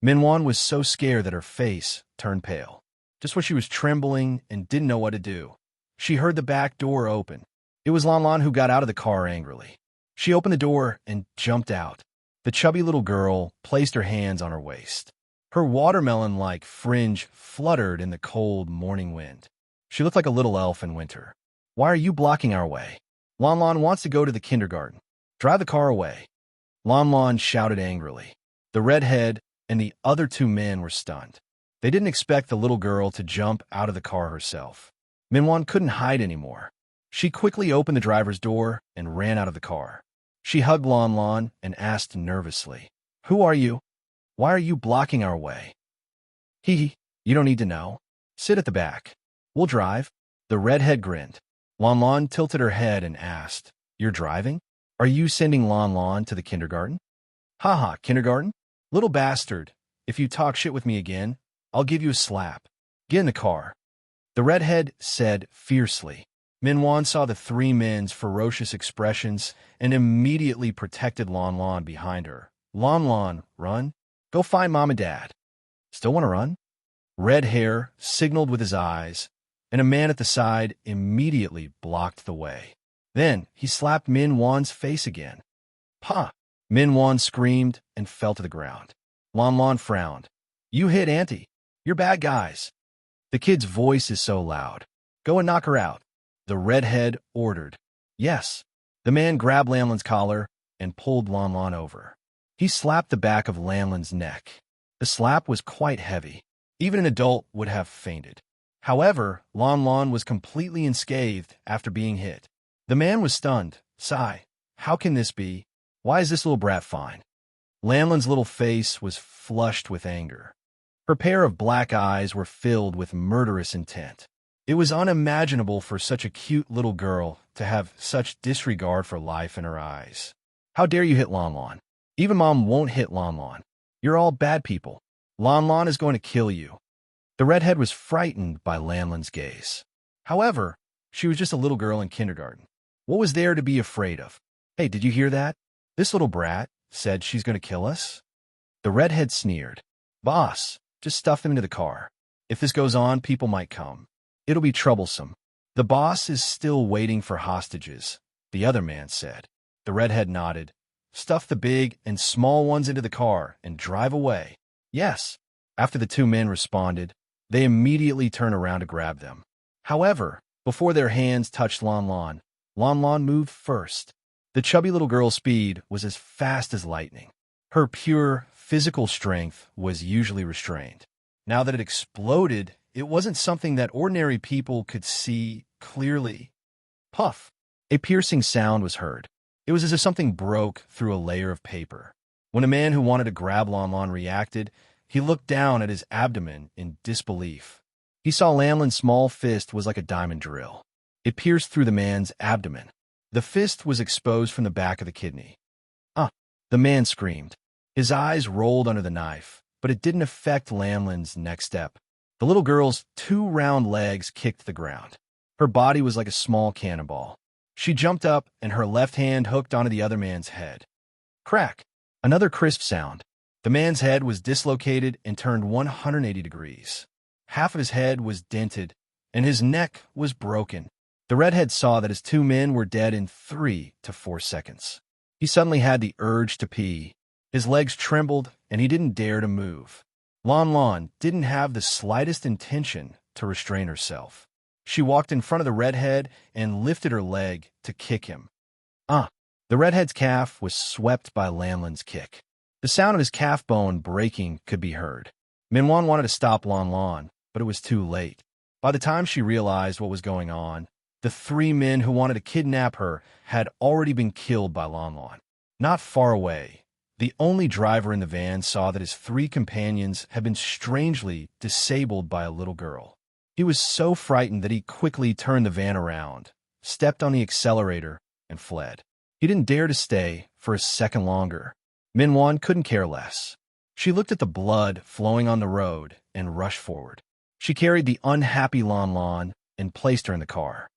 Minwan was so scared that her face turned pale. Just when she was trembling and didn't know what to do, she heard the back door open. It was Lan Lan who got out of the car angrily. She opened the door and jumped out. The chubby little girl placed her hands on her waist. Her watermelon-like fringe fluttered in the cold morning wind. She looked like a little elf in winter. "Why are you blocking our way? Lan Lan wants to go to the kindergarten. Drive the car away." Lan Lan shouted angrily. The redhead and the other 2 men were stunned. They didn't expect the little girl to jump out of the car herself. Minwan couldn't hide anymore. She quickly opened the driver's door and ran out of the car. She hugged Lan Lan and asked nervously, "Who are you? Why are you blocking our way?" "Hee, you don't need to know. Sit at the back. We'll drive." The redhead grinned. Lan Lan tilted her head and asked, "You're driving? Are you sending Lan Lan to the kindergarten?" "Ha, kindergarten? Little bastard, if you talk shit with me again, I'll give you a slap. Get in the car," the redhead said fiercely. Minwan saw the 3 men's ferocious expressions and immediately protected Lan Lan behind her. "Lan Lan, run. Go find Mom and Dad." "Still want to run?" Red Hair signaled with his eyes, and a man at the side immediately blocked the way. Then he slapped Minwan's face again. "Pa!" Minwan screamed and fell to the ground. Lan Lan frowned. "You hit Auntie. You're bad guys." "The kid's voice is so loud. Go and knock her out," the redhead ordered. "Yes." The man grabbed Lanlin's collar and pulled Lan Lan over. He slapped the back of Lanlin's neck. The slap was quite heavy. Even an adult would have fainted. However, Lan Lan was completely unscathed after being hit. The man was stunned. "Sigh, how can this be? Why is this little brat fine?" Lanlin's little face was flushed with anger. Her pair of black eyes were filled with murderous intent. It was unimaginable for such a cute little girl to have such disregard for life in her eyes. "How dare you hit Lan Lan? Even Mom won't hit Lan Lan. You're all bad people. Lan Lan is going to kill you." The redhead was frightened by Lanlin's gaze. However, she was just a little girl in kindergarten. What was there to be afraid of? "Hey, did you hear that? This little brat said she's going to kill us." The redhead sneered. "Boss, just stuff them into the car. If this goes on, people might come. It'll be troublesome." "The boss is still waiting for hostages," the other man said. The redhead nodded. stuff the big and small ones into the car, and drive away." "Yes." After the two men responded, they immediately turned around to grab them. However, before their hands touched Lan Lan moved first. The chubby little girl's speed was as fast as lightning. Her pure physical strength was usually restrained. Now that it exploded, it wasn't something that ordinary people could see clearly. Puff! A piercing sound was heard. It was as if something broke through a layer of paper. When a man who wanted to grab Lan reacted, he looked down at his abdomen in disbelief. He saw Lanlin's small fist was like a diamond drill. It pierced through the man's abdomen. The fist was exposed from the back of the kidney. "Ah!" The man screamed. His eyes rolled under the knife, but it didn't affect Lanlin's next step. The little girl's two round legs kicked the ground. Her body was like a small cannonball. She jumped up, and her left hand hooked onto the other man's head. Crack! Another crisp sound. The man's head was dislocated and turned 180 degrees. Half of his head was dented, and his neck was broken. The redhead saw that his two men were dead in 3 to 4 seconds. He suddenly had the urge to pee. His legs trembled, and he didn't dare to move. Lan didn't have the slightest intention to restrain herself. She walked in front of the redhead and lifted her leg to kick him. Ah! The redhead's calf was swept by Lanlin's kick. The sound of his calf bone breaking could be heard. Minwan wanted to stop Lan, but it was too late. By the time she realized what was going on, the 3 men who wanted to kidnap her had already been killed by Lan. Not far away, the only driver in the van saw that his 3 companions had been strangely disabled by a little girl. He was so frightened that he quickly turned the van around, stepped on the accelerator, and fled. He didn't dare to stay for a second longer. Minwan couldn't care less. She looked at the blood flowing on the road and rushed forward. She carried the unhappy Lan and placed her in the car.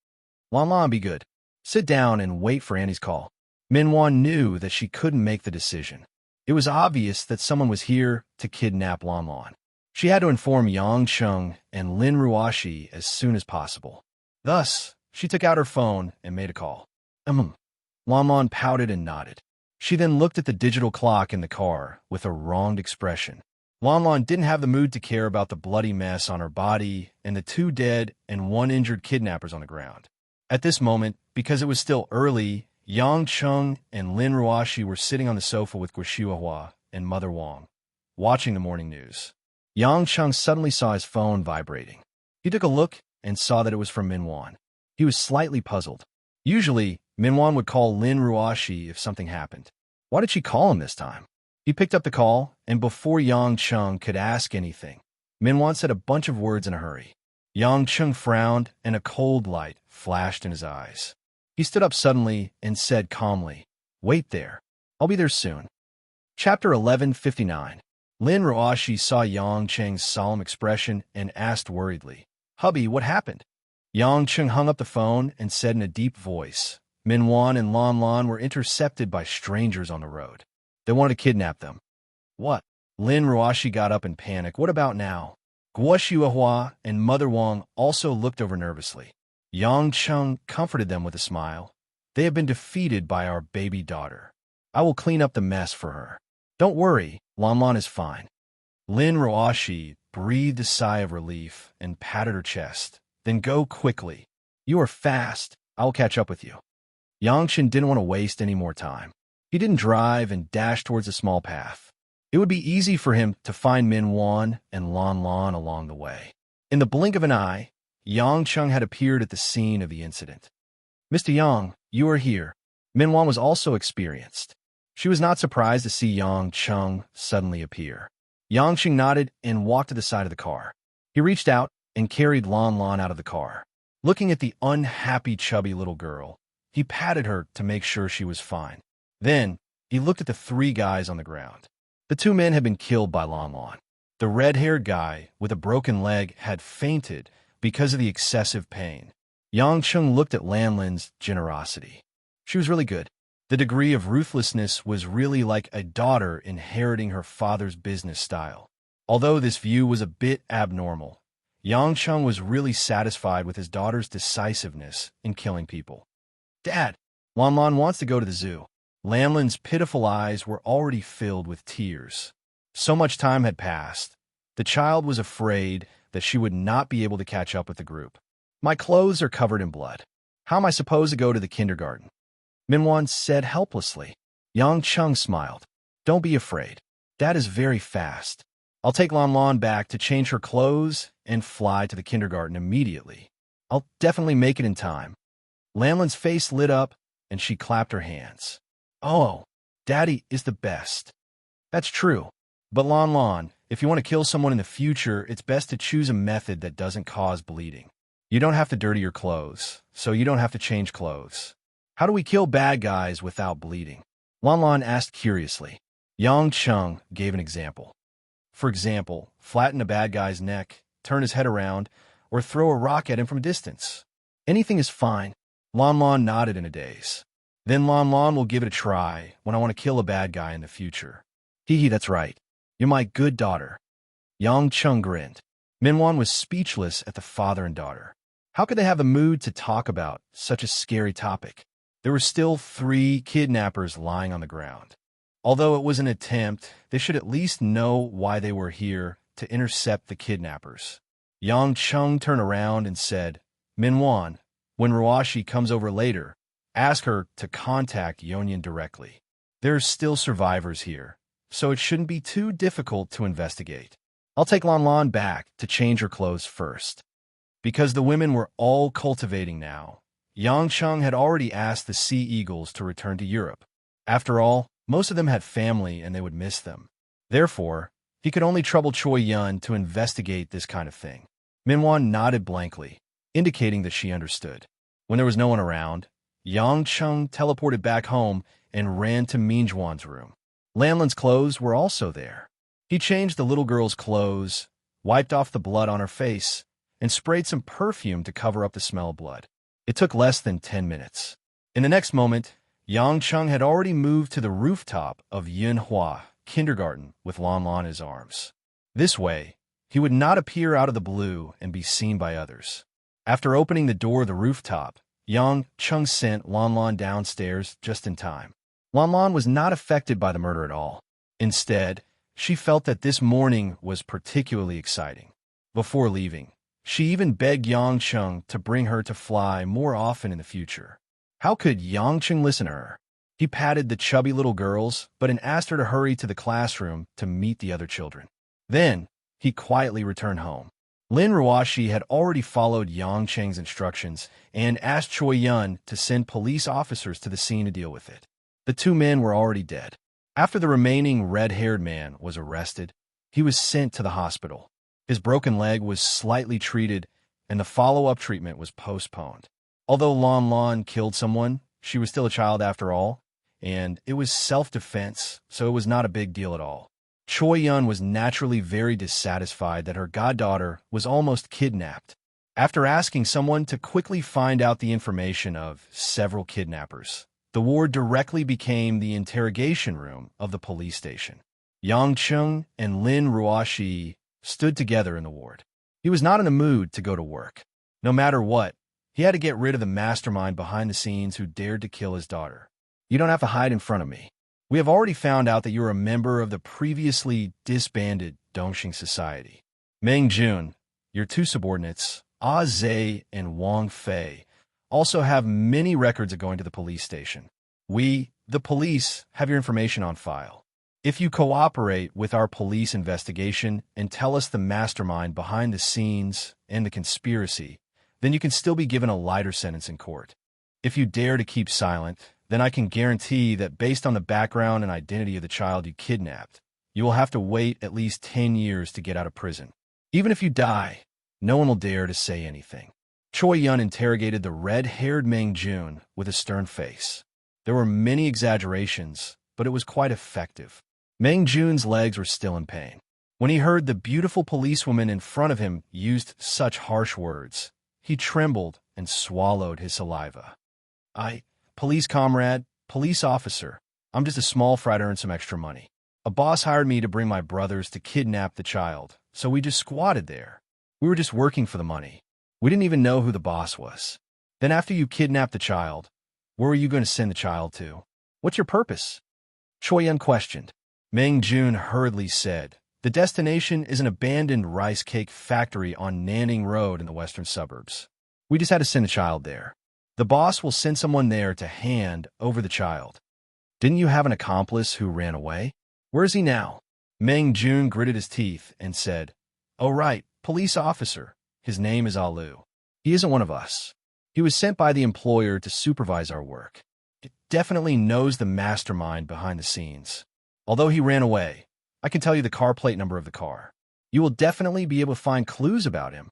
Lan, be good. Sit down and wait for Annie's call. Minwan knew that she couldn't make the decision. It was obvious that someone was here to kidnap Lan. She had to inform Yang Cheng and Lin Ruashi as soon as possible. Thus, she took out her phone and made a call. Lan pouted and nodded. She then looked at the digital clock in the car with a wronged expression. Lan didn't have the mood to care about the bloody mess on her body and the 2 dead and 1 injured kidnappers on the ground. At this moment, because it was still early, Yang Cheng and Lin Ruashi were sitting on the sofa with Guoshiwa and Mother Wang, watching the morning news. Yang Cheng suddenly saw his phone vibrating. He took a look and saw that it was from Minwan. He was slightly puzzled. Usually, Minwan would call Lin Ruashi if something happened. Why did she call him this time? He picked up the call, and before Yang Cheng could ask anything, Minwan said a bunch of words in a hurry. Yang Cheng frowned, and a cold light flashed in his eyes. He stood up suddenly and said calmly, "Wait there. I'll be there soon." Chapter 1159. Lin Ruashi saw Yang Cheng's solemn expression and asked worriedly, "Hubby, what happened?" Yang Cheng hung up the phone and said in a deep voice, "Minwan and Lan were intercepted by strangers on the road. They wanted to kidnap them." "What?" Lin Ruashi got up in panic. "What about now?" Guoshiwa and Mother Wang also looked over nervously. Yang Cheng comforted them with a smile. "They have been defeated by our baby daughter. I will clean up the mess for her. Don't worry, Lan is fine." Lin Ruashi breathed a sigh of relief and patted her chest. "Then go quickly. You are fast. I will catch up with you." Yang Chen didn't want to waste any more time. He didn't drive and dashed towards a small path. It would be easy for him to find Minwan and Lan along the way. In the blink of an eye, Yang Cheng had appeared at the scene of the incident. "Mr. Yang, you are here." Minwan was also experienced. She was not surprised to see Yang Cheng suddenly appear. Yang Cheng nodded and walked to the side of the car. He reached out and carried Lan out of the car. Looking at the unhappy, chubby little girl, he patted her to make sure she was fine. Then, he looked at the 3 guys on the ground. The 2 men had been killed by Lan. The red-haired guy with a broken leg had fainted because of the excessive pain. Yang Cheng looked at Lanlin's generosity. She was really good. The degree of ruthlessness was really like a daughter inheriting her father's business style. Although this view was a bit abnormal, Yang Cheng was really satisfied with his daughter's decisiveness in killing people. "Dad, Lan wants to go to the zoo." Lamlin's pitiful eyes were already filled with tears. So much time had passed. The child was afraid that she would not be able to catch up with the group. My clothes are covered in blood. How am I supposed to go to the kindergarten? Minwon said helplessly. Yang Chung smiled. Don't be afraid. Dad is very fast. I'll take Lan Lan back to change her clothes and fly to the kindergarten immediately. I'll definitely make it in time. Lamlin's face lit up and she clapped her hands. Oh, Daddy is the best. That's true. But Lan Lan, if you want to kill someone in the future, it's best to choose a method that doesn't cause bleeding. You don't have to dirty your clothes, so you don't have to change clothes. How do we kill bad guys without bleeding? Lan Lan asked curiously. Yang Chung gave an example. For example, flatten a bad guy's neck, turn his head around, or throw a rock at him from a distance. Anything is fine. Lan Lan nodded in a daze. Then Lan Lan will give it a try when I want to kill a bad guy in the future. Hee, that's right. You're my good daughter. Yang Chung grinned. Minwon was speechless at the father and daughter. How could they have the mood to talk about such a scary topic? There were still 3 kidnappers lying on the ground. Although it was an attempt, they should at least know why they were here to intercept the kidnappers. Yang Chung turned around and said, Minwon, when Ruashi comes over later, ask her to contact Yonyan directly. There are still survivors here, so it shouldn't be too difficult to investigate. I'll take Lan Lan back to change her clothes first. Because the women were all cultivating now, Yang Chung had already asked the Sea Eagles to return to Europe. After all, most of them had family and they would miss them. Therefore, he could only trouble Choi Yun to investigate this kind of thing. Minwon nodded blankly, indicating that she understood. When there was no one around, Yang Chung teleported back home and ran to Minjuan's room. Lanlin's clothes were also there. He changed the little girl's clothes, wiped off the blood on her face, and sprayed some perfume to cover up the smell of blood. It took less than 10 minutes. In the next moment, Yang Chung had already moved to the rooftop of Yunhua Kindergarten with Lan Lan in his arms. This way, he would not appear out of the blue and be seen by others. After opening the door of the rooftop, Yang Chung sent Lan Lan downstairs just in time. Lan Lan was not affected by the murder at all. Instead, she felt that this morning was particularly exciting. Before leaving, she even begged Yang Chung to bring her to fly more often in the future. How could Yang Chung listen to her? He patted the chubby little girls, but asked her to hurry to the classroom to meet the other children. Then, he quietly returned home. Lin Ruashi had already followed Yang Cheng's instructions and asked Choi Yun to send police officers to the scene to deal with it. The 2 men were already dead. After the remaining red-haired man was arrested, he was sent to the hospital. His broken leg was slightly treated, and the follow-up treatment was postponed. Although Lan Lan killed someone, she was still a child after all, and it was self-defense, so it was not a big deal at all. Choi Yun was naturally very dissatisfied that her goddaughter was almost kidnapped. After asking someone to quickly find out the information of several kidnappers, the ward directly became the interrogation room of the police station. Yang Chung and Lin Ruashi stood together in the ward. He was not in the mood to go to work. No matter what, he had to get rid of the mastermind behind the scenes who dared to kill his daughter. You don't have to hide in front of me. We have already found out that you're a member of the previously disbanded Dongxing Society. Meng Jun, your 2 subordinates, Ah Zhe and Wang Fei, also have many records of going to the police station. We, the police, have your information on file. If you cooperate with our police investigation and tell us the mastermind behind the scenes and the conspiracy, then you can still be given a lighter sentence in court. If you dare to keep silent, then I can guarantee that based on the background and identity of the child you kidnapped, you will have to wait at least 10 years to get out of prison. Even if you die, no one will dare to say anything. Choi Yun interrogated the red-haired Meng Jun with a stern face. There were many exaggerations, but it was quite effective. Meng Jun's legs were still in pain. When he heard the beautiful policewoman in front of him used such harsh words, he trembled and swallowed his saliva. Police comrade, police officer, I'm just a small fry to earn some extra money. A boss hired me to bring my brothers to kidnap the child, so we just squatted there. We were just working for the money. We didn't even know who the boss was. Then after you kidnapped the child, where were you going to send the child to? What's your purpose? Choi Yun questioned. Meng Jun hurriedly said, the destination is an abandoned rice cake factory on Nanning Road in the western suburbs. We just had to send a child there. The boss will send someone there to hand over the child. Didn't you have an accomplice who ran away? Where is he now? Meng Jun gritted his teeth and said, oh right, police officer. His name is Alu. He isn't one of us. He was sent by the employer to supervise our work. He definitely knows the mastermind behind the scenes. Although he ran away, I can tell you the car plate number of the car. You will definitely be able to find clues about him.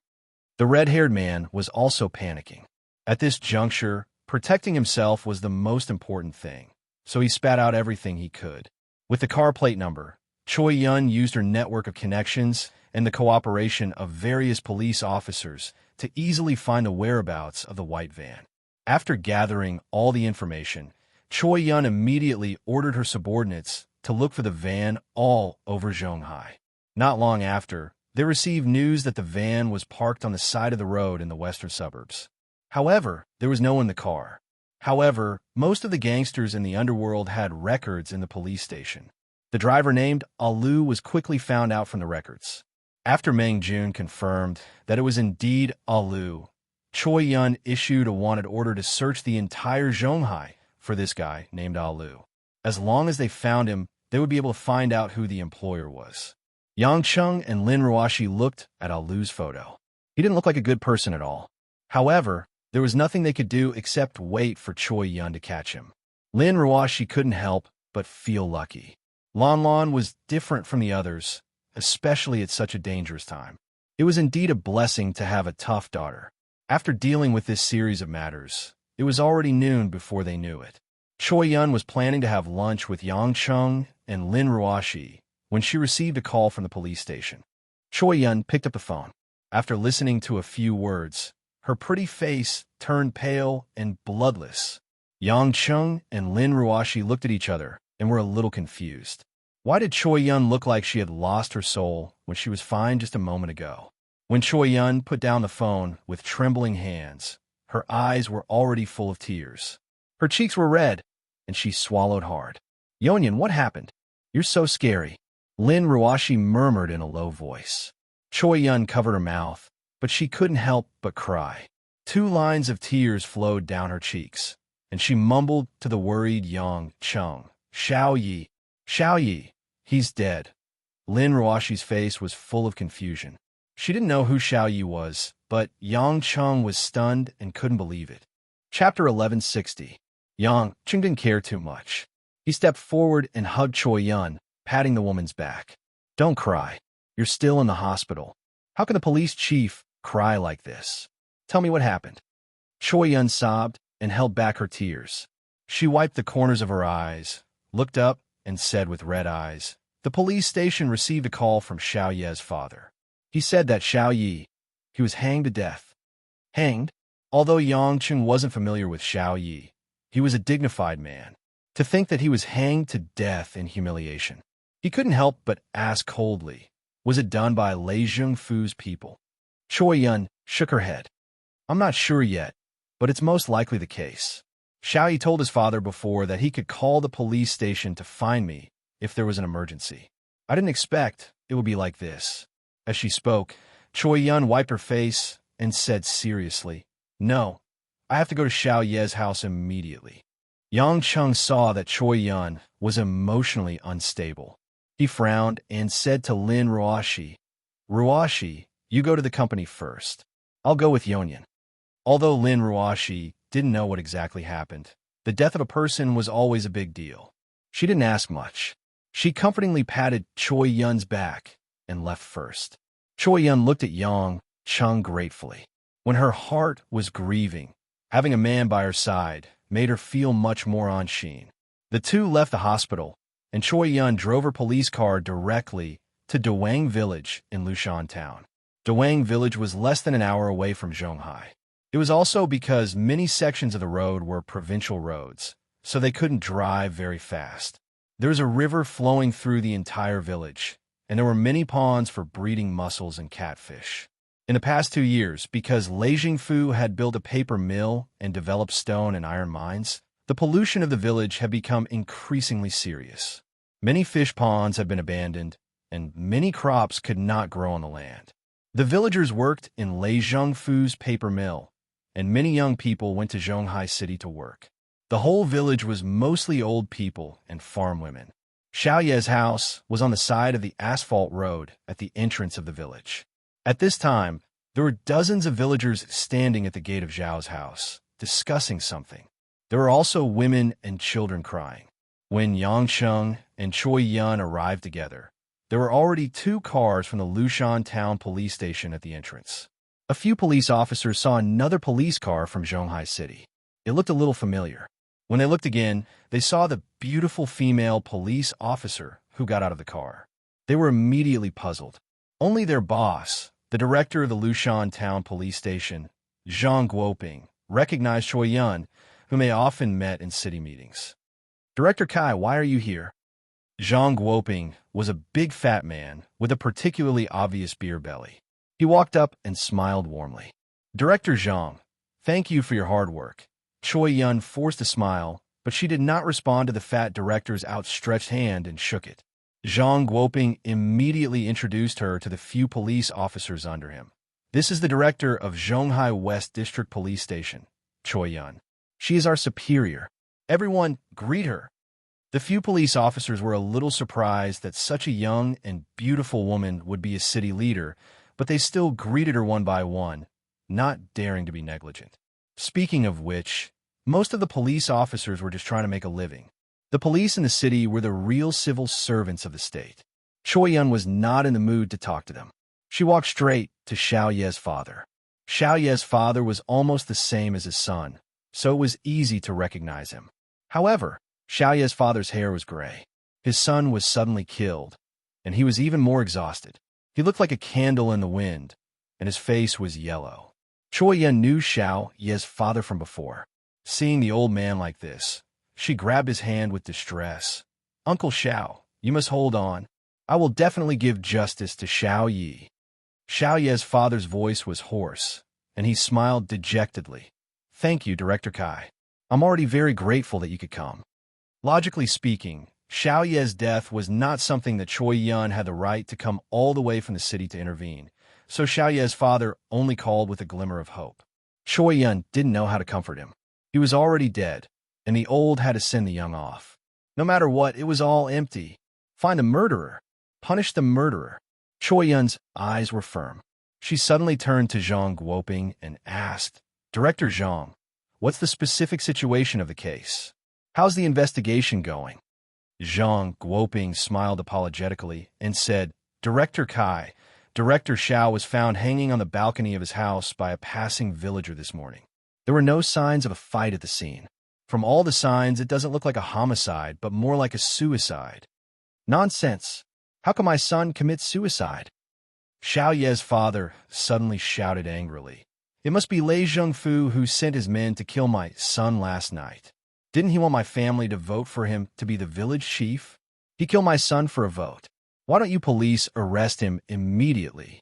The red-haired man was also panicking. At this juncture, protecting himself was the most important thing, so he spat out everything he could. With the car plate number, Choi Yun used her network of connections and the cooperation of various police officers to easily find the whereabouts of the white van. After gathering all the information, Choi Yun immediately ordered her subordinates to look for the van all over Zhonghai. Not long after, they received news that the van was parked on the side of the road in the western suburbs. However, there was no one in the car. However, most of the gangsters in the underworld had records in the police station. The driver named Alu was quickly found out from the records. After Meng Jun confirmed that it was indeed Alu, Choi Yun issued a wanted order to search the entire Zhonghai for this guy named Alu. As long as they found him, they would be able to find out who the employer was. Yang Chung and Lin Ruashi looked at Alu's photo. He didn't look like a good person at all. However, there was nothing they could do except wait for Choi Yun to catch him. Lin Ruashi couldn't help but feel lucky. Lon Lon was different from the others, especially at such a dangerous time. It was indeed a blessing to have a tough daughter. After dealing with this series of matters, it was already noon before they knew it. Choi Yun was planning to have lunch with Yang Chung and Lin Ruashi when she received a call from the police station. Choi Yun picked up the phone. After listening to a few words, her pretty face turned pale and bloodless. Yang Chung and Lin Ruashi looked at each other and were a little confused. Why did Choi Yun look like she had lost her soul when she was fine just a moment ago? When Choi Yun put down the phone with trembling hands, her eyes were already full of tears. Her cheeks were red, and she swallowed hard. Yonyan, what happened? You're so scary. Lin Ruashi murmured in a low voice. Choi Yun covered her mouth, but she couldn't help but cry. 2 lines of tears flowed down her cheeks, and she mumbled to the worried Yang Chung, Xiao Yi, he's dead. Lin Ruashi's face was full of confusion. She didn't know who Xiao Yi was, but Yang Chung was stunned and couldn't believe it. Chapter 1160. Yang Chung didn't care too much. He stepped forward and hugged Choi Yun, patting the woman's back. Don't cry. You're still in the hospital. How can the police chief cry like this? Tell me what happened. Choi Yun sobbed and held back her tears. She wiped the corners of her eyes, looked up, and said with red eyes, the police station received a call from Xiao Ye's father. He said that Xiao Yi, he was hanged to death. Hanged? Although Yang Chung wasn't familiar with Xiao Yi, he was a dignified man. To think that he was hanged to death in humiliation. He couldn't help but ask coldly, was it done by Lei Zhongfu's people? Choi Yun shook her head. I'm not sure yet, but it's most likely the case. Xiao Yi told his father before that he could call the police station to find me if there was an emergency. I didn't expect it would be like this. As she spoke, Choi Yun wiped her face and said seriously, no, I have to go to Xiao Ye's house immediately. Yang Chung saw that Choi Yun was emotionally unstable. He frowned and said to Lin Ruashi, Ruashi, you go to the company first. I'll go with Yonyan. Although Lin Ruashi didn't know what exactly happened, the death of a person was always a big deal. She didn't ask much. She comfortingly patted Choi Yun's back and left first. Choi Yun looked at Yang Chung gratefully. When her heart was grieving, having a man by her side made her feel much more on sheen. The two left the hospital, and Choi Yun drove her police car directly to Dawang Village in Lushan Town. Dawang Village was less than an hour away from Zhonghai. It was also because many sections of the road were provincial roads, so they couldn't drive very fast. There was a river flowing through the entire village, and there were many ponds for breeding mussels and catfish. In the past 2 years, because Lei Zhongfu had built a paper mill and developed stone and iron mines, The pollution of the village had become increasingly serious. Many fish ponds had been abandoned, and many crops could not grow on the land. The villagers worked in Lei Zhengfu's paper mill, and many young people went to Zhonghai City to work. The whole village was mostly old people and farm women. Xiao Ye's house was on the side of the asphalt road at the entrance of the village. At this time, there were dozens of villagers standing at the gate of Zhao's house, discussing something. There were also women and children crying. When Yang Cheng and Choi Yun arrived together, there were already 2 cars from the Lushan Town Police Station at the entrance. A few police officers saw another police car from Zhonghai City. It looked a little familiar. When they looked again, they saw the beautiful female police officer who got out of the car. They were immediately puzzled. Only their boss, the director of the Lushan Town Police Station, Zhang Guoping, recognized Choi Yun, whom they often met in city meetings. "Director Kai, why are you here?" Zhang Guoping was a big fat man with a particularly obvious beer belly. He walked up and smiled warmly. "Director Zhang, thank you for your hard work." Choi Yun forced a smile, but she did not respond to the fat director's outstretched hand and shook it. Zhang Guoping immediately introduced her to the few police officers under him. "This is the director of Zhonghai West District Police Station, Choi Yun. She is our superior. Everyone, greet her." The few police officers were a little surprised that such a young and beautiful woman would be a city leader, but they still greeted her one by one, not daring to be negligent. Speaking of which, most of the police officers were just trying to make a living. The police in the city were the real civil servants of the state. Choi Yun was not in the mood to talk to them. She walked straight to Xiao Ye's father. Xiao Ye's father was almost the same as his son, so it was easy to recognize him. However, Xiao Ye's father's hair was gray. His son was suddenly killed, and he was even more exhausted. He looked like a candle in the wind, and his face was yellow. Choi Yun knew Xiao Ye's father from before. Seeing the old man like this, she grabbed his hand with distress. "Uncle Xiao, you must hold on. I will definitely give justice to Xiao Yi." Xiao Ye's father's voice was hoarse, and he smiled dejectedly. "Thank you, Director Kai. I'm already very grateful that you could come." Logically speaking, Xiao Ye's death was not something that Choi Yun had the right to come all the way from the city to intervene, so Xiao Ye's father only called with a glimmer of hope. Choi Yun didn't know how to comfort him. He was already dead, and the old had to send the young off. No matter what, it was all empty. Find the murderer. Punish the murderer. Choi Yun's eyes were firm. She suddenly turned to Zhang Guoping and asked, "Director Zhang, what's the specific situation of the case? How's the investigation going?" Zhang Guoping smiled apologetically and said, "Director Kai, Director Xiao was found hanging on the balcony of his house by a passing villager this morning. There were no signs of a fight at the scene. From all the signs, it doesn't look like a homicide, but more like a suicide." "Nonsense! How can my son commit suicide?" Xiao Ye's father suddenly shouted angrily. "It must be Lei Zhengfu who sent his men to kill my son last night. Didn't he want my family to vote for him to be the village chief? He killed my son for a vote. Why don't you police arrest him immediately?"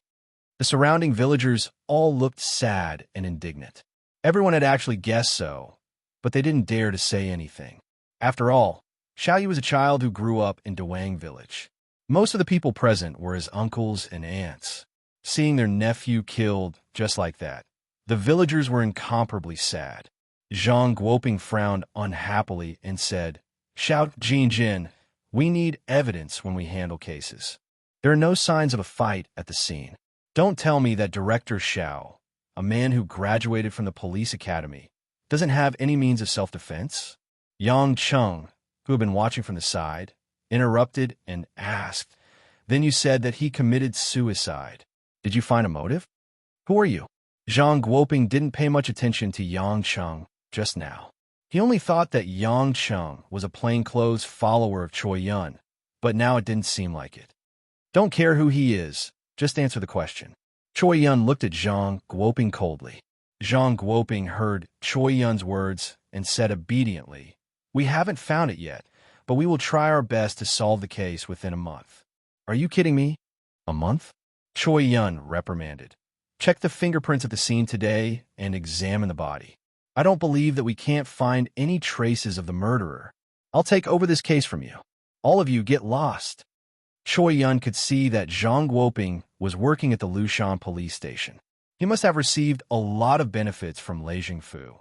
The surrounding villagers all looked sad and indignant. Everyone had actually guessed so, but they didn't dare to say anything. After all, Xiao Yi was a child who grew up in Dawang village. Most of the people present were his uncles and aunts. Seeing their nephew killed just like that, the villagers were incomparably sad. Zhang Guoping frowned unhappily and said, "Xiao Jinjin, we need evidence when we handle cases. There are no signs of a fight at the scene. Don't tell me that Director Xiao, a man who graduated from the police academy, doesn't have any means of self-defense?" Yang Cheng, who had been watching from the side, interrupted and asked, "Then you said that he committed suicide. Did you find a motive? Who are you?" Zhang Guoping didn't pay much attention to Yang Cheng just now. He only thought that Yang Cheng was a plainclothes follower of Choi Yun, but now it didn't seem like it. "Don't care who he is, just answer the question." Choi Yun looked at Zhang Guoping coldly. Zhang Guoping heard Choi Yun's words and said obediently, "We haven't found it yet, but we will try our best to solve the case within a month." "Are you kidding me? A month?" Choi Yun reprimanded. "Check the fingerprints at the scene today and examine the body. I don't believe that we can't find any traces of the murderer. I'll take over this case from you. All of you get lost. Choi Yun could see that Zhang Guoping was working at the Lushan police station. He must have received a lot of benefits from Lei Jingfu,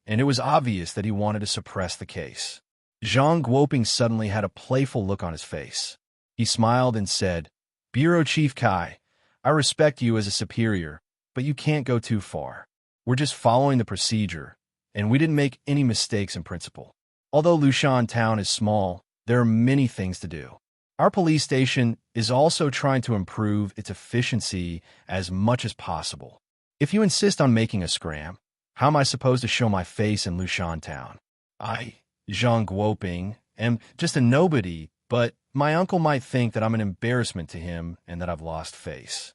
and it was obvious that he wanted to suppress the case. Zhang Guoping suddenly had a playful look on his face. He smiled and said, "Bureau Chief Kai, I respect you as a superior, but you can't go too far. We're just following the procedure, and we didn't make any mistakes in principle. Although Lushan town is small, there are many things to do. Our police station is also trying to improve its efficiency as much as possible. If you insist on making a scram, how am I supposed to show my face in Lushan town? I, Zhang Guoping, am just a nobody, but my uncle might think that I'm an embarrassment to him and that I've lost face."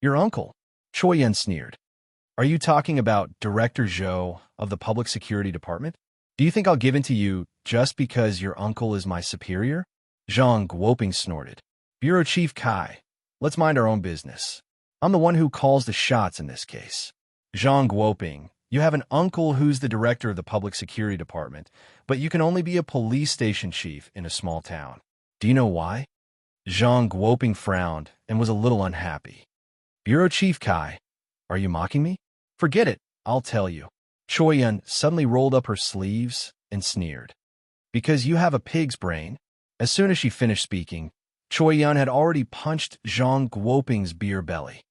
"Your uncle?" Choi Yun sneered. "Are you talking about Director Zhou of the Public Security Department? Do you think I'll give in to you just because your uncle is my superior?" Zhang Guoping snorted. "Bureau Chief Kai, let's mind our own business. I'm the one who calls the shots in this case." "Zhang Guoping, you have an uncle who's the director of the Public Security Department, but you can only be a police station chief in a small town. Do you know why?" Zhang Guoping frowned and was a little unhappy. "Bureau Chief Kai, are you mocking me?" "Forget it, I'll tell you." Choi Yun suddenly rolled up her sleeves and sneered. "Because you have a pig's brain." As soon as she finished speaking, Choi Yun had already punched Zhang Guoping's beer belly.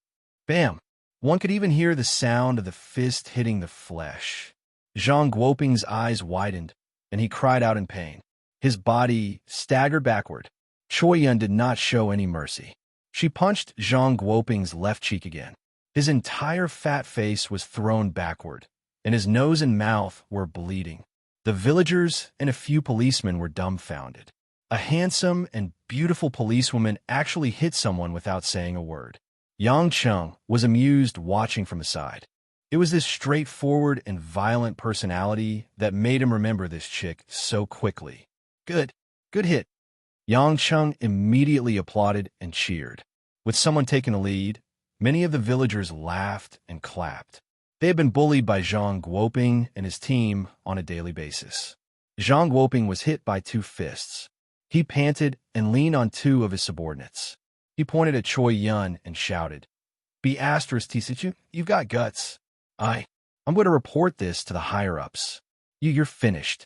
Bam! One could even hear the sound of the fist hitting the flesh. Zhang Guoping's eyes widened, and he cried out in pain. His body staggered backward. Choi Yun did not show any mercy. She punched Zhang Guoping's left cheek again. His entire fat face was thrown backward, and his nose and mouth were bleeding. The villagers and a few policemen were dumbfounded. A handsome and beautiful policewoman actually hit someone without saying a word. Yang Cheng was amused watching from the side. It was this straightforward and violent personality that made him remember this chick so quickly. Good hit. Yang Cheng immediately applauded and cheered. With someone taking a lead, many of the villagers laughed and clapped. They had been bullied by Zhang Guoping and his team on a daily basis. Zhang Guoping was hit by 2 fists. He panted and leaned on 2 of his subordinates. He pointed at Choi Yun and shouted, "Be asterisk Tisichu, you've got guts. I'm going to report this to the higher-ups. You're finished."